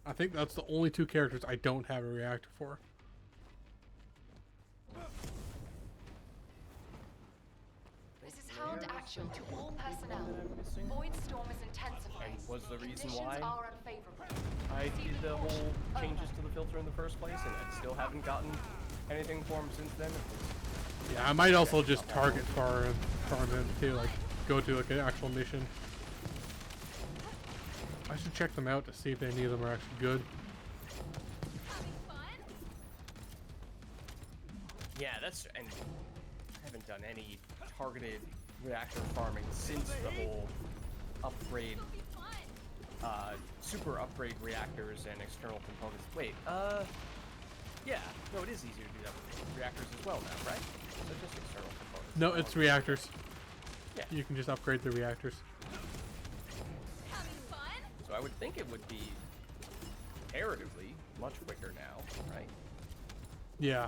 I think that's the only two characters I don't have a reactor for. This is Hound Action to all personnel. Missing? Void storm is intensifying. And was the reason Conditions why are unfavorable. I Proceed did with the whole caution. changes to the filter in the first place, and I still haven't gotten anything for him since then? Yeah, I might also just target farm him too, like go to like an actual mission. I should check them out to see if any of them are actually good. Having fun? Yeah, and I haven't done any targeted reactor farming since the whole upgrade, It'll be fun. super upgrade reactors and external components. Wait, yeah, no, it is easier to do that with reactors as well now, right? So just external components. No, it's reactors. Yeah. You can just upgrade the reactors. Having fun? So I would think it would be comparatively much quicker now, right? Yeah.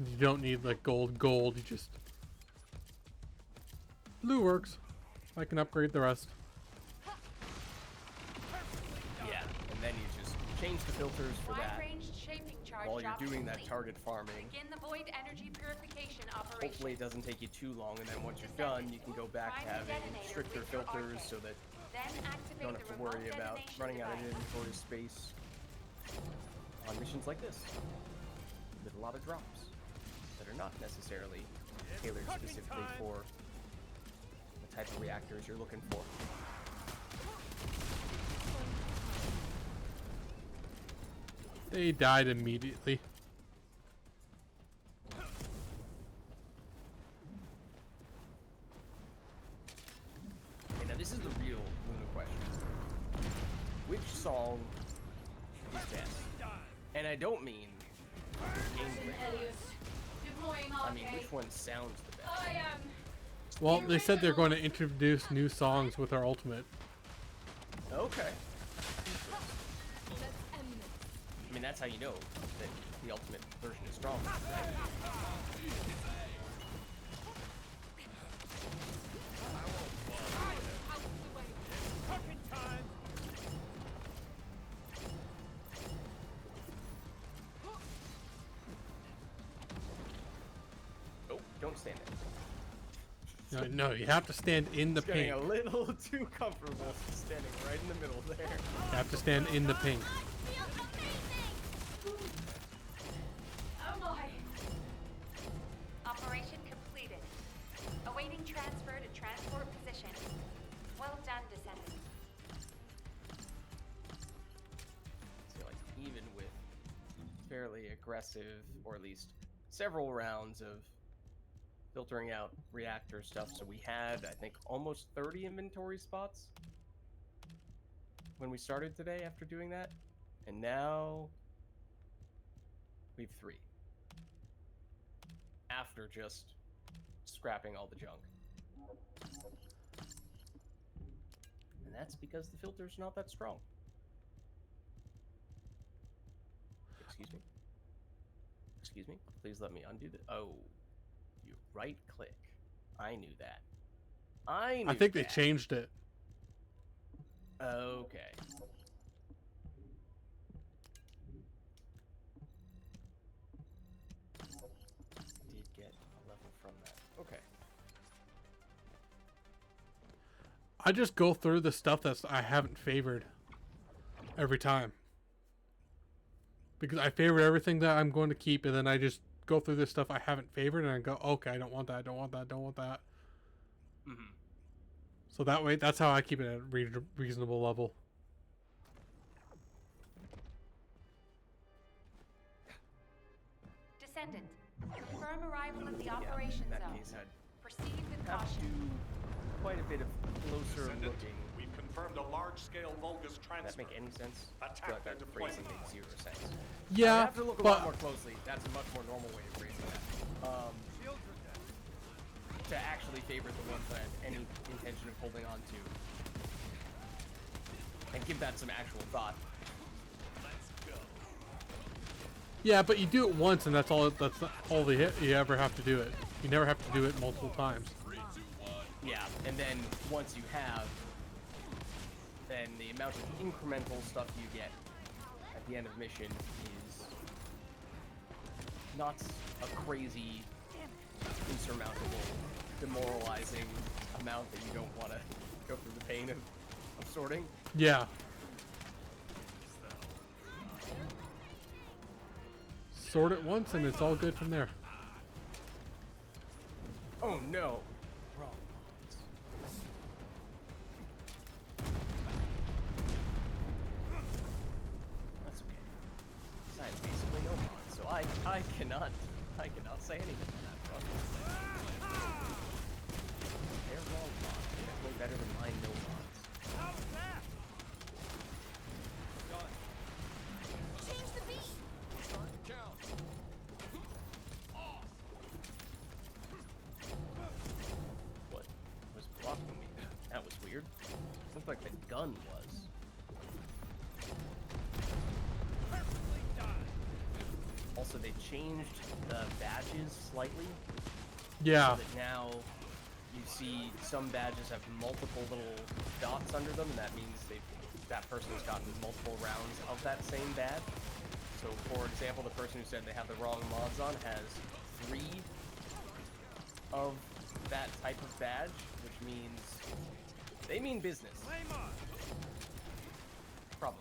You don't need like gold. You just blue works. I can upgrade the rest. Yeah, and then you just change the filters for that Wide-ranged shaping charge while you're drop doing that complete. target farming. Begin the void energy purification operation. Hopefully it doesn't take you too long, and then once you're done, you can go back to having stricter filters so that Then you activate don't the have to remote worry about detonation running out of device. inventory space on missions like this with a lot of drops that are not necessarily tailored specifically for the type of reactors you're looking for. They died immediately. Okay, now this is the real Luna question. Which song is best? And I don't mean gameplay. I mean which one sounds the best. I am. Well, they said they're going to introduce new songs with our ultimate. Okay. Let's end this. I mean, that's how you know that the ultimate version is strong. Out the way. Cooking time! Oh, don't stand there. No, you have to stand in the It's getting pink. a little too comfortable standing right in the middle there. You have to stand in the pink. I feel amazing. Oh my! Operation completed. Awaiting transfer to transport position. Well done, Descendant. So, like, even with fairly aggressive, or at least several rounds of filtering out reactor stuff. So we had, I think, almost 30 inventory spots when we started today after doing that. And now we have 3. After just scrapping all the junk. And that's because the filter's not that strong. Excuse me? Excuse me? Please let me undo this. Oh, you right click. I knew that. I think they that. changed it. Okay. Did get a level from that. Okay. I just go through the stuff that I haven't favored every time. Because I favorite everything that I'm going to keep, and then I just go through this stuff I haven't favored, and I go, okay, I don't want that, don't want that, don't want that. Mm-hmm. So that way, that's how I keep it at a reasonable level. Descendant, confirm arrival at the Yeah, operation in that zone. case, I'd Proceed with have to caution. do quite a bit of closer Descendant, looking. we've confirmed a large-scale Vulgus Does transfer. that make any sense? I Attack feel like and that deploy. phrasing makes 0 sense. I Yeah, have to look a but lot more closely. That's a much more normal way of phrasing that. Shields are down. To actually favor the ones that I have any intention of holding on to. And give that some actual thought. yeah, but you do it once, and that's all. That's all you ever have to do it. You never have to do it multiple times. Yeah, and then once you have, then the amount of incremental stuff you get at the end of mission is not a crazy, insurmountable, demoralizing amount that you don't want to go through the pain of sorting. Yeah. Sort it once, and it's all good from there. Oh no! Wrong ones. That's okay. Besides, basically no mods, so I cannot say anything on that front. They're wrong mods. They're definitely better than mine no mods. How's that? Change the beat. What was blocking me? That was weird. Looked like the gun was. Perfectly done. Also, they changed the badges slightly. Yeah. So that now you see some badges have multiple little dots under them, and that means that person's gotten multiple rounds of that same badge. So, for example, the person who said they have the wrong mods on has 3 of that type of badge, which means they mean business. Flame on. Probably.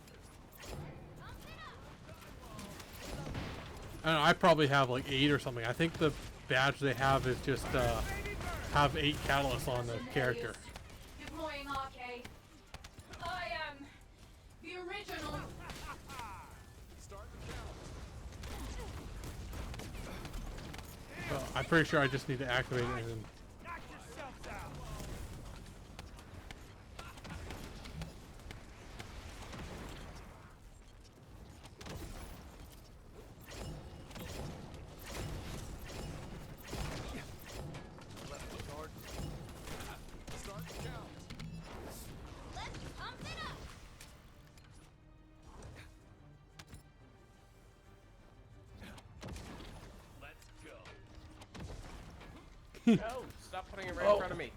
I don't know, I probably have like 8 or something. I think the badge they have is just have 8 catalysts on the character. Deploying RK. I am the original. So I'm pretty sure I just need to activate it and then Knock yourselves out. Let's pump it up. Let's go. No, stop putting it right in front of me.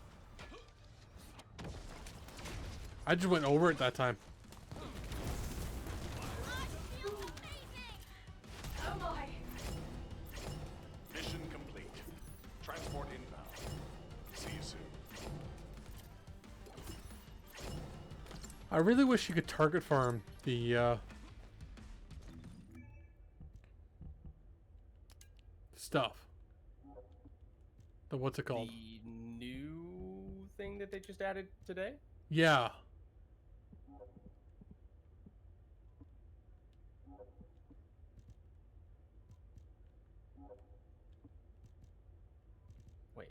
I just went over it that time. Oh my. Mission complete. Transport inbound. See you soon. I really wish you could target farm the stuff. The what's it called? The new thing that they just added today? Yeah. Wait.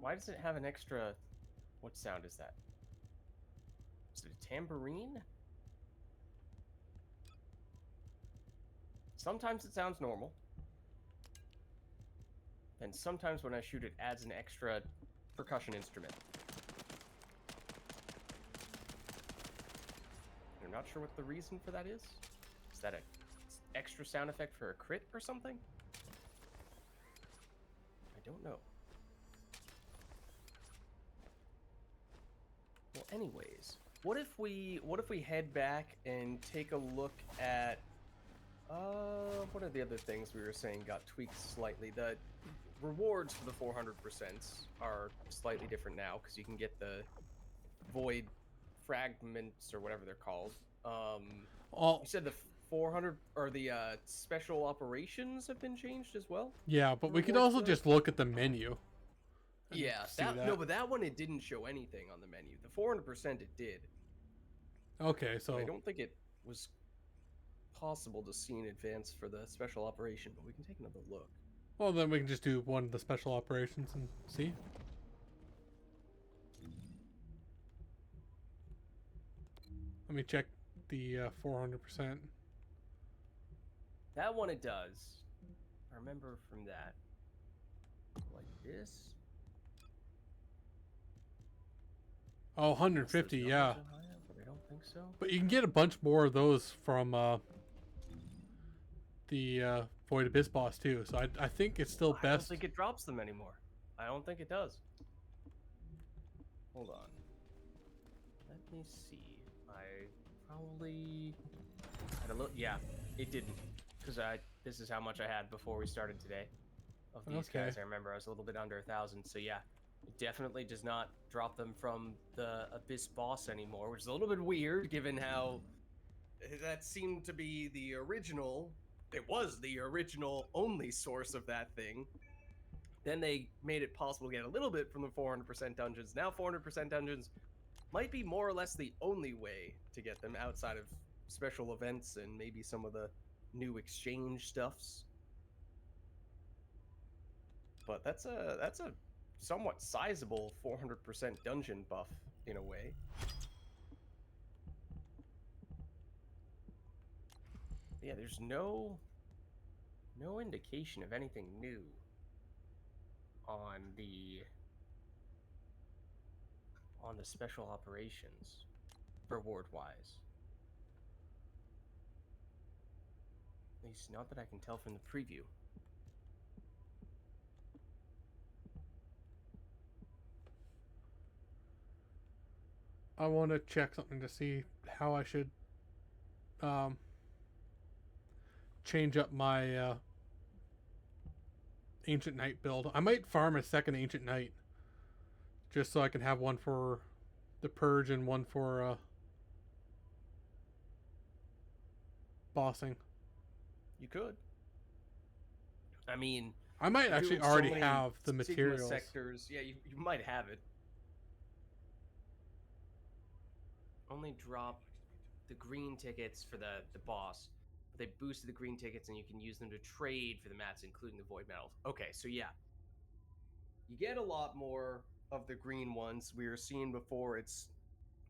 Why does it have an extra... What sound is that? Is it a tambourine? Sometimes it sounds normal. And sometimes when I shoot it adds an extra percussion instrument. I'm not sure what the reason for that is. Is that an extra sound effect for a crit or something? I don't know. Well, anyways, what if we head back and take a look at what are the other things we were saying got tweaked slightly? The rewards for the 400% are slightly different now because you can get the void fragments or whatever they're called. Oh, You said the 400 or the special operations have been changed as well? yeah, but we could Rewards also there? just look at the menu. and Yeah, see no, but that one it didn't show anything on the menu. The 400% it did. Okay, But so I don't think it was possible to see in advance for the special operation, but we can take another look. well then we can just do one of the special operations and see. Let me check the 400%. That one it does. I remember from that. Like this. Oh, Unless 150, those yeah. numbers are higher, but I don't think so. But you can get a bunch more of those from the Void Abyss boss too. So I think it's still I don't best. think it drops them anymore. I don't think it does. Hold on. Let me see. I probably had a look. Yeah, it didn't. Because this is how much I had before we started today. Of these Okay. guys, I remember I was a little bit under 1,000. So yeah, it definitely does not drop them from the Abyss boss anymore, which is a little bit weird given how that seemed to be the original. It was the original only source of that thing. Then they made it possible to get a little bit from the 400% dungeons. Now 400% dungeons might be more or less the only way to get them outside of special events and maybe some of the new exchange stuffs. But that's a somewhat sizable 400% dungeon buff in a way. Yeah, there's no indication of anything new on the special operations reward wise. At least not that I can tell from the preview. I want to check something to see how I should change up my Ancient Knight build. I might farm a second Ancient Knight just so I can have one for the Purge and one for bossing. You could. I mean, I might you're actually doing so already many have the Sigma materials. sectors. Yeah, you might have it. Only drop the green tickets for the boss. They boosted the green tickets and you can use them to trade for the mats, including the void metals. Okay, so yeah. You get a lot more of the green ones. We were seeing before, I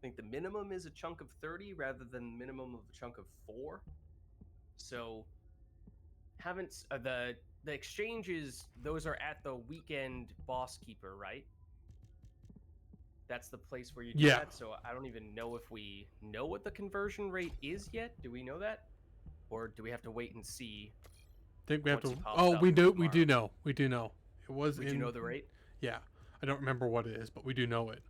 think the minimum is a chunk of 30 rather than the minimum of a chunk of 4. So the exchanges, those are at the weekend boss keeper, right? That's the place where you do Yeah. that. So I don't even know if we know what the conversion rate is yet. Do we know that? Or do we have to wait and see? I think we have once to. it pops Oh, up we do. We tomorrow? do know. We do know. It was Would in. you know the rate? Yeah, I don't remember what it is, but we do know it.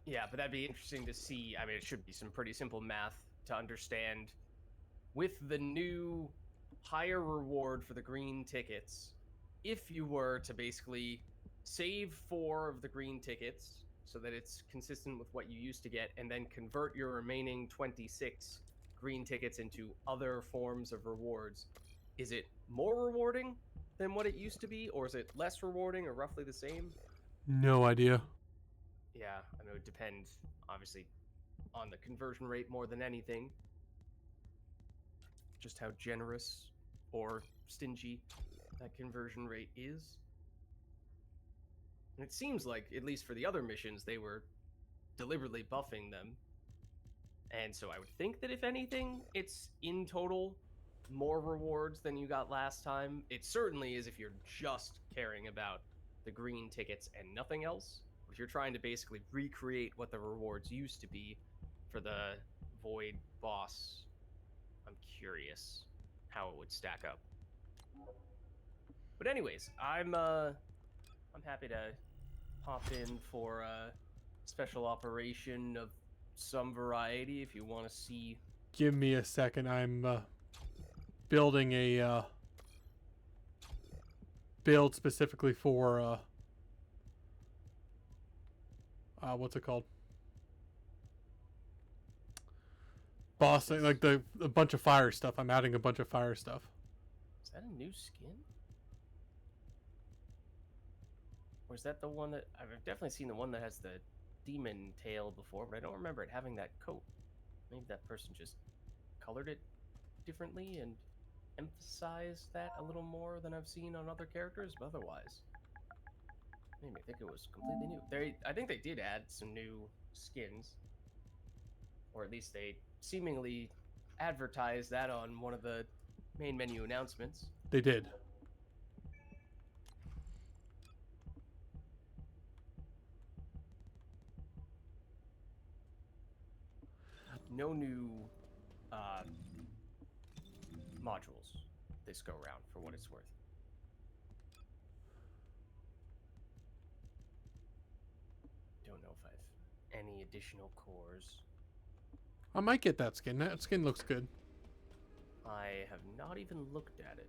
Yeah, but that'd be interesting to see. I mean, it should be some pretty simple math to understand. With the new higher reward for the green tickets, if you were to basically save 4 of the green tickets so that it's consistent with what you used to get, and then convert your remaining 26 green tickets into other forms of rewards, is it more rewarding than what it used to be, or is it less rewarding, or roughly the same? No idea. Yeah, I mean, it would depend, obviously, on the conversion rate more than anything. Just how generous or stingy that conversion rate is. And it seems like, at least for the other missions, they were deliberately buffing them. And so I would think that if anything, it's in total more rewards than you got last time. It certainly is if you're just caring about the green tickets and nothing else. If you're trying to basically recreate what the rewards used to be for the Void boss, I'm curious how it would stack up. But anyways, I'm happy to pop in for a special operation of some variety if you want to see. Give me a second. I'm building a build specifically for what's it called? Boss, like a bunch of fire stuff. I'm adding a bunch of fire stuff. Is that a new skin? Or is that the one that I've definitely seen the one that has the demon tail before, but I don't remember it having that coat. Maybe that person just colored it differently and emphasized that a little more than I've seen on other characters, but otherwise made me think it was completely new. I think they did add some new skins, or at least they seemingly advertised that on one of the main menu announcements. They did. No new modules this go round, for what it's worth. Don't know if I've any additional cores. I might get that skin. That skin looks good. I have not even looked at it.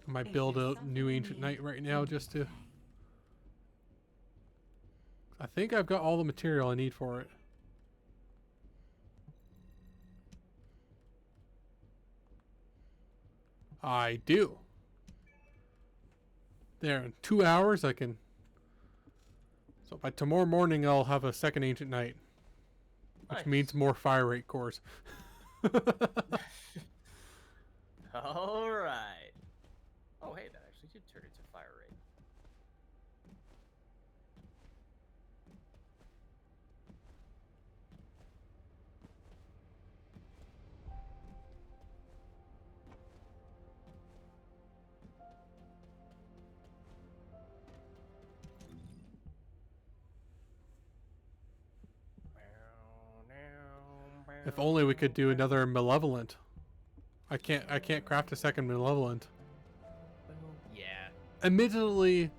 I might build a new Ancient Knight right now just to... I think I've got all the material I need for it. I do. There, in 2 hours I can... So by tomorrow morning I'll have a second Ancient Knight. Which Nice. means more fire rate cores. Alright. Oh hey, that actually did turn into fire rate. If only we could do another Malevolent. I can't craft a second Malevolent. Yeah. Admittedly,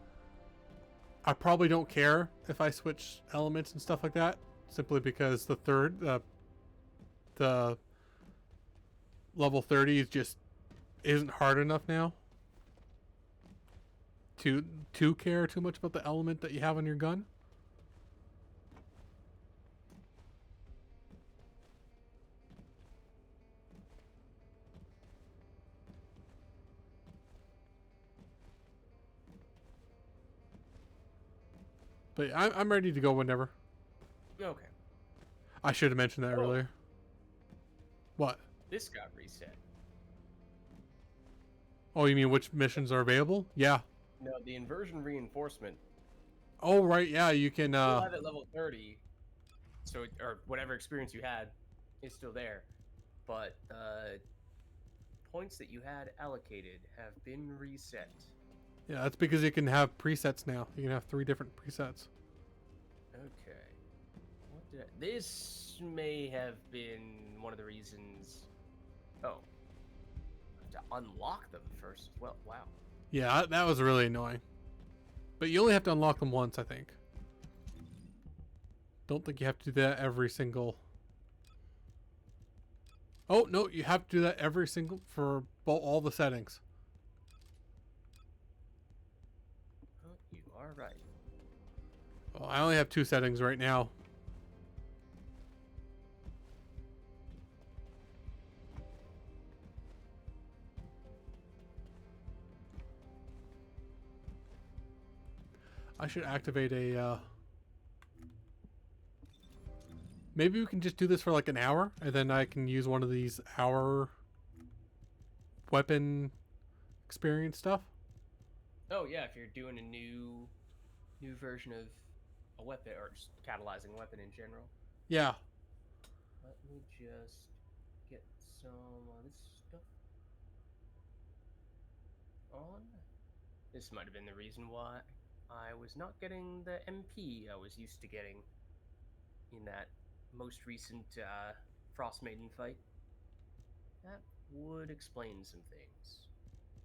I probably don't care if I switch elements and stuff like that, simply because the level 30 is just isn't hard enough now to care too much about the element that you have on your gun. But I'm ready to go whenever. Okay. I should have mentioned that Oh. earlier. What? This got reset. Oh, you mean which missions are available? Yeah. No, the inversion reinforcement. Oh, right. Yeah, you can. Still have at level 30, so or whatever experience you had is still there, but points that you had allocated have been reset. Yeah, that's because you can have presets now. You can have 3 different presets. Okay. What did this may have been one of the reasons. Oh. I have to unlock them first as well. Wow. Yeah, that was really annoying. But you only have to unlock them once, I think. Don't think you have to do that every single... Oh, no, you have to do that every single... for all the settings. Oh, you are right. Well, I only have 2 settings right now. I should activate a Maybe we can just do this for like an hour, and then I can use one of these hour weapon experience stuff. Oh yeah, if you're doing a new version of a weapon or just catalyzing weapon in general. Yeah. Let me just get some of this stuff on. This might have been the reason why I was not getting the MP I was used to getting in that most recent Icemaden fight. That would explain some things.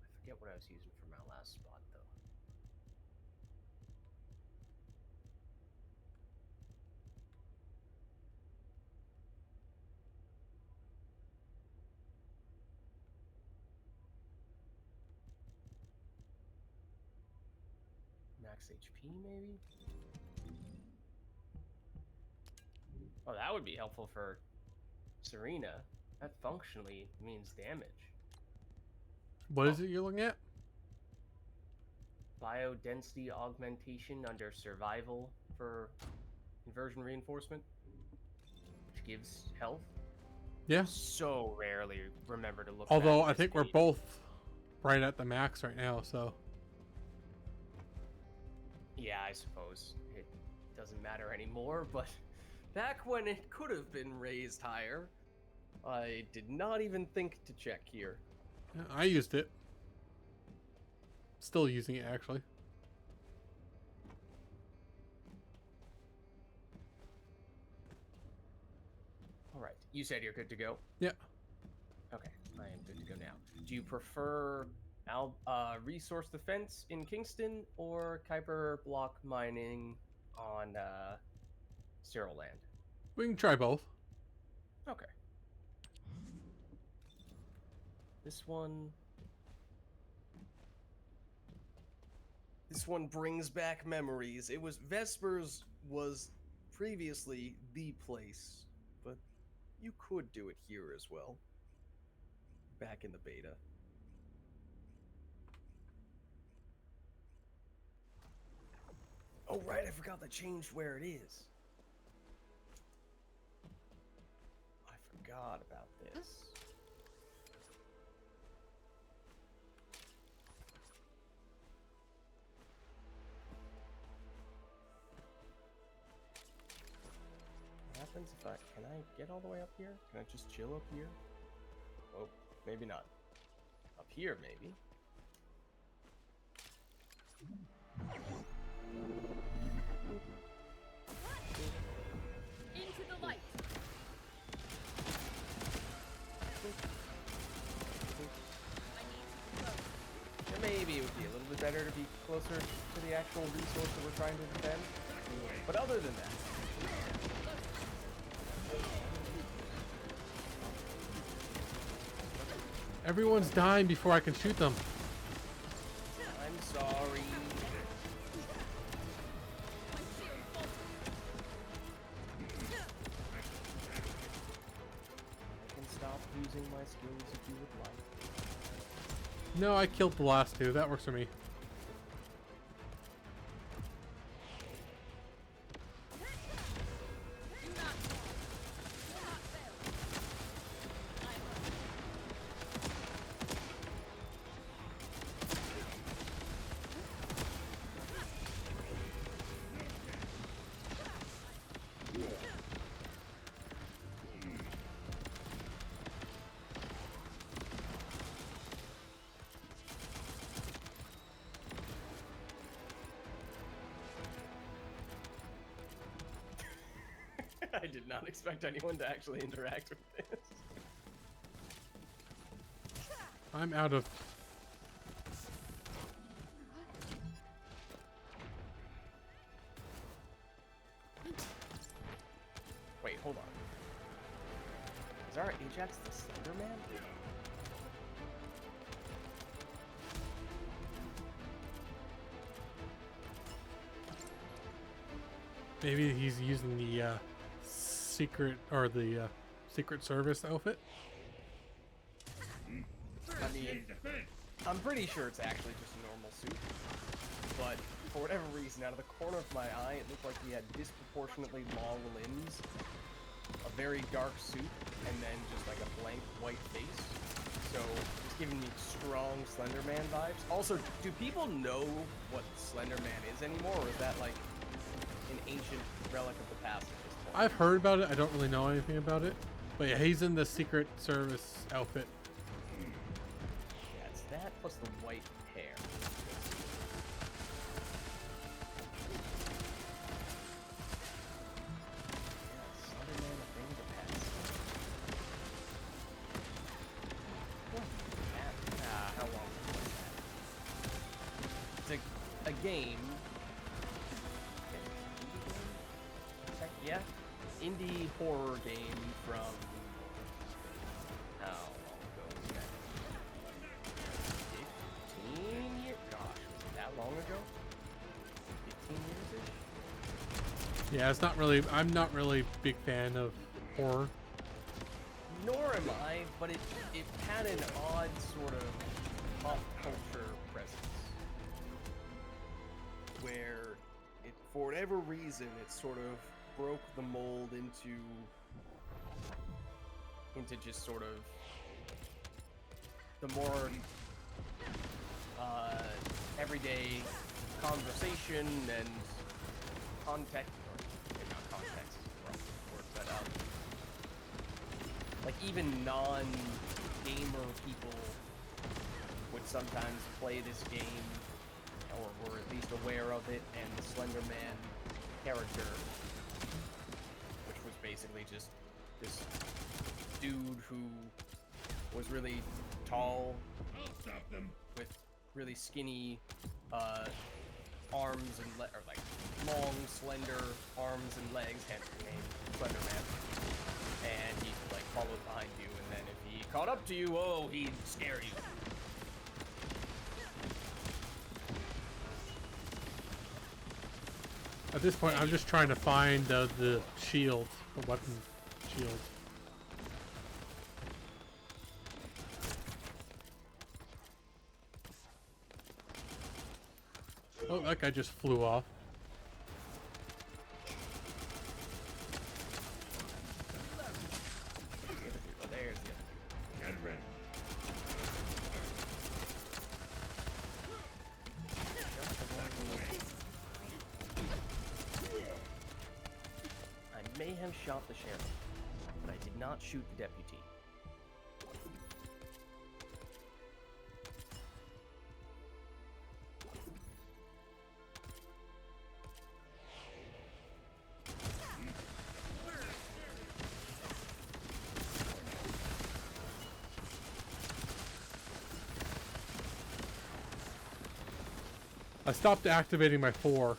I forget what I was using for my last spot, though. Max HP, maybe? Oh, that would be helpful for Serena. That functionally means damage. What is it you're looking at? Biodensity augmentation under survival for inversion reinforcement, which gives health. Yeah. So rarely remember to look. Although back I at think this we're page. both right at the max right now, so. Yeah, I suppose it doesn't matter anymore. But back when it could have been raised higher, I did not even think to check here. Yeah, I used it. Still using it, actually. All right, you said you're good to go. Yeah. Okay, I am good to go now. Do you prefer resource defense in Kingston or Kuiper block mining on Cyril Land? We can try both. Okay. This one brings back memories. It was Vespers was previously the place, but you could do it here as well. Back in the beta. Oh right, I forgot they changed where it is. I forgot about this. What happens if can I get all the way up here? Can I just chill up here? Oh, maybe not. Up here, maybe. Into the light. Maybe it would be a little bit better to be closer to the actual resource that we're trying to defend. But other than that, Everyone's dying before I can shoot them. I'm sorry. I can stop using my skills if you would like. No, I killed the last two. That works for me. I did not expect anyone to actually interact with this. I'm out of... Wait, hold on. Is our Ajax the Slender Man? Maybe he's using the secret or the Secret Service outfit. I mean, I'm pretty sure it's actually just a normal suit. But for whatever reason, out of the corner of my eye, it looked like he had disproportionately long limbs. very dark suit and then just like a blank white face. So it's giving me strong Slender Man vibes. Also, do people know what Slender Man is anymore, or is that like an ancient relic of the past at this point? I've heard about it. I don't really know anything about it. But yeah, he's in the Secret Service outfit. Yeah, it's that plus the white hair. Yeah, Slender Man, a thing of the past. How long was that? It's a game. Yeah, indie horror game from how long ago was that? 15 years? Gosh, was it that long ago? 15 years-ish? Yeah, it's not really. I'm not really a big fan of horror. Nor am I, but it had an odd sort of pop culture presence. Where it, for whatever reason, it sort of broke the mold into just sort of the more everyday conversation and context, or maybe not context, is the word, but like even non-gamer people would sometimes play this game, or were at least aware of it, and the Slender Man character, which was basically just this dude who was really tall, with really skinny arms and or like long, slender arms and legs, hence the name Slender Man. And he like followed behind you, and then if he caught up to you, oh, he'd scare you. At this point, I'm just trying to find the shield, the weapon shield. Oh, that guy just flew off. Oh, there's the other And red. I may have shot the sheriff, but I did not shoot the deputy. I stopped activating my 4.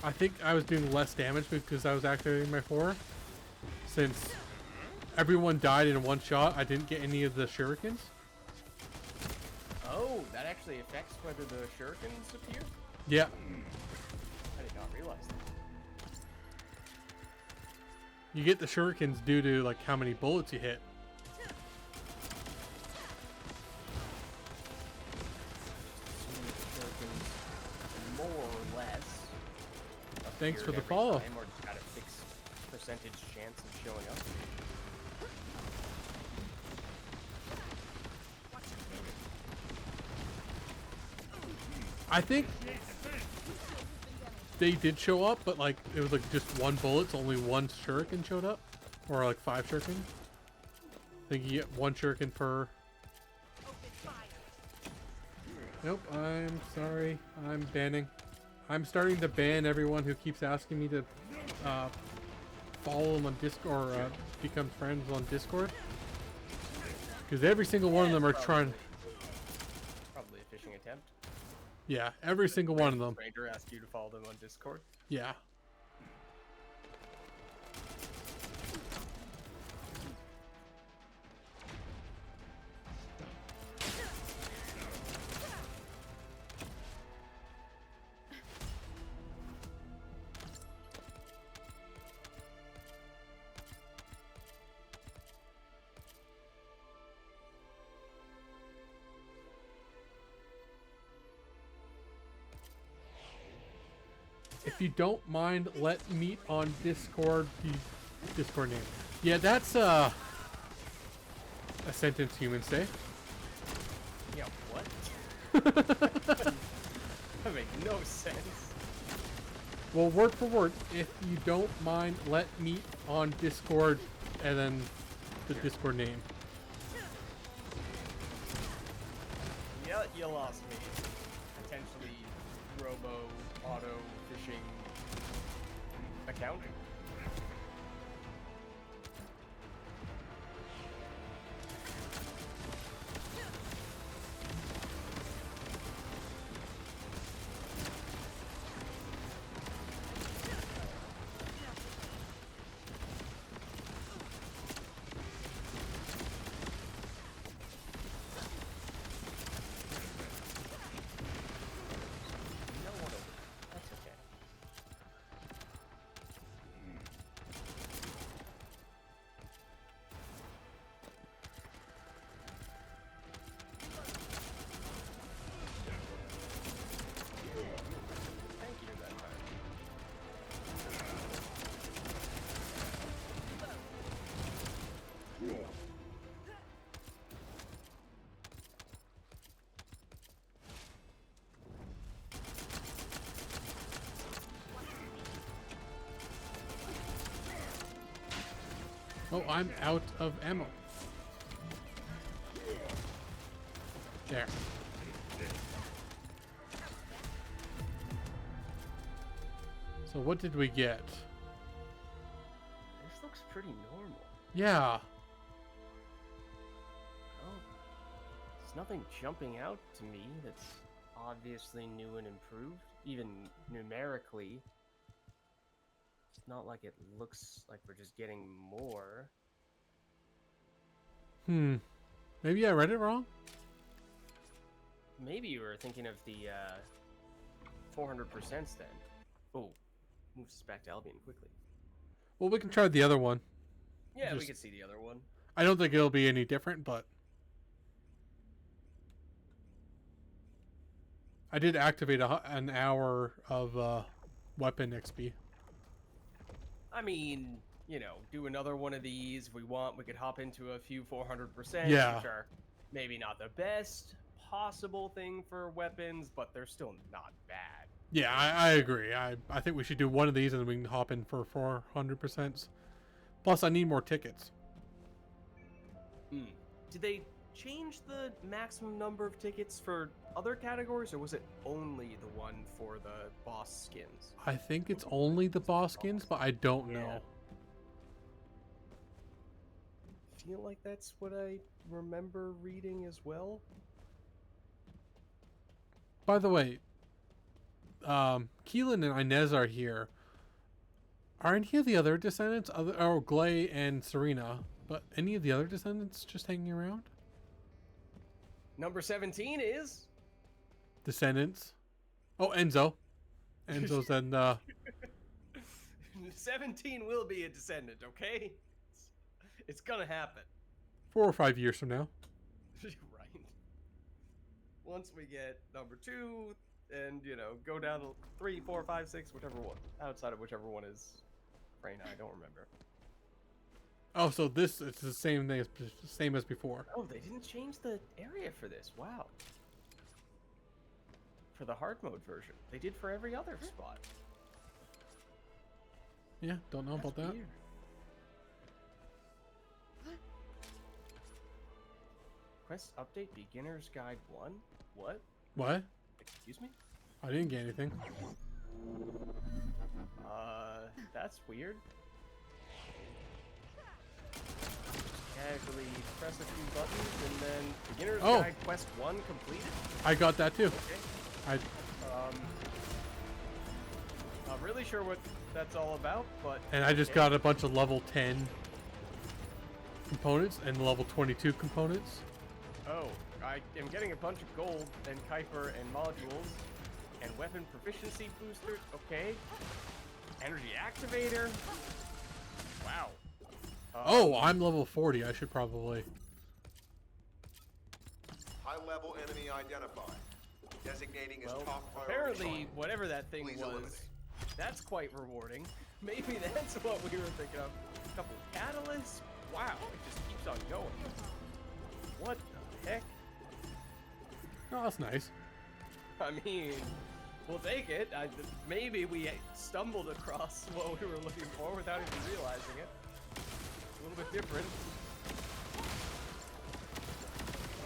I think I was doing less damage because I was activating my 4. Since everyone died in one shot, I didn't get any of the shurikens. Oh, that actually affects whether the shurikens appear? Yeah. I did not realize that. You get the shurikens due to like how many bullets you hit. More or less. Thanks for the every follow. time, or just got a fixed percentage chance of showing up. I think they did show up, but like it was like just one bullet, so only one shuriken showed up, or like 5 shuriken. I think you get 1 shuriken per. Nope, I'm sorry. I'm banning. I'm starting to ban everyone who keeps asking me to follow them on Discord or become friends on Discord. Because every single one of them are trying. Probably a phishing attempt. Yeah, every single one of them. Stranger asked you to follow them on Discord. Yeah. if you don't mind, let meet on Discord. The Discord name. Yeah, that's a sentence humans say. Yeah, what? That makes no sense. Well, word for word, if you don't mind, let meet on Discord, and then the Discord name. Yeah, you lost me. Potentially robo auto fishing accounting. That's okay. Thank you that time. Oh, I'm out of ammo. There. So what did we get? This looks pretty normal. Yeah. Oh, there's nothing jumping out to me that's obviously new and improved, even numerically. It's not like it looks like we're just getting more. Maybe I read it wrong? Maybe you were thinking of the 400% then. Oh, moves us back to Albion quickly. Well, we can try the other one. Yeah, we Just- can see the other one. I don't think it'll be any different, but I did activate an hour of weapon XP. I mean, you know, do another one of these if we want. We could hop into a few 400%, Yeah. which are maybe not the best possible thing for weapons, but they're still not bad. Yeah, I agree. I think we should do one of these and then we can hop in for 400%. Plus, I need more tickets. Did they change the maximum number of tickets for other categories, or was it only the one for the boss skins? I think it's only the boss skins, but I don't know. Feel like that's what I remember reading as well. By the way, Keelan and Inez are here. Are any of the other Descendants, Glay and Serena, but any of the other Descendants just hanging around? Number 17 is... Descendants. Oh, Enzo. Enzo's and 17 will be a Descendant, okay? It's gonna happen. 4 or 5 years from now. Right. Once we get number 2, and, you know, go down to 3, 4, 5, 6, whichever one. Outside of whichever one is Reyna, I don't remember. Oh, so this is the same thing, same as before. Oh, they didn't change the area for this. Wow. For the hard mode version. They did for every other spot. Yeah, don't know about that. Weird. Quest update beginner's guide 1? What? What? Excuse me? I didn't get anything. That's weird. Casually press a few buttons and then beginner's guide quest 1 completed? I got that too. Okay. Not really sure what that's all about, but... And I just got a bunch of level 10 components and level 22 components. Oh, I am getting a bunch of gold and Kuiper and modules and weapon proficiency boosters. Okay. Energy activator. Wow. Oh, I'm level 40. I should probably... High-level enemy identified. Designating as Well, top priority apparently, target. whatever that thing Please was, eliminate. That's quite rewarding. Maybe that's what we were thinking of. A couple catalysts. Wow, it just keeps on going. What the heck? Oh, that's nice. I mean, we'll take it. Maybe we stumbled across what we were looking for without even realizing it. A little bit different.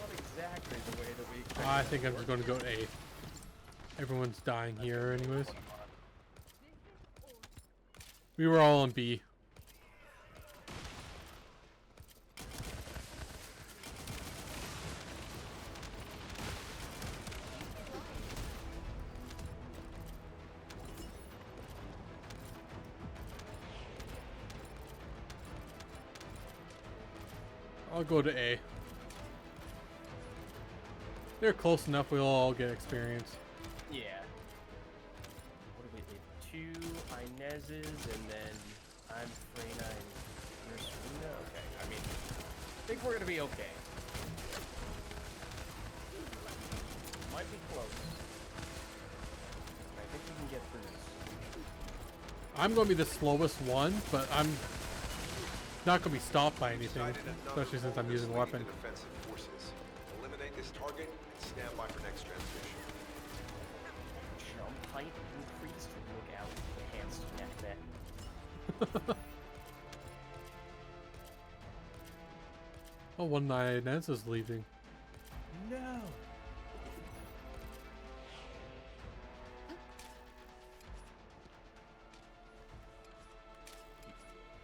Not exactly the way that we expected. I think I'm just going to go A. Everyone's dying here anyways. We were all on B. I'll go to A. They're close enough, we'll all get experience. Yeah. What do we need? 2 Inez's and then I'm Freyna and you're Serena? Okay, I mean, I think we're gonna be okay. Might be close. I think we can get through this. I'm going to be the slowest one, but I'm not going to be stopped by anything, especially since I'm using a weapon. Defensive forces. Eliminate this target and stand by for next transmission. Jump height increased. Look out. Enhanced neck net. Oh, one Inez is leaving. No.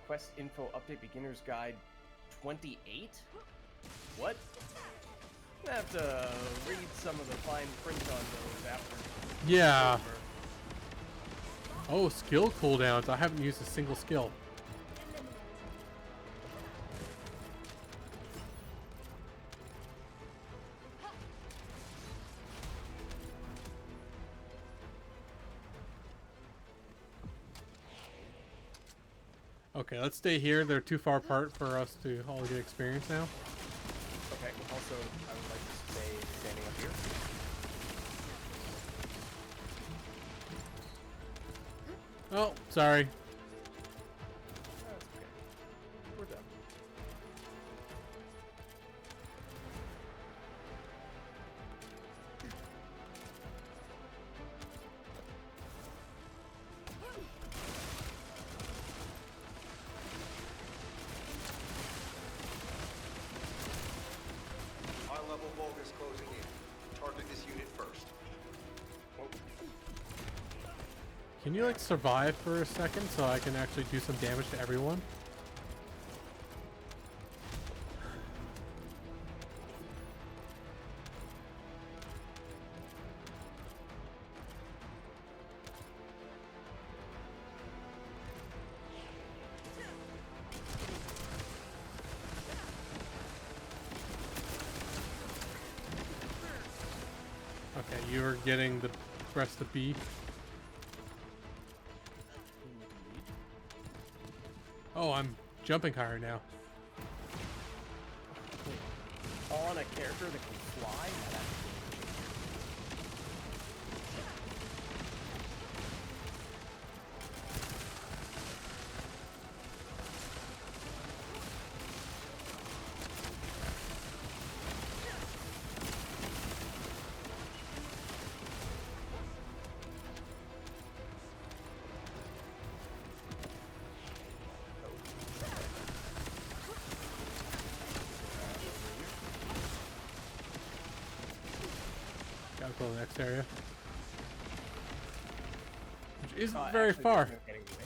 Quest info update beginner's guide 28? What? I have to read some of the fine print on those after. Yeah. it's over. Oh, skill cooldowns. I haven't used a single skill. Okay, let's stay here. They're too far apart for us to all get experience now. Okay, also, I would like to stay standing up here. Oh, sorry. That's okay. We're done. High-level Volk is closing in. Target this unit first. Can you like survive for a second so I can actually do some damage to everyone? Okay, you're getting the rest of B. Oh, I'm jumping higher now. On a character that can fly? That's Gotta go to the next area. Which isn't actually, very far. there's no getting away.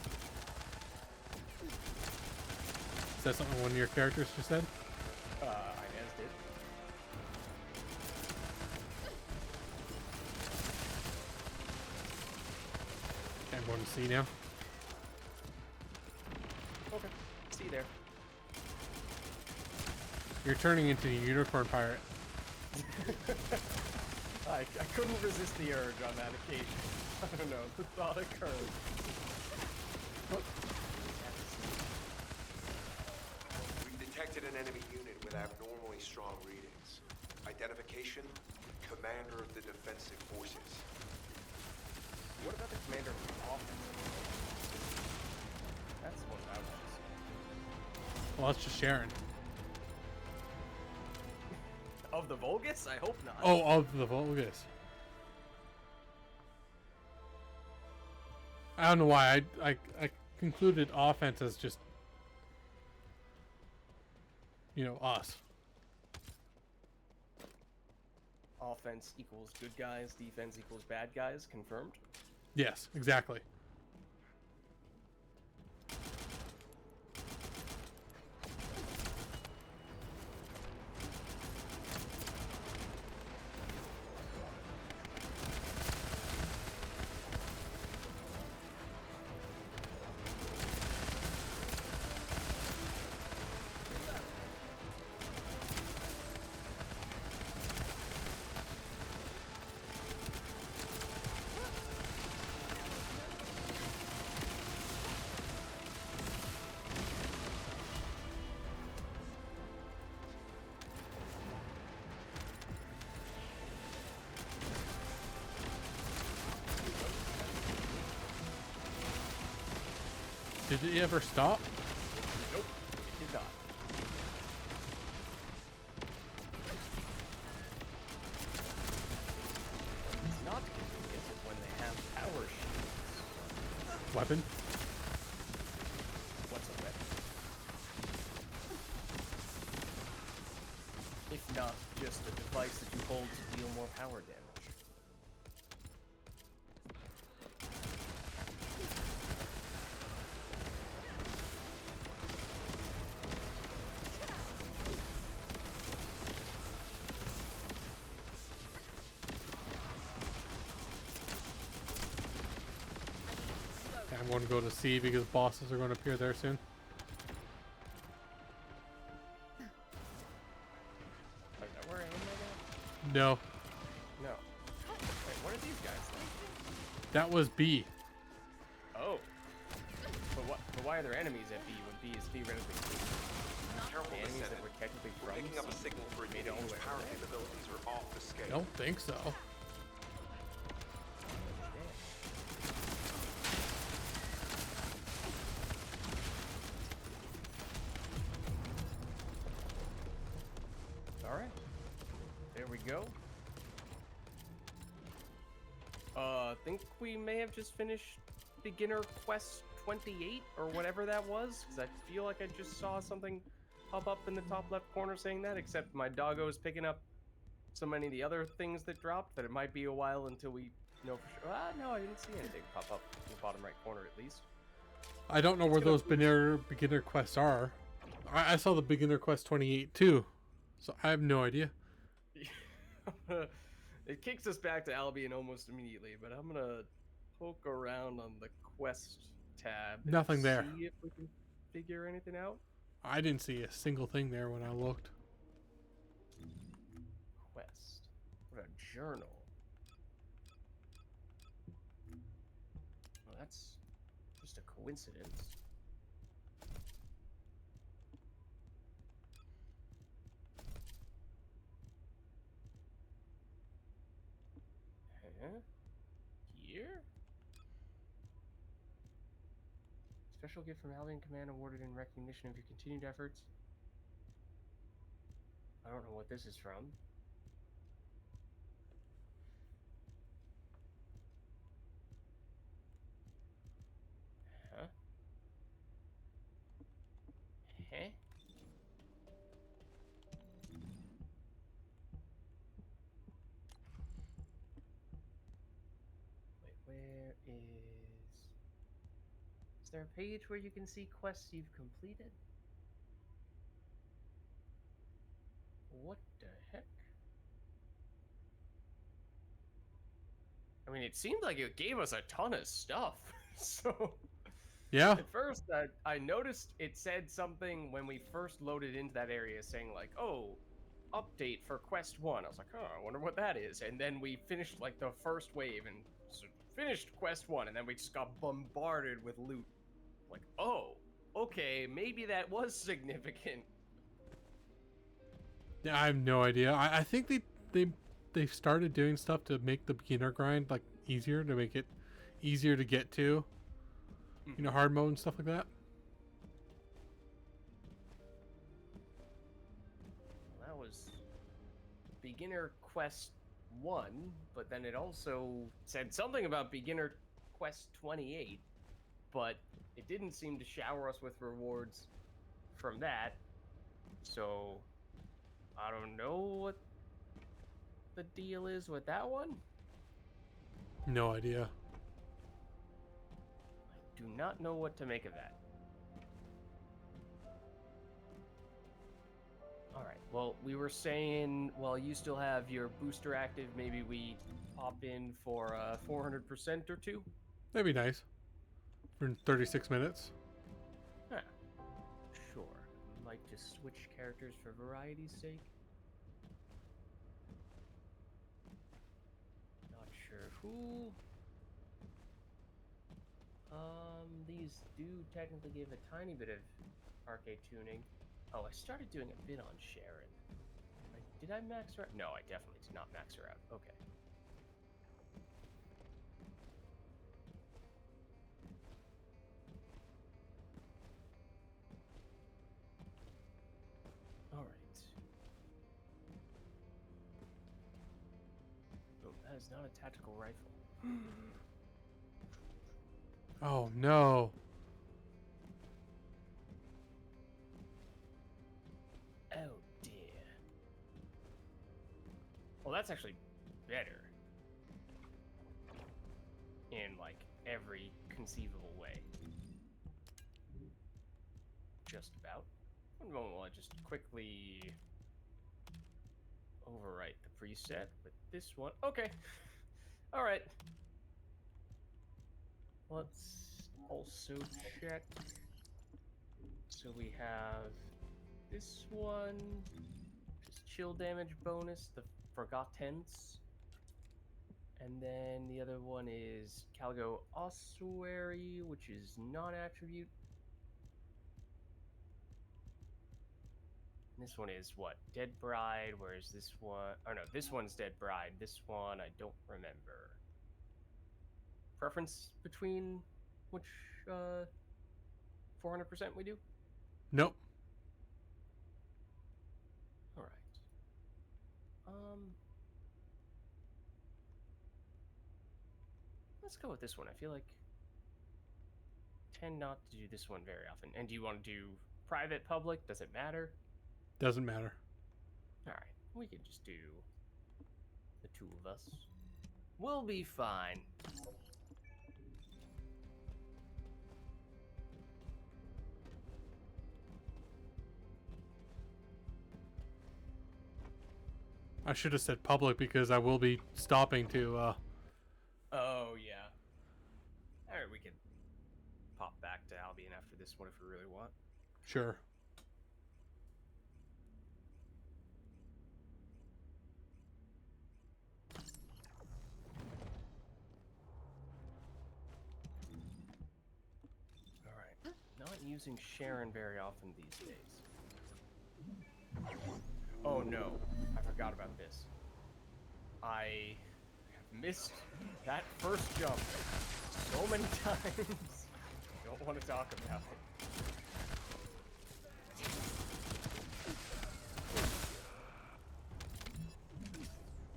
Is that something one of your characters just said? Inez did. Okay, I'm going to C now. Okay. See you there. You're turning into a unicorn pirate. I couldn't resist the urge on that occasion. I don't know, the thought occurred. We've detected an enemy unit with abnormally strong readings. Identification, commander of the defensive forces. What about the commander of the offense? That's the one that I want to see. Well, that's just Sharon. Of the Vulgus? I hope not. Oh, of the Vulgus. I don't know why I concluded offense as just, you know, us. Offense equals good guys, defense equals bad guys, confirmed. Yes, exactly. Did it ever stop? Nope, it did not. It's not convenient when they have power shields. Weapon? What's a weapon? If not just a device that you hold to deal more power damage. I'm going to go to C because bosses are going to appear there soon. Is that where I am right No, now? No. Wait, what are these guys then? that was B. Oh. But why are there enemies at B when B is theoretically C? Careful, The enemies that Descendant. were technically We're from picking up a C signal for made it all the way power over there. capabilities are off the I scale. don't think so. Alright. There we go. I think we may have just finished beginner quest 28 or whatever that was, because I feel like I just saw something pop up in the top left corner saying that, except my doggo is picking up so many of the other things that dropped that it might be a while until we know for sure. Ah, no, I didn't see anything pop up in the bottom right corner at least. I don't know where those beginner quests are. I saw the beginner quest 28 too, so I have no idea. It kicks us back to Albion almost immediately, but I'm gonna poke around on the quest tab. And Nothing there. See if we can figure anything out. I didn't see a single thing there when I looked. Quest. What a journal. Well, that's just a coincidence. Huh? Here? Special gift from Albion Command awarded in recognition of your continued efforts. I don't know what this is from. Huh? Huh? Wait, where is... Is there a page where you can see quests you've completed? What the heck? I mean, it seemed like it gave us a ton of stuff. So, Yeah, at first, I noticed it said something when we first loaded into that area saying, like, oh, update for Quest 1. I was like, oh, I wonder what that is. And then we finished, like, the first wave and finished Quest 1, and then we just got bombarded with loot. Like, oh, okay, maybe that was significant. yeah, I have no idea. I think they started doing stuff to make the beginner grind like easier, to make it easier to get to. You know, hard mode and stuff like that. Well, that was Beginner Quest 1, but then it also said something about Beginner Quest 28, but it didn't seem to shower us with rewards from that. So I don't know what the deal is with that one. No idea. I do not know what to make of that. Alright, well, we were saying, while you still have your booster active, maybe we pop in for 400% or two? That'd be nice. For 36 minutes. Huh. Sure. Might just switch characters for variety's sake. Not sure who. These do technically give a tiny bit of arcade tuning. Oh, I started doing a bit on Sharon. Did I max her out? No, I definitely did not max her out. Okay. Alright. Oh, that is not a tactical rifle. Oh no. Oh dear. Well, that's actually better. In, like, every conceivable way. Just about. One moment while I just quickly overwrite the preset with this one. Okay. Alright. Let's also check. So we have this one, just chill damage bonus, the Forgottens. And then the other one is Calgo Ossuary, which is non-attribute. This one is what? Dead Bride, whereas this one... Oh no, this one's Dead Bride. This one I don't remember. Preference between which 400% we do? Nope. Alright. Let's go with this one. I feel like tend not to do this one very often. And do you want to do private, public? Does it matter? Doesn't matter. Alright, we can just do the two of us. We'll be fine. I should have said public because I will be stopping to Oh, yeah. Alright, we can pop back to Albion after this one if we really want. Sure. Alright. Not using Sharon very often these days. Oh no, I forgot about this. I have missed that first jump so many times. Don't want to talk about it.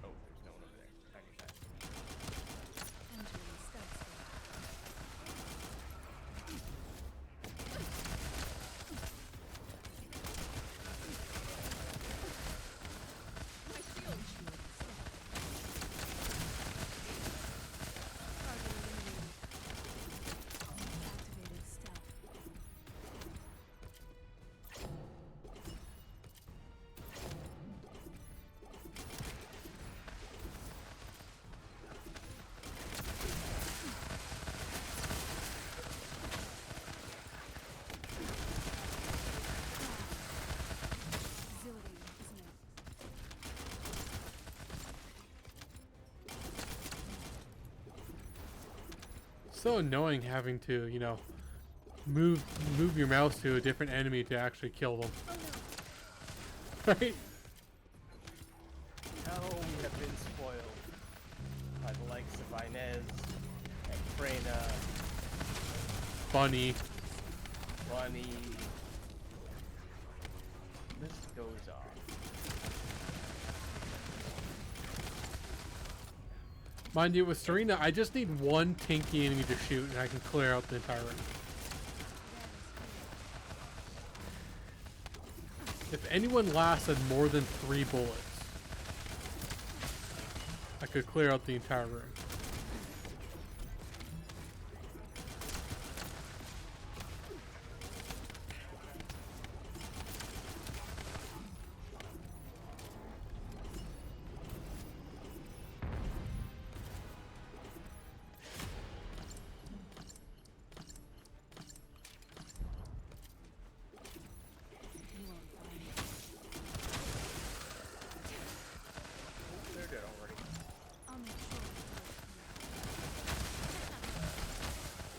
Oh, there's no one over there. I knew that. Entering stealth state. My shield shield is set. Target eliminated. Activated stealth. Auxiliary is next. So annoying having to, you know, move your mouse to a different enemy to actually kill them. Right? Now we have been spoiled by the likes of Inez and Freyna, Bunny. Bunny. This goes off. Mind you, with Serena, I just need one tanky enemy to shoot, and I can clear out the entire room. If anyone lasted more than 3 bullets, I could clear out the entire room. They're dead already.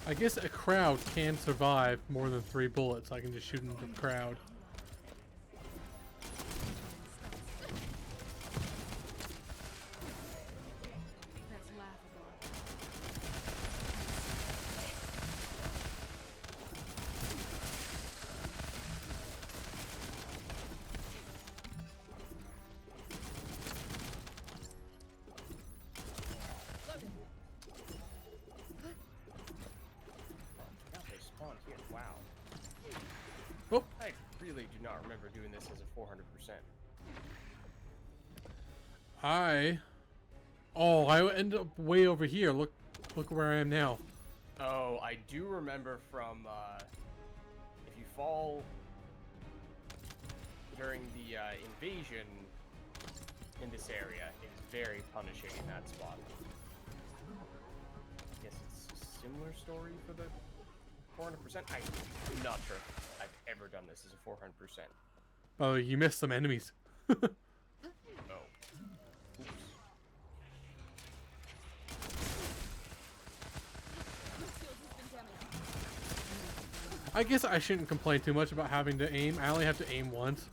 I guess a crowd can survive more than 3 bullets. I can just shoot into the crowd. That's laughable. God, they spawned here. Wow. Oh, I really do not remember doing this as a 400%. I ended up way over here. Look where I am now. Oh, I do remember from, if you fall during the invasion in this area, it is very punishing in that spot. I guess it's a similar story for the 400%. I'm not sure I've ever done this as a 400%. Oh, you missed some enemies. Oh. Oops. I guess I shouldn't complain too much about having to aim. I only have to aim once.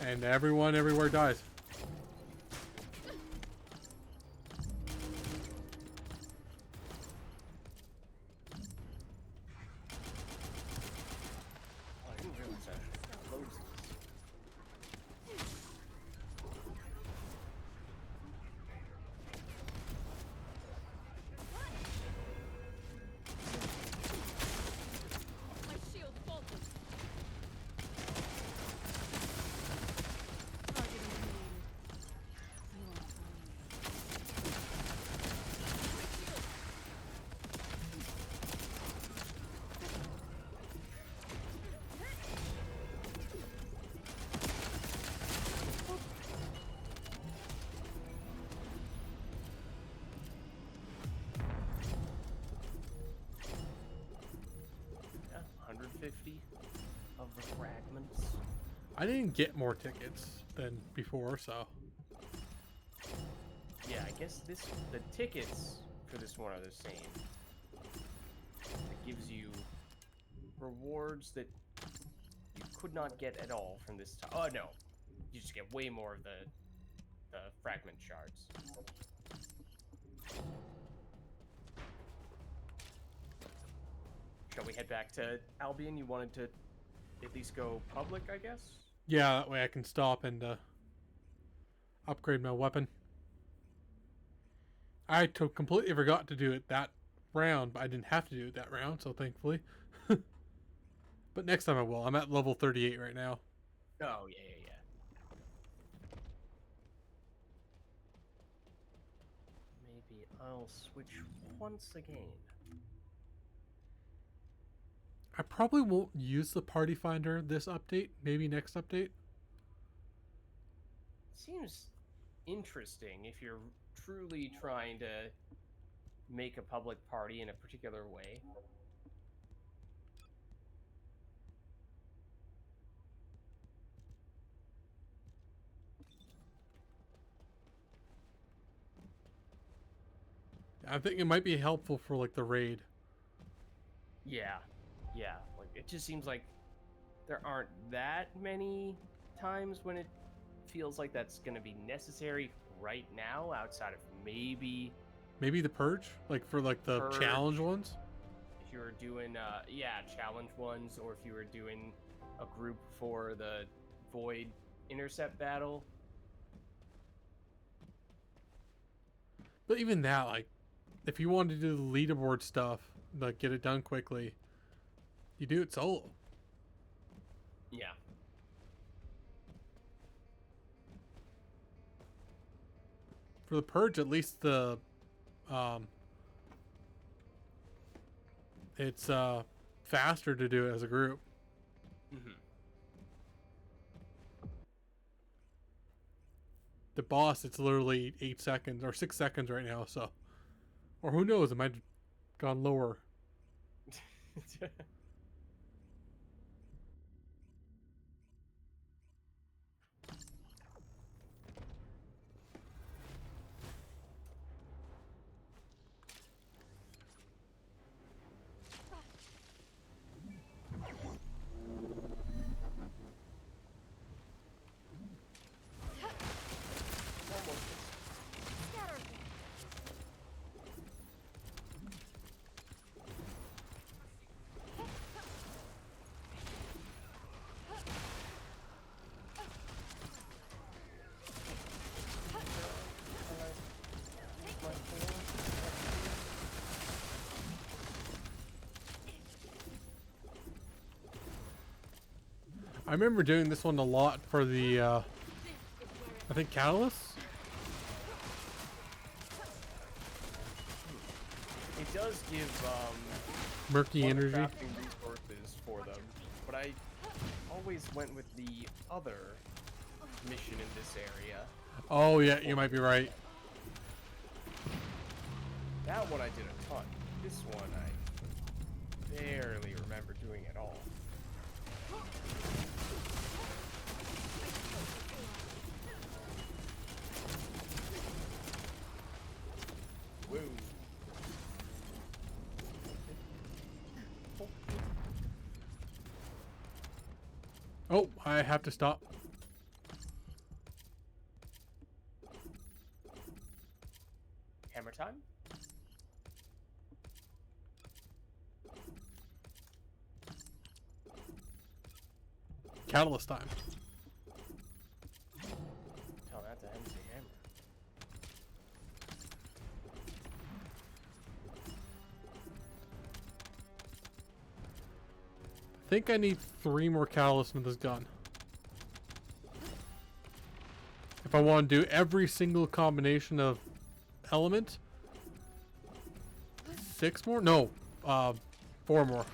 And everyone everywhere dies. Oh, I didn't realize that. Loads of these. My shield faltered. Yeah, 150 of the fragments. I didn't get more tickets than before, so. Yeah, I guess the tickets for this one are the same. It gives you rewards that you could not get at all from this time. Oh no, you just get way more of the fragment shards. Shall we head back to Albion? You wanted to at least go public, I guess? Yeah, that way I can stop and upgrade my weapon. I completely forgot to do it that round, but I didn't have to do it that round, so thankfully. But next time I will. I'm at level 38 right now. Oh, yeah. Maybe I'll switch once again. I probably won't use the party finder this update. Maybe next update. Seems interesting if you're truly trying to make a public party in a particular way. I think it might be helpful for like the raid. Yeah. Like it just seems like there aren't that many times when it feels like that's going to be necessary right now, outside of maybe Maybe the purge, like for like the Purge. challenge ones. If you were doing, challenge ones, or if you were doing a group for the Void intercept battle. But even that, like, if you wanted to do the leaderboard stuff, like get it done quickly, you do it solo. Yeah. For the purge, at least the, it's faster to do it as a group. Mm-hmm. The boss, it's literally 8 seconds or 6 seconds right now. So, or who knows? It might have gone lower. I remember doing this one a lot for the, I think Catalyst. It does give Murky energy. crafting resources for them, but I always went with the other mission in this area. Oh yeah, you might be right. That one I did a ton. This one I barely remember doing at all. Woo. Oh, I have to stop. Hammer time? Catalyst time. Tell that to MC Hammer. I think I need 3 more catalysts with this gun. If I want to do every single combination of element. 6 more? No, 4 more.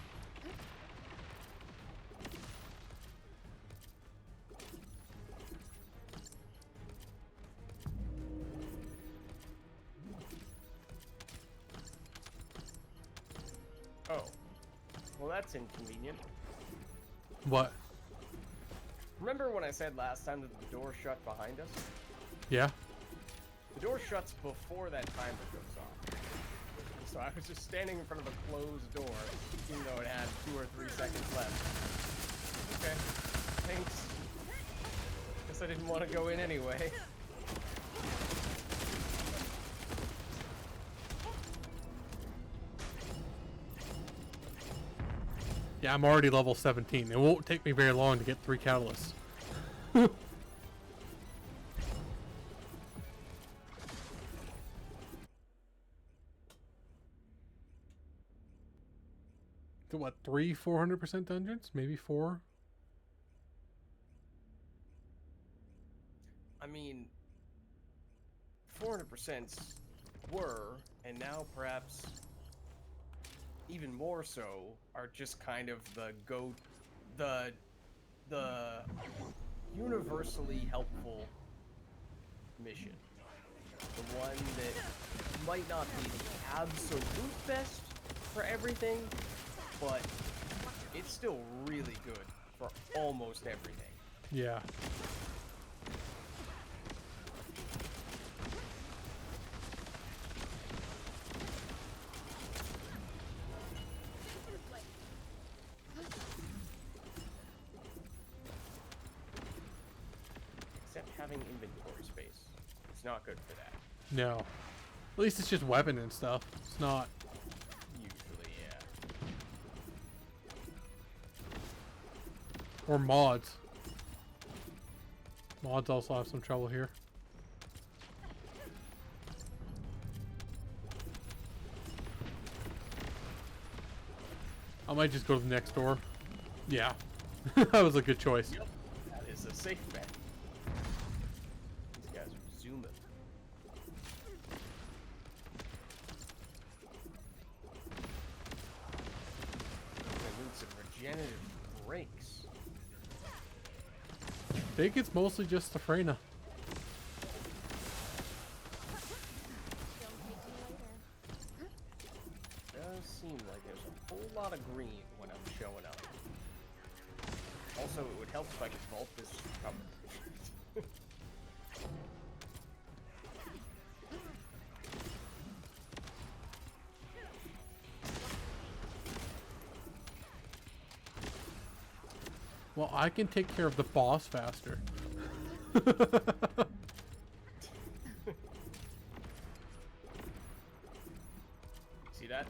Oh. Well, that's inconvenient. What? Remember when I said last time that the door shut behind us? Yeah? The door shuts before that timer goes off. So I was just standing in front of a closed door, even though it had 2 or 3 seconds left. Okay. Thanks. Guess I didn't want to go in anyway. Yeah, I'm already level 17. It won't take me very long to get 3 catalysts. So what, 3 400% dungeons? Maybe 4? I mean, 400% were, and now perhaps even more so, are just kind of the universally helpful mission. The one that might not be the absolute best for everything, but it's still really good for almost everything. Yeah. Except having inventory space. It's not good for that. No. least it's just weapon and stuff. It's not. Usually, yeah. Or mods. Mods also have some trouble here. I might just go to the next door. Yeah. That was a good choice. Yep. That is a safe bet. These guys are zooming. I need some regenerative breaks. I think it's mostly just the Freyna. Does seem like there's a whole lot of green when I'm showing up. Also, it would help if I could vault this cover. Well, I can take care of the boss faster. See that?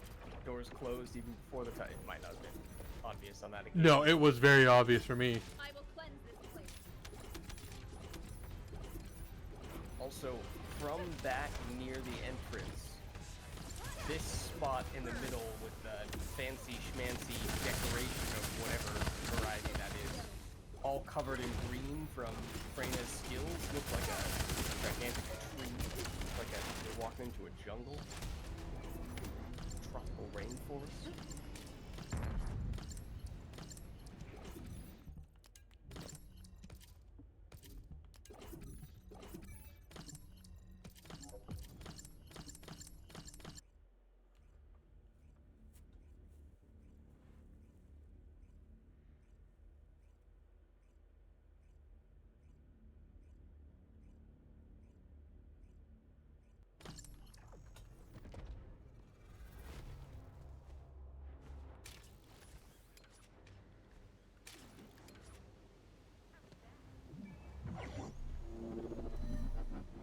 Doors closed even before the time. It might not have been obvious on that occasion. No, it was very obvious for me. I will cleanse this place. Also, from back near the entrance, this spot in the middle with the fancy schmancy decoration of whatever variety that is, all covered in green from Freyna's skills, look like a gigantic tree, like they're walking into a jungle, tropical rainforest.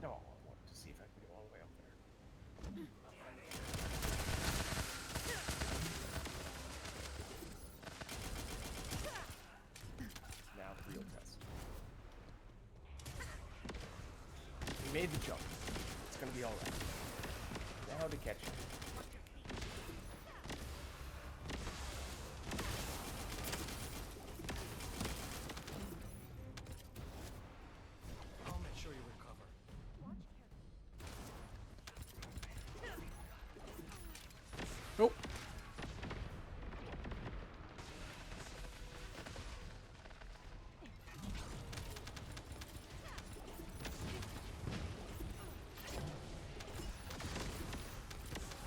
No, I wanted to see if I can go all the way up there. Now the real test. We made the jump. It's gonna be alright. Now to catch it. I'll make sure you recover. Nope.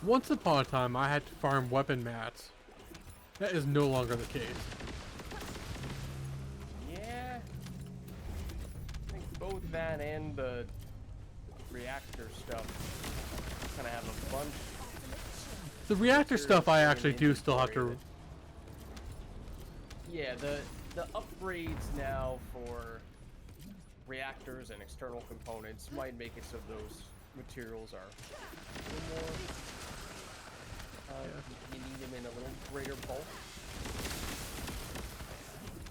Once upon a time, I had to farm weapon mats. That is no longer the case. Yeah. I think both that and the reactor stuff kind of have a bunch. The reactor stuff I actually do still have to... Yeah, the upgrades now for reactors and external components might make it so those materials are a little more... you need them in a little greater bulk.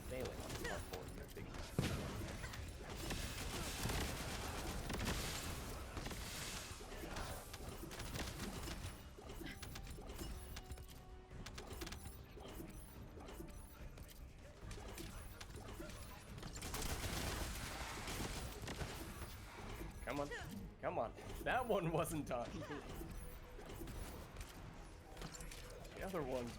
Failing on the board here, big. Come on, come on. That one wasn't done. The other ones.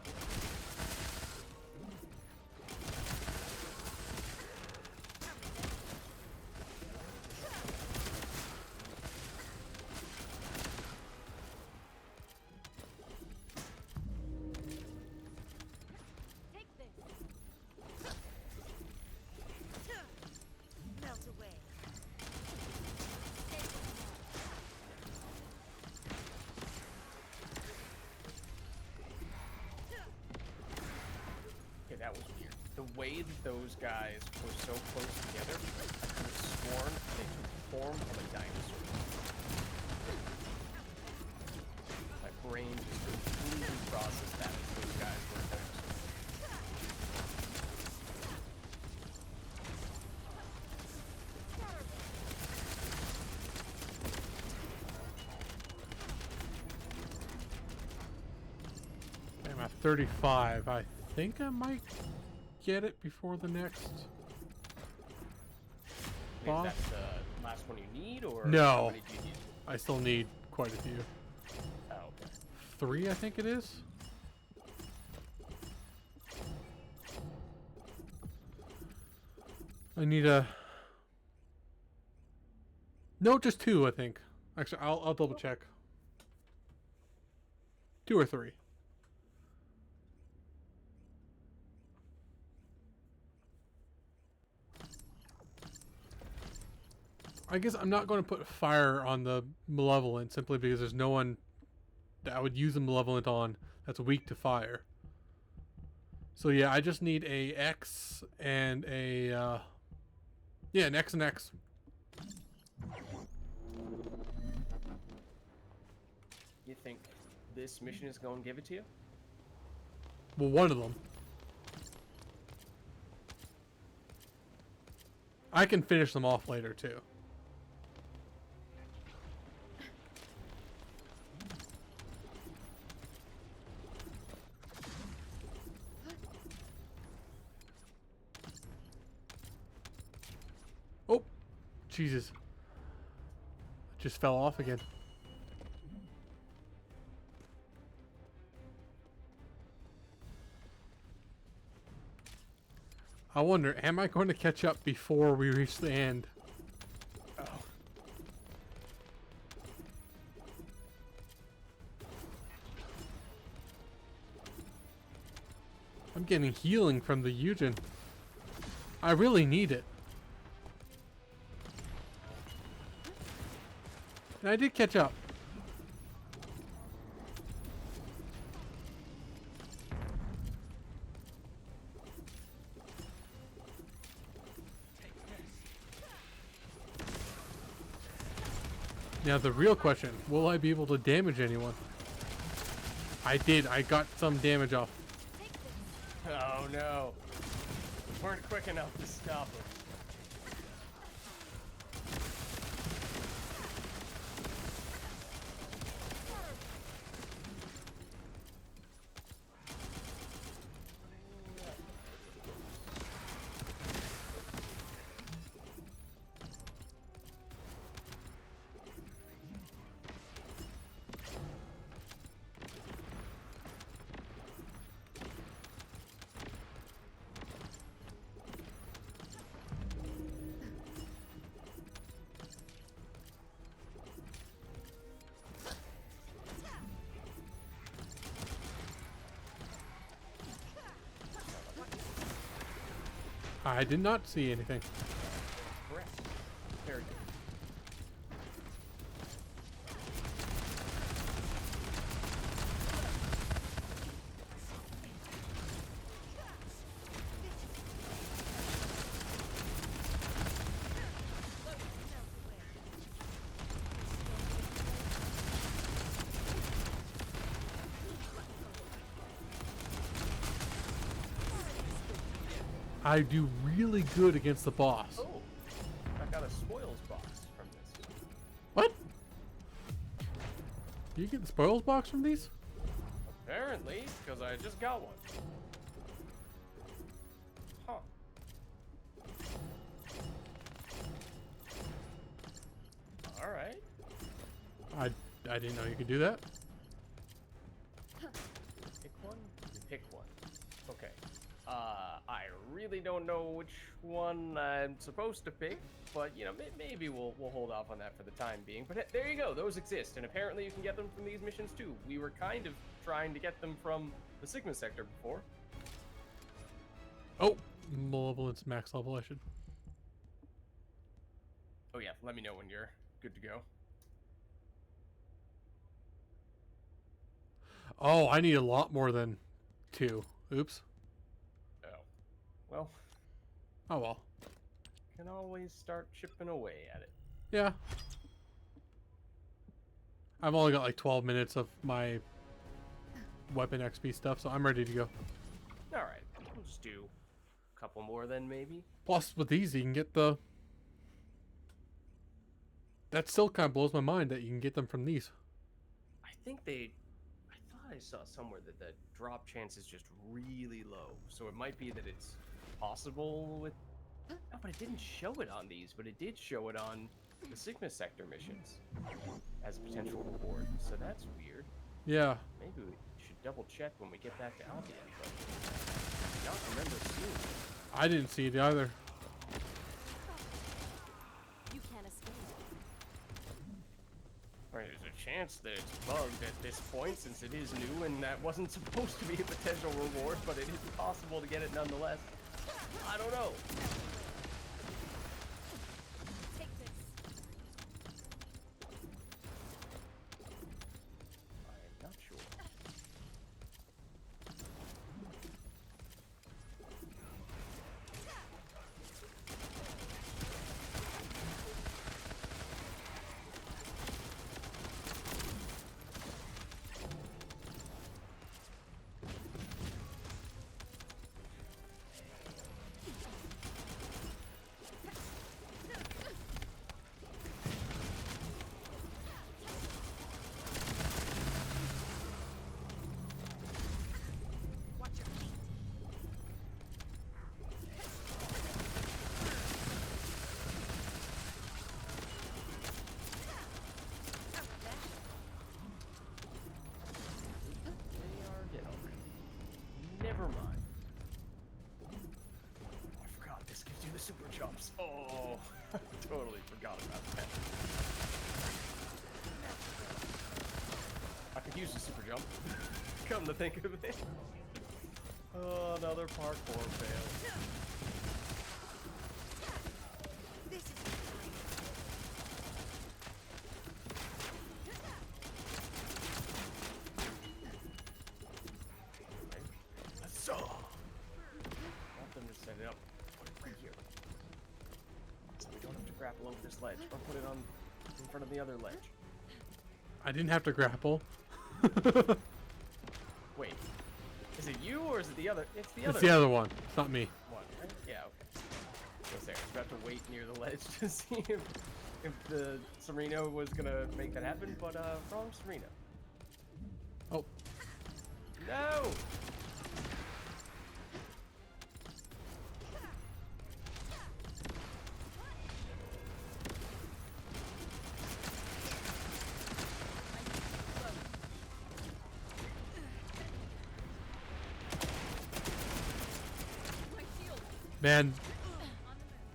Take this. Melt away. Okay, that was weird. The way that those guys were so close together, I could have sworn they took the form of a dinosaur. 35. I think I might get it before the next Is boss. that the last one you need, or No. how many do you need? I still need quite a few. Oh, okay. 3, I think it is. I need a... No, just 2, I think. Actually, I'll double check. 2 or 3. I guess I'm not going to put fire on the Malevolent simply because there's no one that I would use the Malevolent on that's weak to fire. So yeah, I just need a X and a... yeah, an X and X. You think this mission is going to give it to you? Well, one of them. I can finish them off later too. Oh, Jesus. Just fell off again. I wonder, am I going to catch up before we reach the end? Oh. I'm getting healing from the Eugen. I really need it. And I did catch up. Now the real question, will I be able to damage anyone? I did, I got some damage off. Oh no. Weren't quick enough to stop him. I did not see anything. Correct. Very good. I do really good against the boss. Oh, I got a spoils box from this. What? Do you get the spoils box from these? Apparently, because I just got one. Huh. Alright. I didn't know you could do that. Pick one? Pick one. Okay. I really don't know which one I'm supposed to pick, but you know, maybe we'll hold off on that for the time being. But there you go, those exist, and apparently you can get them from these missions too. We were kind of trying to get them from the Sigma sector before. Oh, Malevolence max level, I should. Oh yeah, let me know when you're good to go. Oh, I need a lot more than 2. Oops. Oh. Well, Oh well. can always start chipping away at it. Yeah. I've only got like 12 minutes of my weapon XP stuff, so I'm ready to go. Alright, we'll just do a couple more then, maybe. Plus, with these, you can get the... That still kind of blows my mind that you can get them from these. I think they... I thought thought I saw somewhere that the drop chance is just really low. So it might be that it's possible with... No, but it didn't show it on these, but it did show it on the Sigma Sector missions as a potential reward. So that's weird. Yeah. Maybe we should double check when we get back to Albion, but I don't remember seeing it. I didn't see it either. You can't escape. Right, there's a chance that it's bugged at this point since it is new and that wasn't supposed to be a potential reward, but it is possible to get it nonetheless. I don't know. Take this. I am not sure. Watch your feet. They are dead already. Never mind. I forgot this gives you the super jumps. Oh, I totally forgot about that. I could use the super jump. Come to think of it. Oh, another parkour fail. This is So, want them to set it up. Put it right here. So we don't have to grapple over this ledge, or put it on in front of the other ledge. I didn't have to grapple. Wait, is it you or is it the other? It's the other. It's the other one. It's not me. one, right? Yeah, okay. I was about to wait near the ledge to see if the Serena was gonna make that happen, but wrong Serena. Oh, No! my shield. man.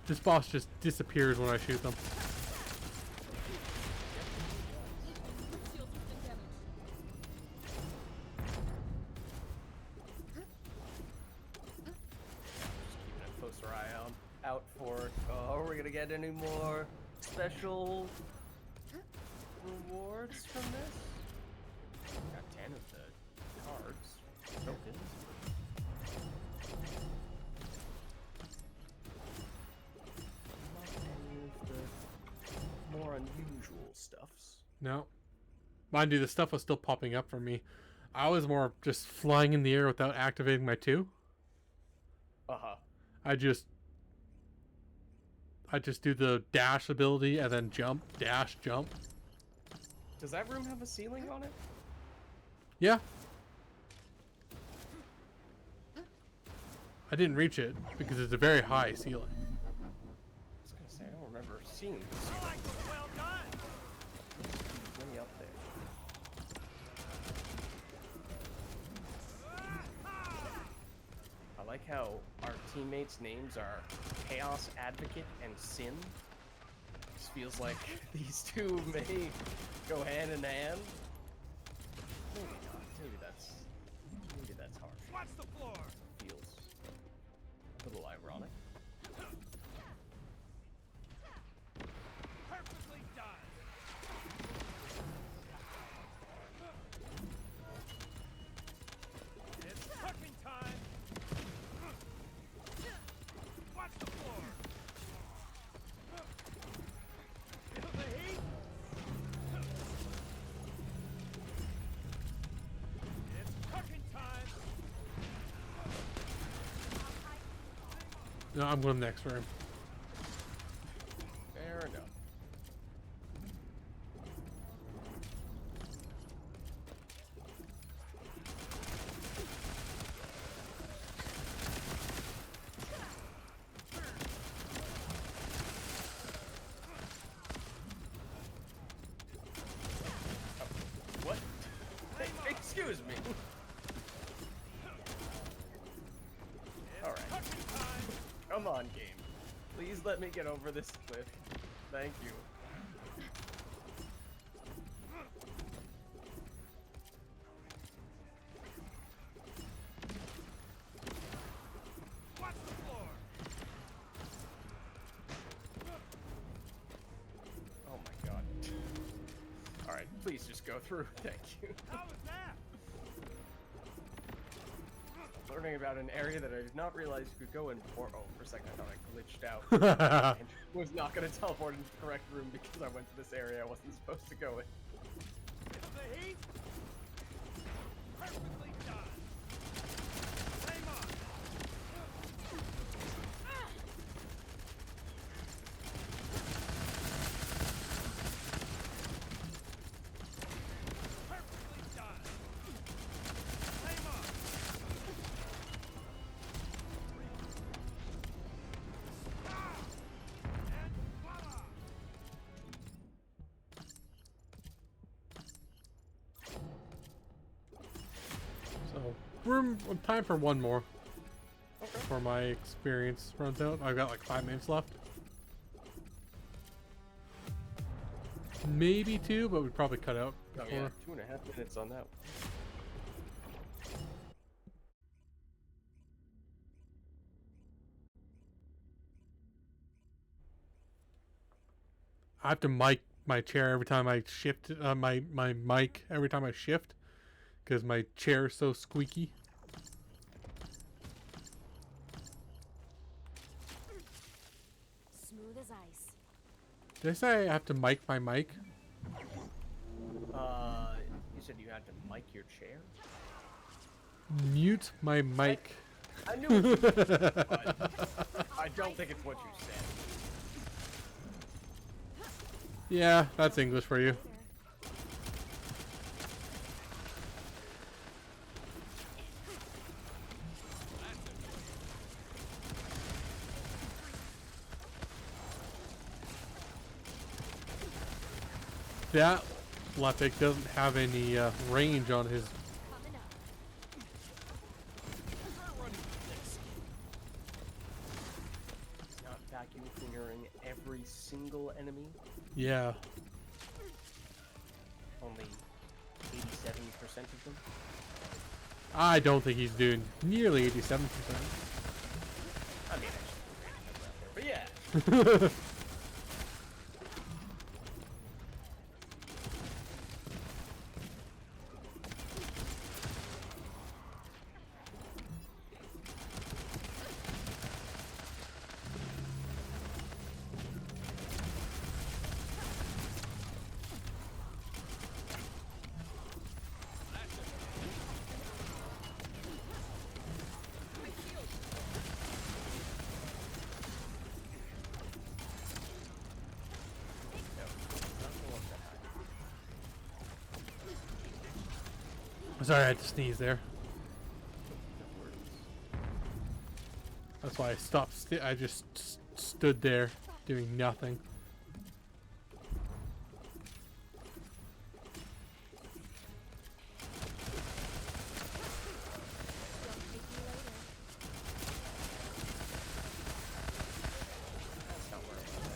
This boss just disappears when I shoot them. Shield has been damaged. Just keeping a closer eye out for. Oh, are we gonna get any more special rewards from this? Got 10 of the cards. Tokens. Not any of the more unusual stuffs. No. Mind you, the stuff was still popping up for me. I was more just flying in the air without activating my 2. Uh-huh. I just do the dash ability and then jump, dash, jump. Does that room have a ceiling on it? Yeah. I didn't reach it because it's a very high ceiling. I was gonna say, I don't remember seeing the ceiling. I like it. Well done. Way up there. I like how our teammates' names are Chaos Advocate and Sin. This feels like these two may go hand in hand. Maybe not. Maybe that's harsh. Watch the floor. Feels a little ironic. Perfectly done. It's cooking time. Watch the floor. Feel the heat. It's cooking time. No, I'm going next room. Fair enough. let me get over this cliff. Thank you. Watch the floor. Oh my god. Alright, please just go through. Thank you. How was that? Learning about an area that I did not realize you could go in before. Oh, for a second I thought I glitched out. And was not going to teleport into the correct room because I went to this area I wasn't supposed to go in. It's the heat. Perfectly done. Flame on. Perfectly done. Flame on. And voila. So, time for one more. Before my experience runs out. I've got like 5 minutes left. Maybe 2, but we'd probably cut out Oh before. yeah, 2.5 minutes on that one. I have to mic my chair every time I shift my mic every time I shift because my chair is so squeaky. Smooth as ice. Did I say I have to mic my mic? You said you had to mic your chair? Mute my mic. I knew it, but I don't think it's what you said. Yeah, that's English for you. That Lepic doesn't have any range on his. Coming up. It's not vacuum clearing every single enemy. Yeah. Only 87% of them. I don't think he's doing nearly 87%. I mean, but yeah. Sorry, I had to sneeze there. That's why I stopped. I just stood there doing nothing. That's not where I'm at.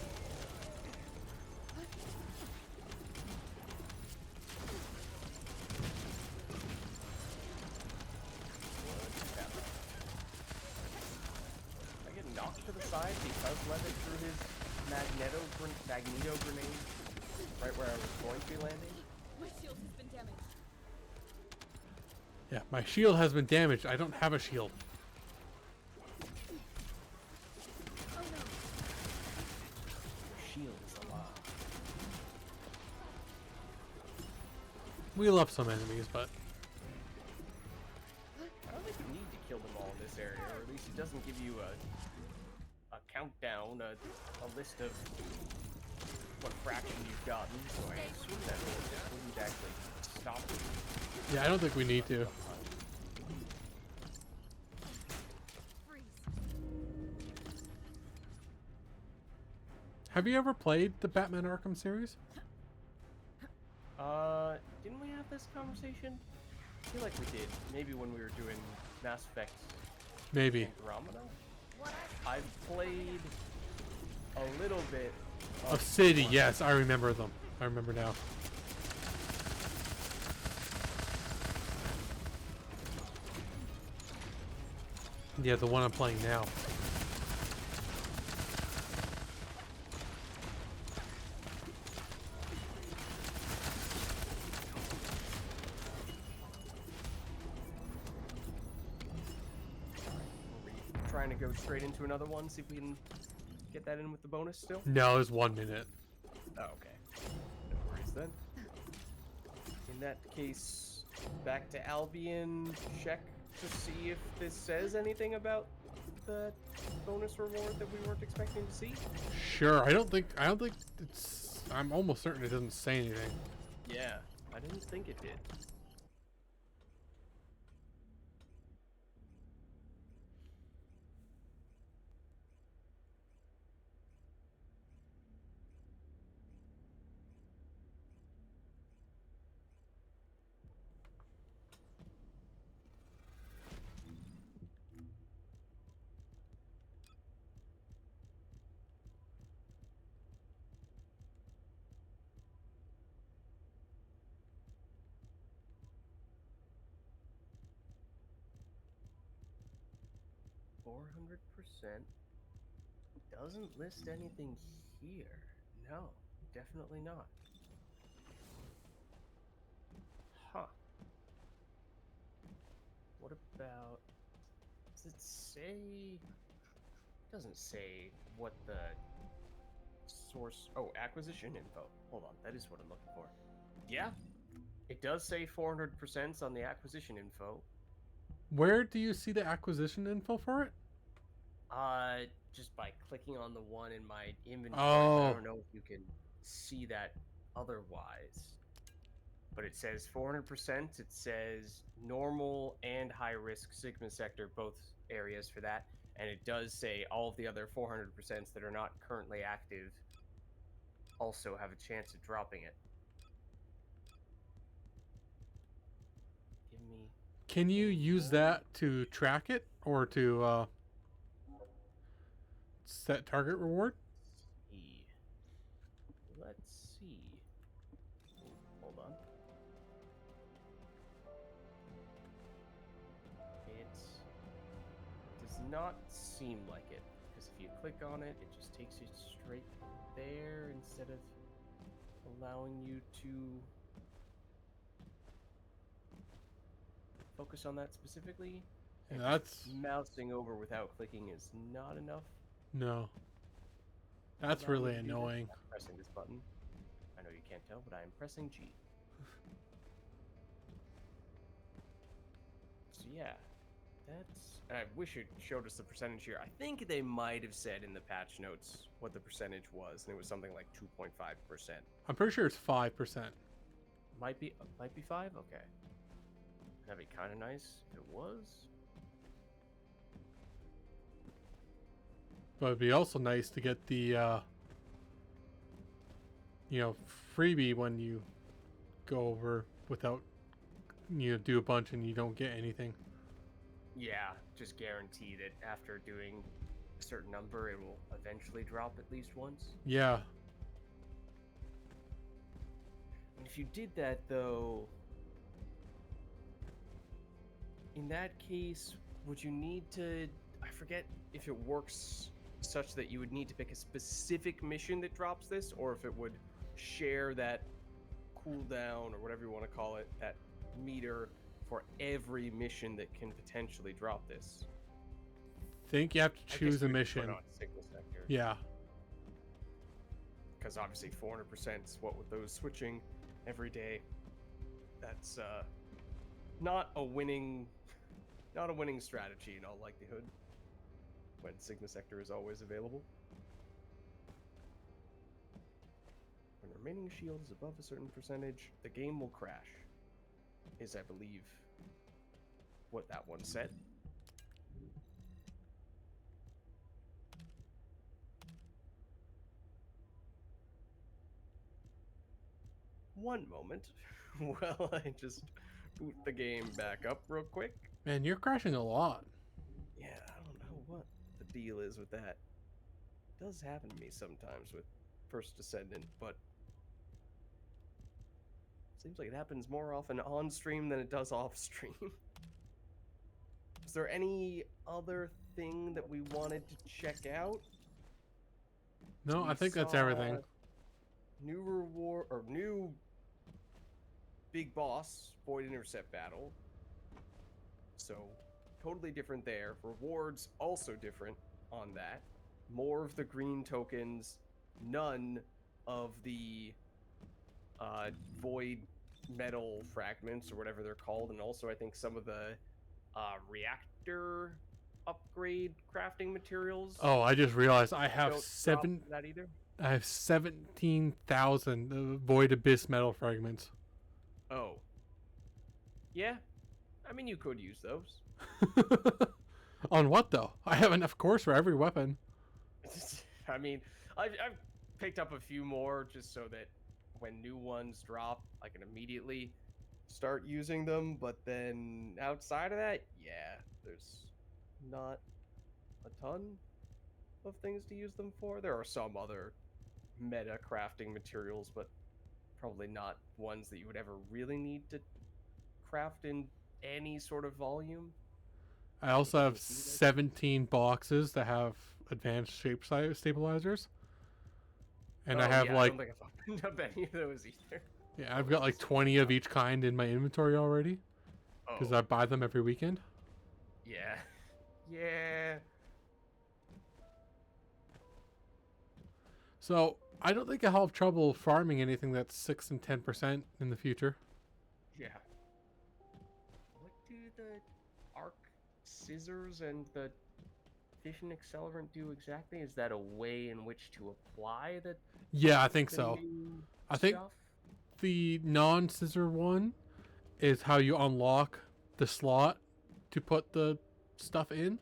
I get knocked to the side because Levitt threw his magneto grenade right where I was going to be landing. My shield has been damaged. Yeah, my shield has been damaged. I don't have a shield. Oh no. Your shield is alive. We love some enemies, but I don't think you need to kill them all in this area, or at least it doesn't give you a countdown, a list of what fraction you've gotten. So I assume that wouldn't actually stop you. yeah, I don't think we need to. Freeze. Have you ever played the Batman Arkham series? Didn't we have this conversation? I feel like we did. Maybe when we were doing Mass Effect Maybe. Andromeda? I've played a little bit Of City, yes, I remember them. I remember now. Yeah, the one I'm playing now. Trying to go straight into another one, see if we can get that in with the bonus still. No, it's 1 minute. Oh, okay. No worries then. In that case, back to Albion. Check to see if this says anything about the bonus reward that we weren't expecting to see. Sure, I don't think it's. I'm almost certain it doesn't say anything. Yeah, I didn't think it did. %. Doesn't list anything here. No, definitely not. Huh. What about... Does it say... Doesn't say what the source... Oh, acquisition info. Hold on, that is what I'm looking for. Yeah, it does say 400% on the acquisition info. Where do you see the acquisition info for it? Just by clicking on the one in my inventory. Oh. I don't know if you can see that otherwise. But it says 400%. It says normal and high risk Sigma sector, both areas for that. And it does say all of the other 400% that are not currently active also have a chance of dropping it. Give me... Can you use that to track it or to set target reward? Let's see. Hold on. It does not seem like it, because if you click on it, it just takes you straight there instead of allowing you to focus on that specifically. Yeah, that's... Mousing over without clicking is not enough. No. That's really annoying. I'm pressing this button. I know you can't tell, but I am pressing G. So yeah, that's... I wish it showed us the percentage here. I think they might have said in the patch notes what the percentage was, and it was something like 2.5%. I'm pretty sure it's 5%. Might be 5? Okay. That'd be kind of nice if it was. But it'd be also nice to get the, freebie when you go over without, do a bunch and you don't get anything. Yeah, just guarantee that after doing a certain number, it will eventually drop at least once. Yeah. And if you did that, though, in that case, would you need to... I forget if it works such that you would need to pick a specific mission that drops this, or if it would share that cooldown, or whatever you want to call it, that meter for every mission that can potentially drop this. Think you have to choose a mission. Yeah. Because obviously 400% is what with those switching every day. That's not a winning strategy in all likelihood when Sigma Sector is always available. When remaining shield is above a certain percentage, the game will crash, is I believe what that one said. One moment. Well, I just boot the game back up real quick. Man, you're crashing a lot. Yeah, I don't know what the deal is with that. does happen to me sometimes with First Descendant, but seems like it happens more often on stream than it does off stream. Is there any other thing that we wanted to check out? No, I We think that's saw everything. New reward or new big boss Void Intercept battle. So totally different there. Rewards also different on that. More of the green tokens, none of the void metal fragments or whatever they're called, and also I think some of the reactor upgrade crafting materials. Oh, I just realized I have don't drop that either. I have 17,000 Void Abyss metal fragments. Oh. Yeah. I mean, you could use those. On what though? I have enough cores for every weapon. I mean, I've picked up a few more just so that when new ones drop, I can immediately start using them. But then outside of that, yeah, there's not a ton of things to use them for. There are some other meta crafting materials, but probably not ones that you would ever really need to craft in any sort of volume. I also have 17 boxes that have advanced shape stabilizers. And I have I like, don't think I've opened up any of those either. yeah, I've got like 20 of each kind in my inventory already. Because I buy them every weekend. Yeah. Yeah. So I don't think I'll have trouble farming anything that's 6 and 10% in the future. Yeah. What do the arc scissors and the fission accelerant do exactly? Is that a way in which to apply the Yeah, I think the so. new I think stuff? the non-scissor one is how you unlock the slot to put the stuff in.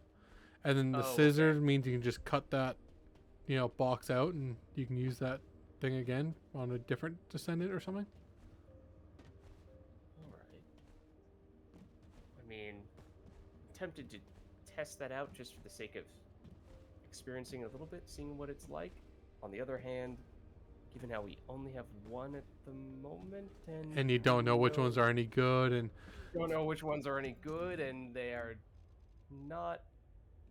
And then the scissors means you can just cut that, box out and you can use that thing again on a different Descendant or something. Alright. I mean, I'm tempted to test that out just for the sake of experiencing a little bit, seeing what it's like. On the other hand, given how we only have one at the moment, and you don't know which ones are any good, and don't know which ones are any good, and they are not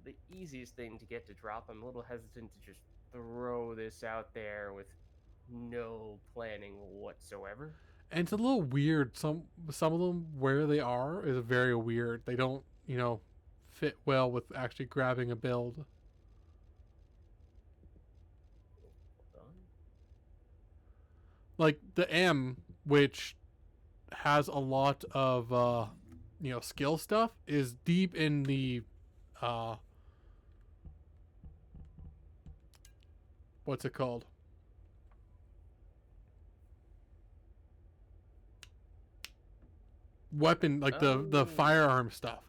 the easiest thing to get to drop. I'm a little hesitant to just throw this out there with no planning whatsoever. And it's a little weird. Some of them where they are is very weird. They don't, fit well with actually grabbing a build. Like the M, which has a lot of skill stuff, is deep in the what's it called? Weapon, like the firearm stuff.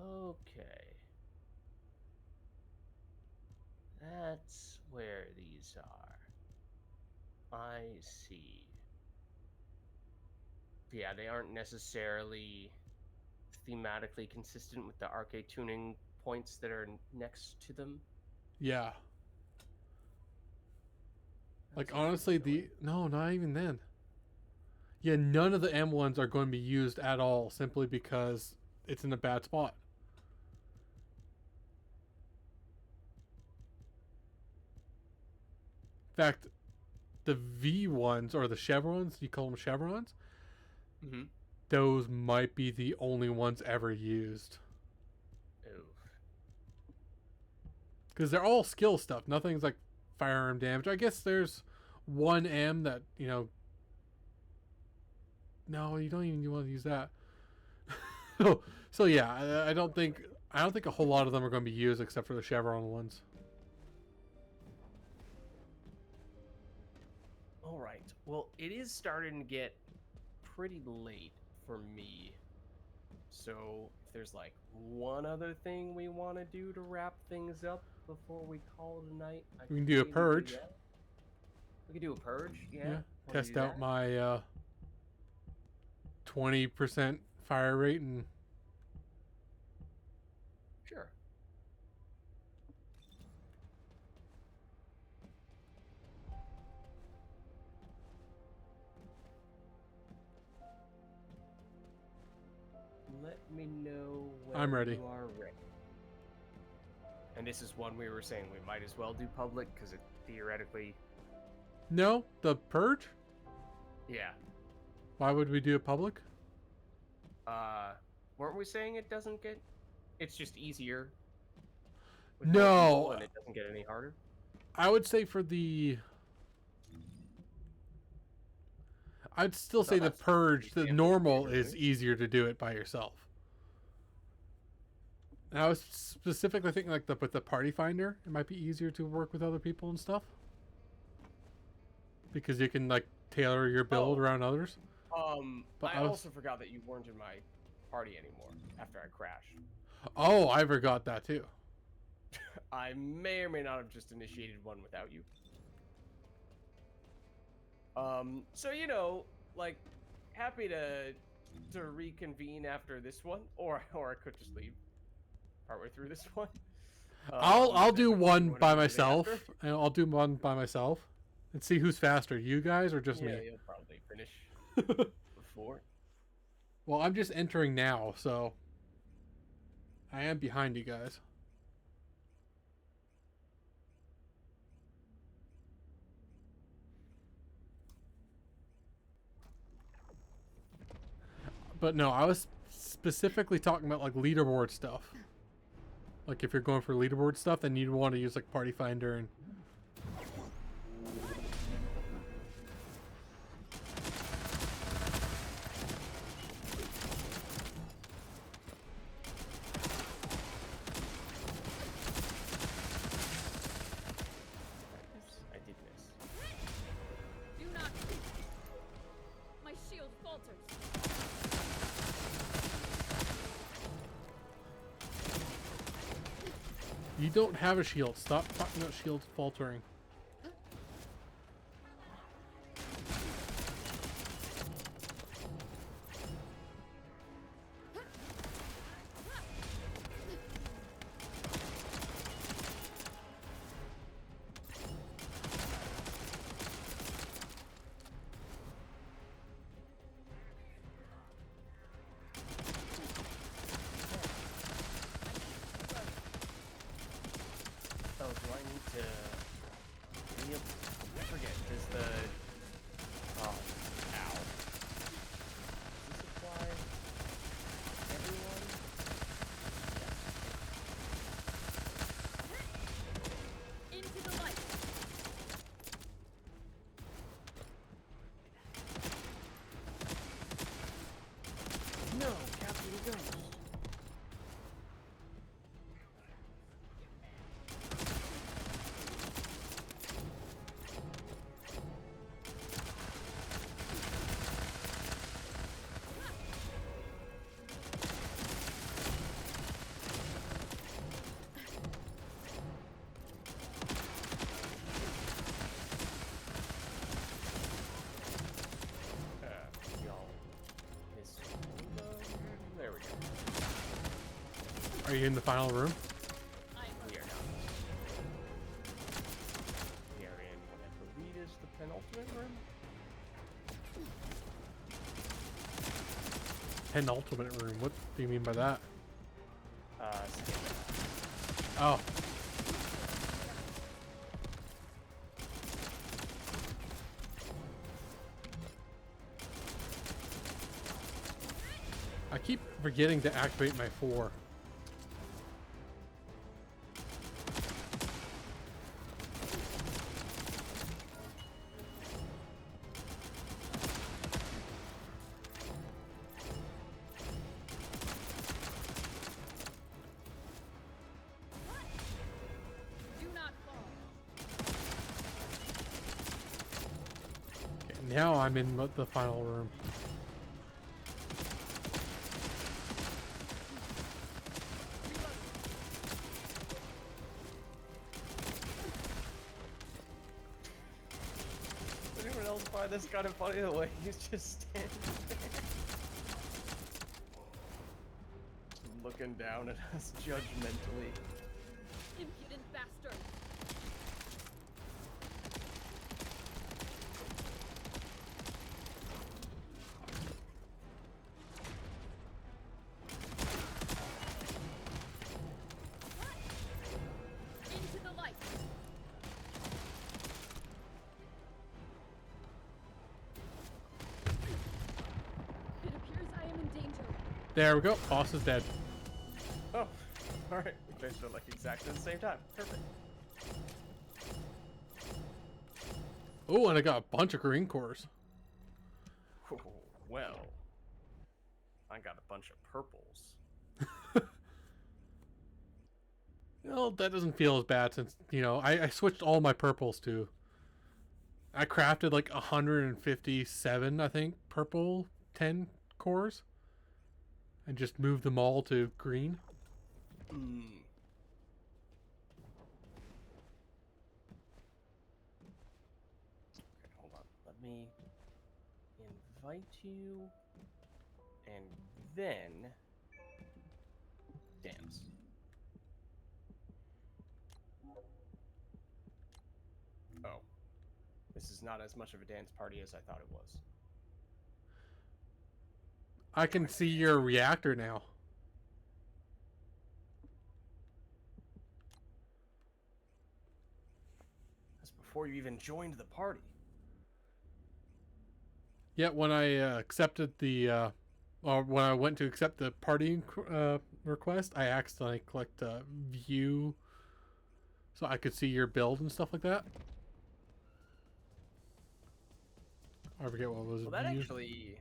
Okay. That's where these are. I see. Yeah, they aren't necessarily thematically consistent with the arcade tuning points that are next to them. Yeah. Like honestly, no, not even then. Yeah, none of the M ones are going to be used at all simply because it's in a bad spot. In fact, the V ones or the chevrons, you call them chevrons, those might be the only ones ever used. Because they're all skill stuff. Nothing's like firearm damage. I guess there's one M that, no, you don't even want to use that. so yeah, I don't think a whole lot of them are going to be used except for the chevron ones. All right. Well, it is starting to get pretty late for me. So, if there's like one other thing we want to do to wrap things up before we call it a night, We can do a purge. We can do a purge, yeah. Yeah. Test out my 20% fire rate and sure. I'm ready. You are ready. And this is one we were saying we might as well do public because it theoretically. No, the purge. Yeah. Why would we do it public? Weren't we saying it doesn't get? It's just easier. with more No. people and it doesn't get any harder. I would say for the. I'd still say the that's purge, the example, normal really. is easier to do it by yourself. And I was specifically thinking like with the party finder, it might be easier to work with other people and stuff. Because you can like tailor your build around others. But I also forgot that you weren't in my party anymore after I crashed. Oh, I forgot that too. I may or may not have just initiated one without you. So you know, like, happy to reconvene after this one, or I could just leave partway through this one. I'll do one by whatever you do myself, after. and I'll do one by myself, and see who's faster, you guys or just Yeah, me. you'll probably finish before. Well, I'm just entering now, so I am behind you guys. But no, I was specifically talking about like leaderboard stuff. Like if you're going for leaderboard stuff, then you'd want to use like Party Finder and. I did miss. Do not. My shield falters. You don't have a shield. Stop talking about shields faltering. Oh, do I need to? Yep. I forget. Does the ow? Does this apply everyone? Into the light. No, Captain Ghost. Y'all miss. There we go. Are you in the final room? We are not. We are in what I believe is the penultimate room. Penultimate room. What do you mean by that? Skip it. Oh. I keep forgetting to activate my 4. Do not fall. Okay, now I'm in the final room. Does anyone else find this kind of funny the way he's just standing there? Looking down at us judgmentally. Impudent bastard. There we go. Boss is dead. Oh, all right. We finished it like exactly at the same time. Perfect. Oh, and I got a bunch of green cores. Oh, well, I got a bunch of purples. Well, that doesn't feel as bad since, you know, I switched all my purples to... I crafted like 157, I think, purple 10 cores. And just moved them all to green. Hmm. Okay, hold on. Let me invite you, and then dance. Oh, this is not as much of a dance party as I thought it was. I can see your reactor now. That's before you even joined the party. Yeah, when I accepted the, or when I went to accept the party request, I accidentally clicked view so I could see your build and stuff like that. I forget what was Well, that view. actually...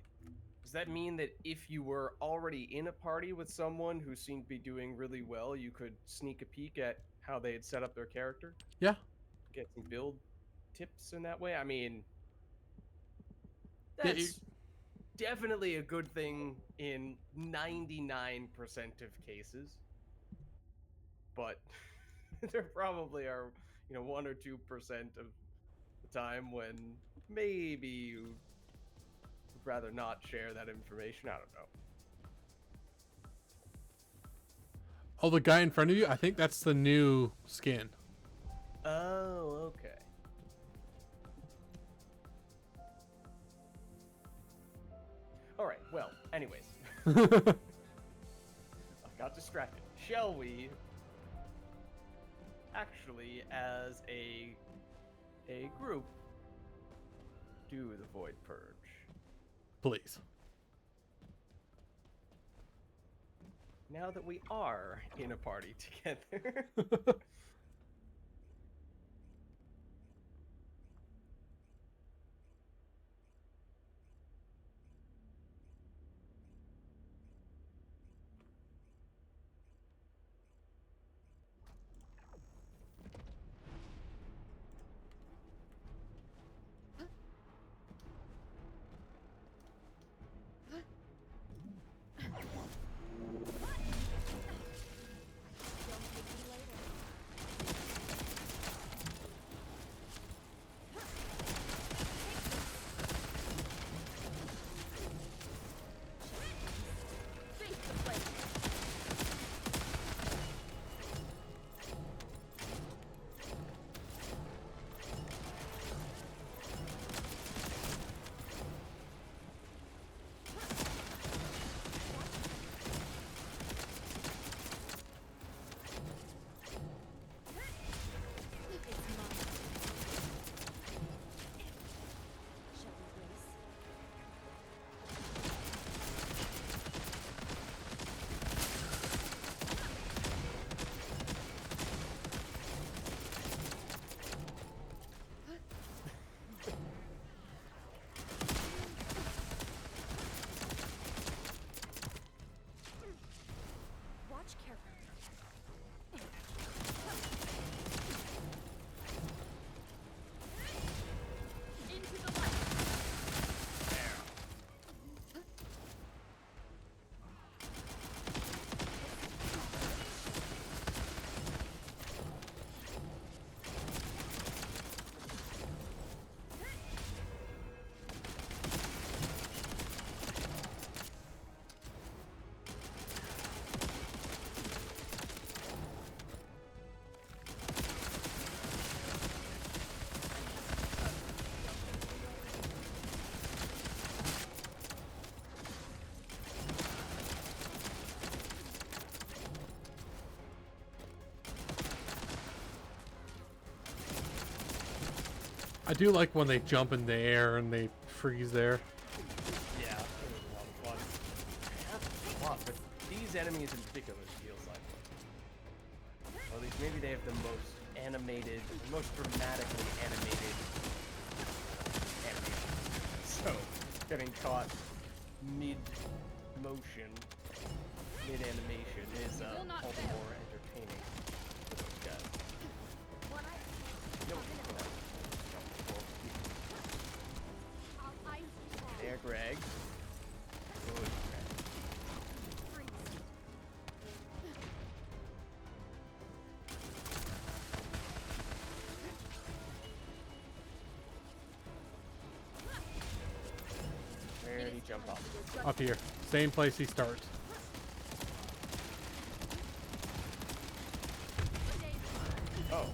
Does that mean that if you were already in a party with someone who seemed to be doing really well, you could sneak a peek at how they had set up their character? Yeah. Get some build tips in that way? I mean, Yeah, that's definitely a good thing in 99% of cases. But there probably are, 1 or 2% of the time when maybe you would rather not share that information. I don't know. Oh, the guy in front of you? I think that's the new skin. Oh, okay. All right, well, anyways. I got distracted. Shall we actually, as a group, do the Void Purge? Please. Now that we are in a party together. I do like when they jump in the air and they freeze there. Yeah, it was a lot of fun. That's a lot, but these enemies in particular feels like, or at least maybe they have the most animated, the most dramatically animated animation. So, getting caught mid-motion, mid-animation is all the more entertaining for those guys. No, there, Greg. Good, Greg. Where did he jump off? Up here. Same place he starts. Oh.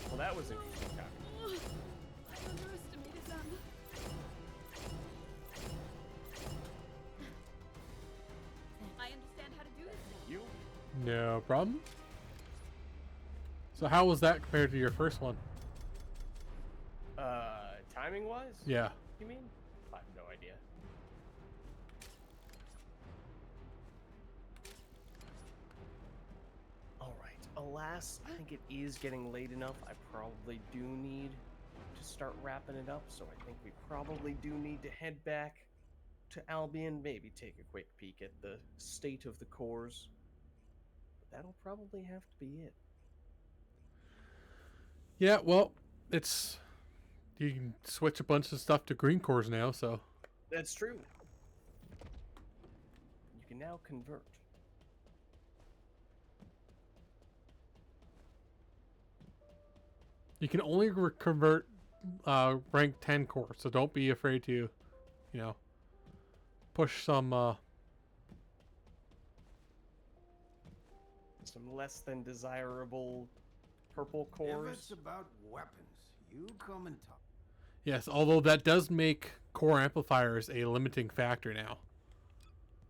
Well, that was interesting timing. I underestimated them. I understand how to do this now. You? No problem. So how was that compared to your first one? Timing-wise? Yeah. You mean? I have no idea. Alright, alas, I think it is getting late enough. I probably do need to start wrapping it up, so I think we probably do need to head back to Albion, maybe take a quick peek at the state of the cores. But that'll probably have to be it. Yeah, well, it's... You can switch a bunch of stuff to green cores now, so... That's true. You can now convert. You can only convert rank 10 cores, so don't be afraid to, you know, push some... Some less than desirable purple If cores. it's about weapons, you come and talk. Yes, although that does make core amplifiers a limiting factor now.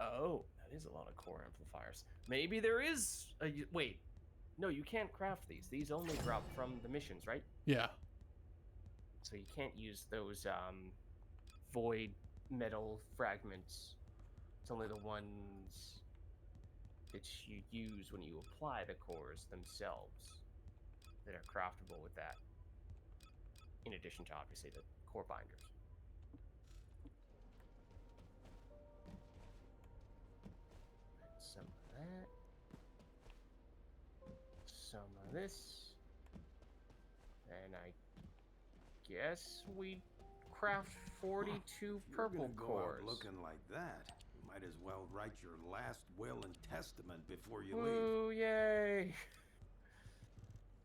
Oh, that is a lot of core amplifiers. Maybe there is a... Wait. No, you can't craft these. These only drop from the missions, right? Yeah. So you can't use those void metal fragments. It's only the ones that you use when you apply the cores themselves that are craftable with that. In addition to, obviously, the core binders. Some of that. Some of this. And I guess we craft 42 purple If you're gonna go cores. out looking like that, you might as well write your last will and testament before you leave. Ooh, yay!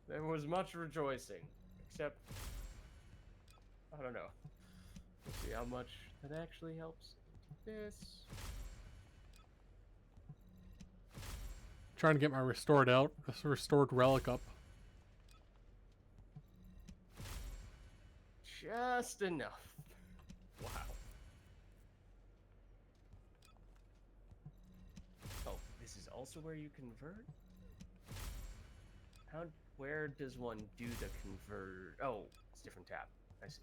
There was much rejoicing, except I don't know. Let's see how much that actually helps. This. Trying to get my restored relic up. Just enough. Wow. Oh, this is also where you convert? Where does one do the convert? Oh, it's a different tab. I see.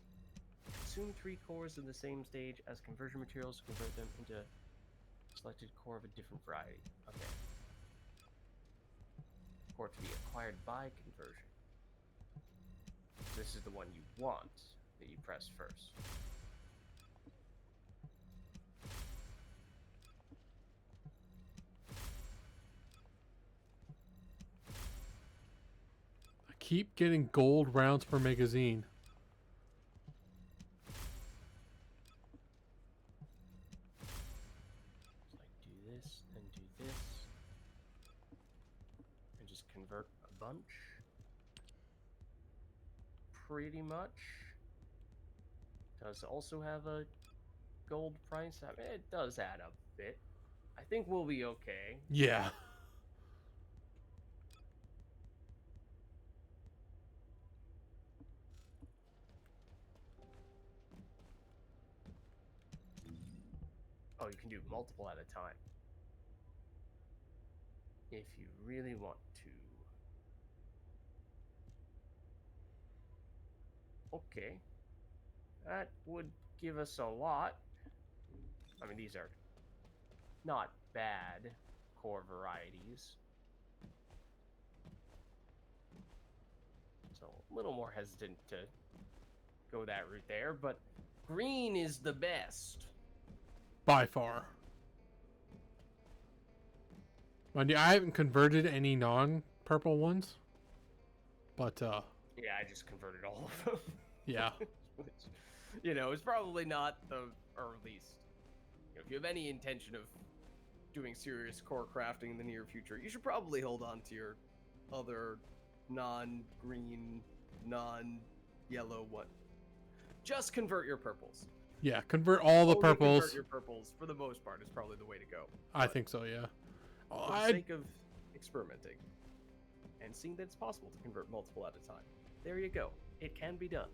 Consume 3 cores in the same stage as conversion materials to convert them into selected core of a different variety. Okay. Core to be acquired by conversion. This is the one you want that you press first. I keep getting gold rounds per magazine. Like do this, then do this. And just convert a bunch. Pretty much. Does also have a gold price. I mean, it does add up a bit. I think we'll be okay. Yeah. Oh, you can do multiple at a time. If you really want to. Okay. That would give us a lot. I mean, these are not bad core varieties. So a little more hesitant to go that route there, but green is the best. By far. Mind you, I haven't converted any non-purple ones. But, Yeah, I just converted all of them. yeah. Which, you know, is probably not the, or at least, you know, if you have any intention of doing serious core crafting in the near future, you should probably hold on to your other non-green, non-yellow one. Just convert your purples. Yeah, convert all the Only purples. Convert your purples, for the most part, is probably the way to go. I think so, yeah. For the sake of experimenting and seeing that it's possible to convert multiple at a time. There you go. It can be done.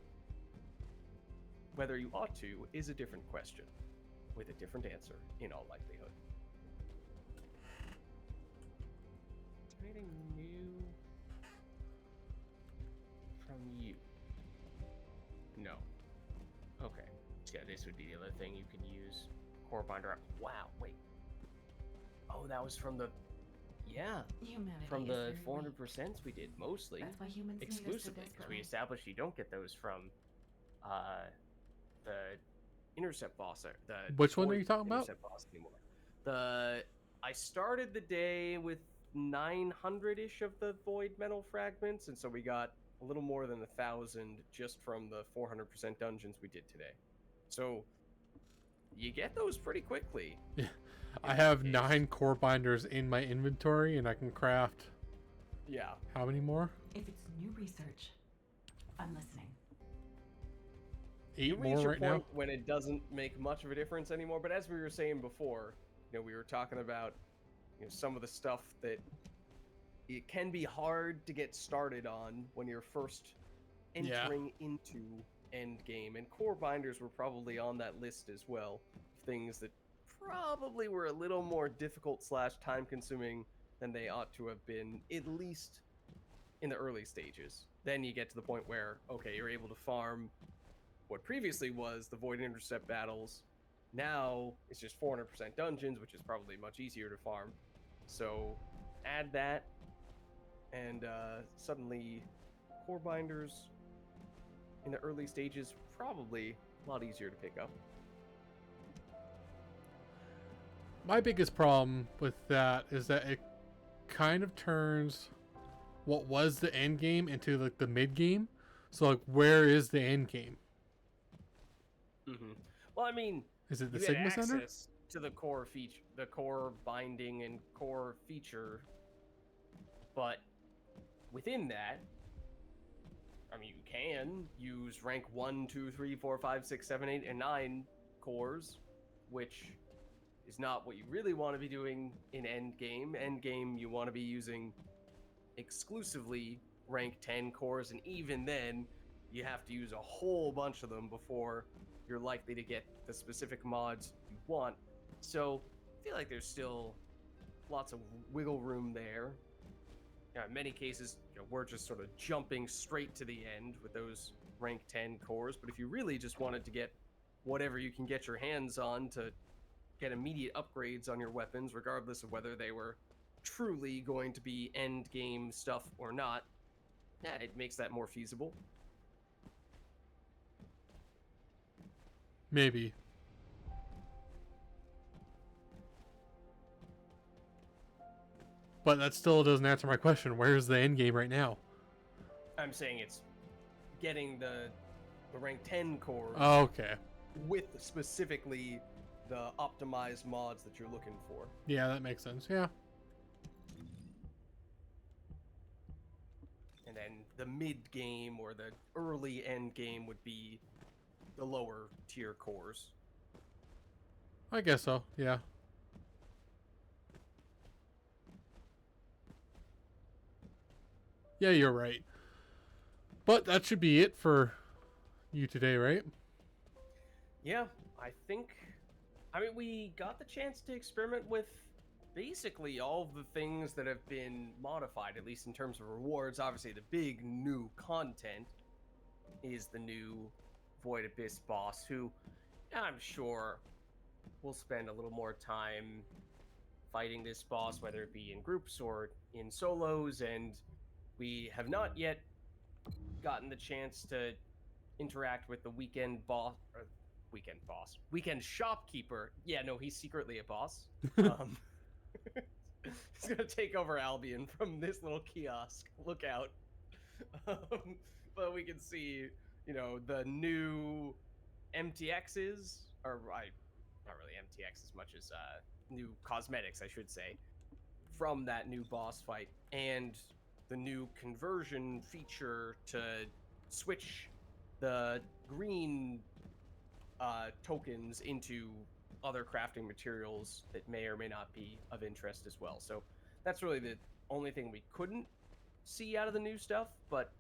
Whether you ought to is a different question, with a different answer, in all likelihood. Is there anything new from you? No. Okay. Yeah, this would be the other thing you can use. Core binder. Wow, wait. Oh, that was from the... Yeah, Humanity from is the very 400% we did, mostly. That's why humans need us so Exclusively, because we desperately. established you don't get those from the intercept boss. The Which one are Void you talking about? Intercept boss anymore. I started the day with 900-ish of the void metal fragments, and so we got a little more than 1,000 just from the 400% dungeons we did today. So you get those pretty quickly. Yeah. I have 9 core binders in my inventory, and I can craft... Yeah. How many more? If it's new research, I'm listening. 8 You more reach a right now? point when it doesn't make much of a difference anymore. But as we were saying before, you know, we were talking about, you know, some of the stuff that it can be hard to get started on when you're first entering into endgame, and core binders were probably on that list as well. Things that probably were a little more difficult / time consuming than they ought to have been, at least in the early stages. Then you get to the point where, okay, you're able to farm what previously was the Void Intercept battles. Now it's just 400% dungeons, which is probably much easier to farm. So add that, and suddenly core binders in the early stages probably a lot easier to pick up. My biggest problem with that is that it kind of turns what was the end game into like the mid game. So like, where is the end game? Mm-hmm. Well, I mean, Is it the you Sigma had Center? access to the core feature, the core binding and core feature, but within that, I mean, you can use rank 1, 2, 3, 4, 5, 6, 7, 8, and 9 cores, which is not what you really want to be doing in endgame. Endgame, you want to be using exclusively rank 10 cores, and even then, you have to use a whole bunch of them before you're likely to get the specific mods you want. So I feel like there's still lots of wiggle room there. In many cases, you know, we're just sort of jumping straight to the end with those rank 10 cores, but if you really just wanted to get whatever you can get your hands on to get immediate upgrades on your weapons, regardless of whether they were truly going to be end game stuff or not, yeah, it makes that more feasible. Maybe. But that still doesn't answer my question. Where's the end game right now? I'm saying it's getting the rank 10 cores Oh, okay. with specifically the optimized mods that you're looking for. Yeah, that makes sense. Yeah. And then the mid game or the early end game would be the lower tier cores. I guess so. Yeah. Yeah, you're right. But that should be it for you today, right? Yeah, I think... I mean, we got the chance to experiment with basically all of the things that have been modified, at least in terms of rewards. Obviously, the big new content is the new Void Abyss boss, who I'm sure we'll spend a little more time fighting this boss, whether it be in groups or in solos, and we have not yet gotten the chance to interact with the weekend shopkeeper. Yeah, no, he's secretly a boss. He's gonna take over Albion from this little kiosk. Look out. But we can see, the new MTXs, or not really MTX as much as new cosmetics, I should say, from that new boss fight, and the new conversion feature to switch the green tokens into other crafting materials that may or may not be of interest as well. So that's really the only thing we couldn't see out of the new stuff, but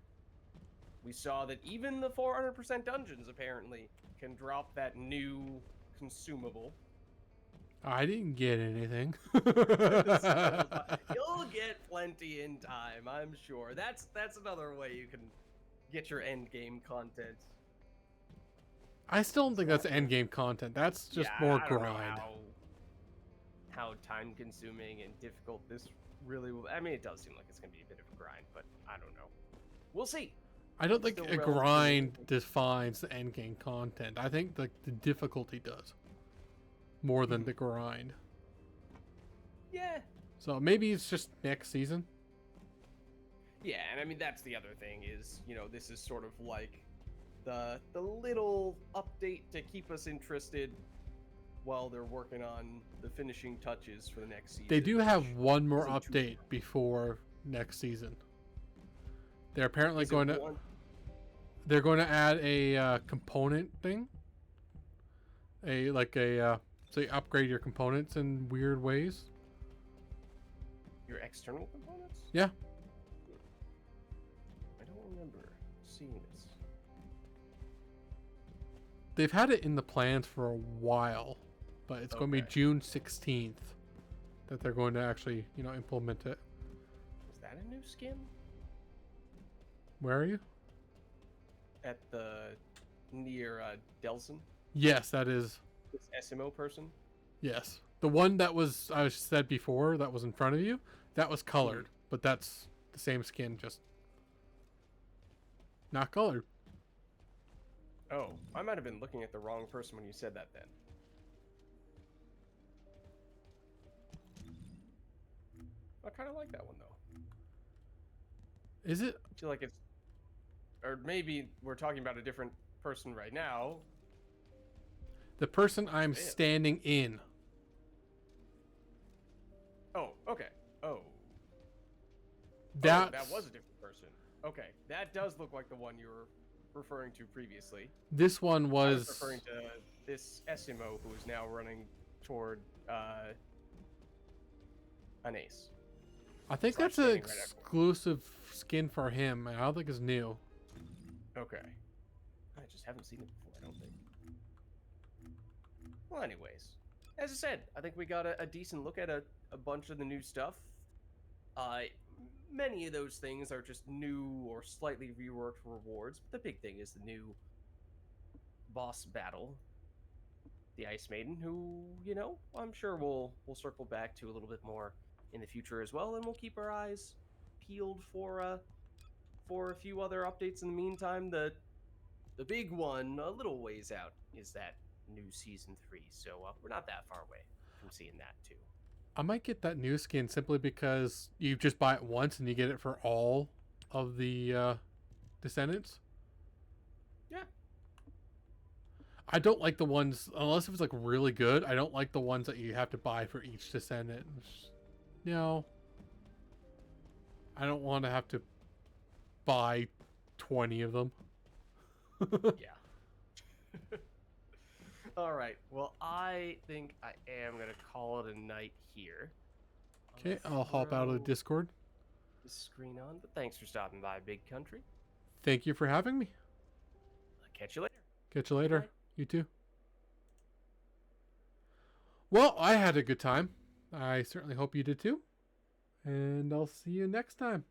we saw that even the 400% dungeons apparently can drop that new consumable. I didn't get anything. So, you'll get plenty in time, I'm sure. That's another way you can get your end game content. I still don't think that's end game content. That's just more I don't know grind. how time consuming and difficult this really will. I mean, it does seem like it's going to be a bit of a grind, but I don't know. We'll see. I don't think Still a relatively grind new. defines the end game content. I think the difficulty does more than the grind. Yeah. So maybe it's just next season. Yeah, and I mean that's the other thing is, this is sort of like the little update to keep us interested while they're working on the finishing touches for the next season. They do have which one more isn't too update far. before next season. They're apparently Is it going to one- they're going to add a component thing. So you upgrade your components in weird ways. your external components? Yeah. I don't remember seeing this. They've had it in the plans for a while, but it's going to be Okay. June 16th that they're going to actually, implement it. Is that a new skin? Where are you? At the near Delson? Yes, that is. This SMO person? Yes. The one that was I said before that was in front of you, that was colored, but that's the same skin, just not colored. Oh, I might have been looking at the wrong person when you said that then. I kind of like that one though. Is it? I feel like it's, or maybe we're talking about a different person right now. The person I'm Damn. standing in. Oh, okay. Oh. That Oh, that was a different person. Okay, that does look like the one you were referring to previously. This one I was was referring to this SMO who is now running toward an ace. I think Slash that's an standing right after. exclusive skin for him. I don't think it's new. Okay. I just haven't seen it before, I don't think. Well, anyways. As I said, I think we got a decent look at a bunch of the new stuff. Many of those things are just new or slightly reworked rewards, but the big thing is the new boss battle. The Icemaden, who, I'm sure we'll circle back to a little bit more in the future as well, and we'll keep our eyes peeled for a few other updates in the meantime. The big one, a little ways out, is that new season 3, so we're not that far away from seeing that too. I might get that new skin simply because you just buy it once and you get it for all of the Descendants. Yeah. I don't like the ones, unless it's like really good, I don't like the ones that you have to buy for each Descendant. No. I don't want to have to buy 20 of them. Yeah. All right. Well, I think I am going to call it a night here. Okay, I'll hop out of the throw Discord. the screen on, but thanks for stopping by, Big Country. Thank you for having me. I'll catch you later. Catch you later. Bye. You too. Well, I had a good time. I certainly hope you did too. And I'll see you next time.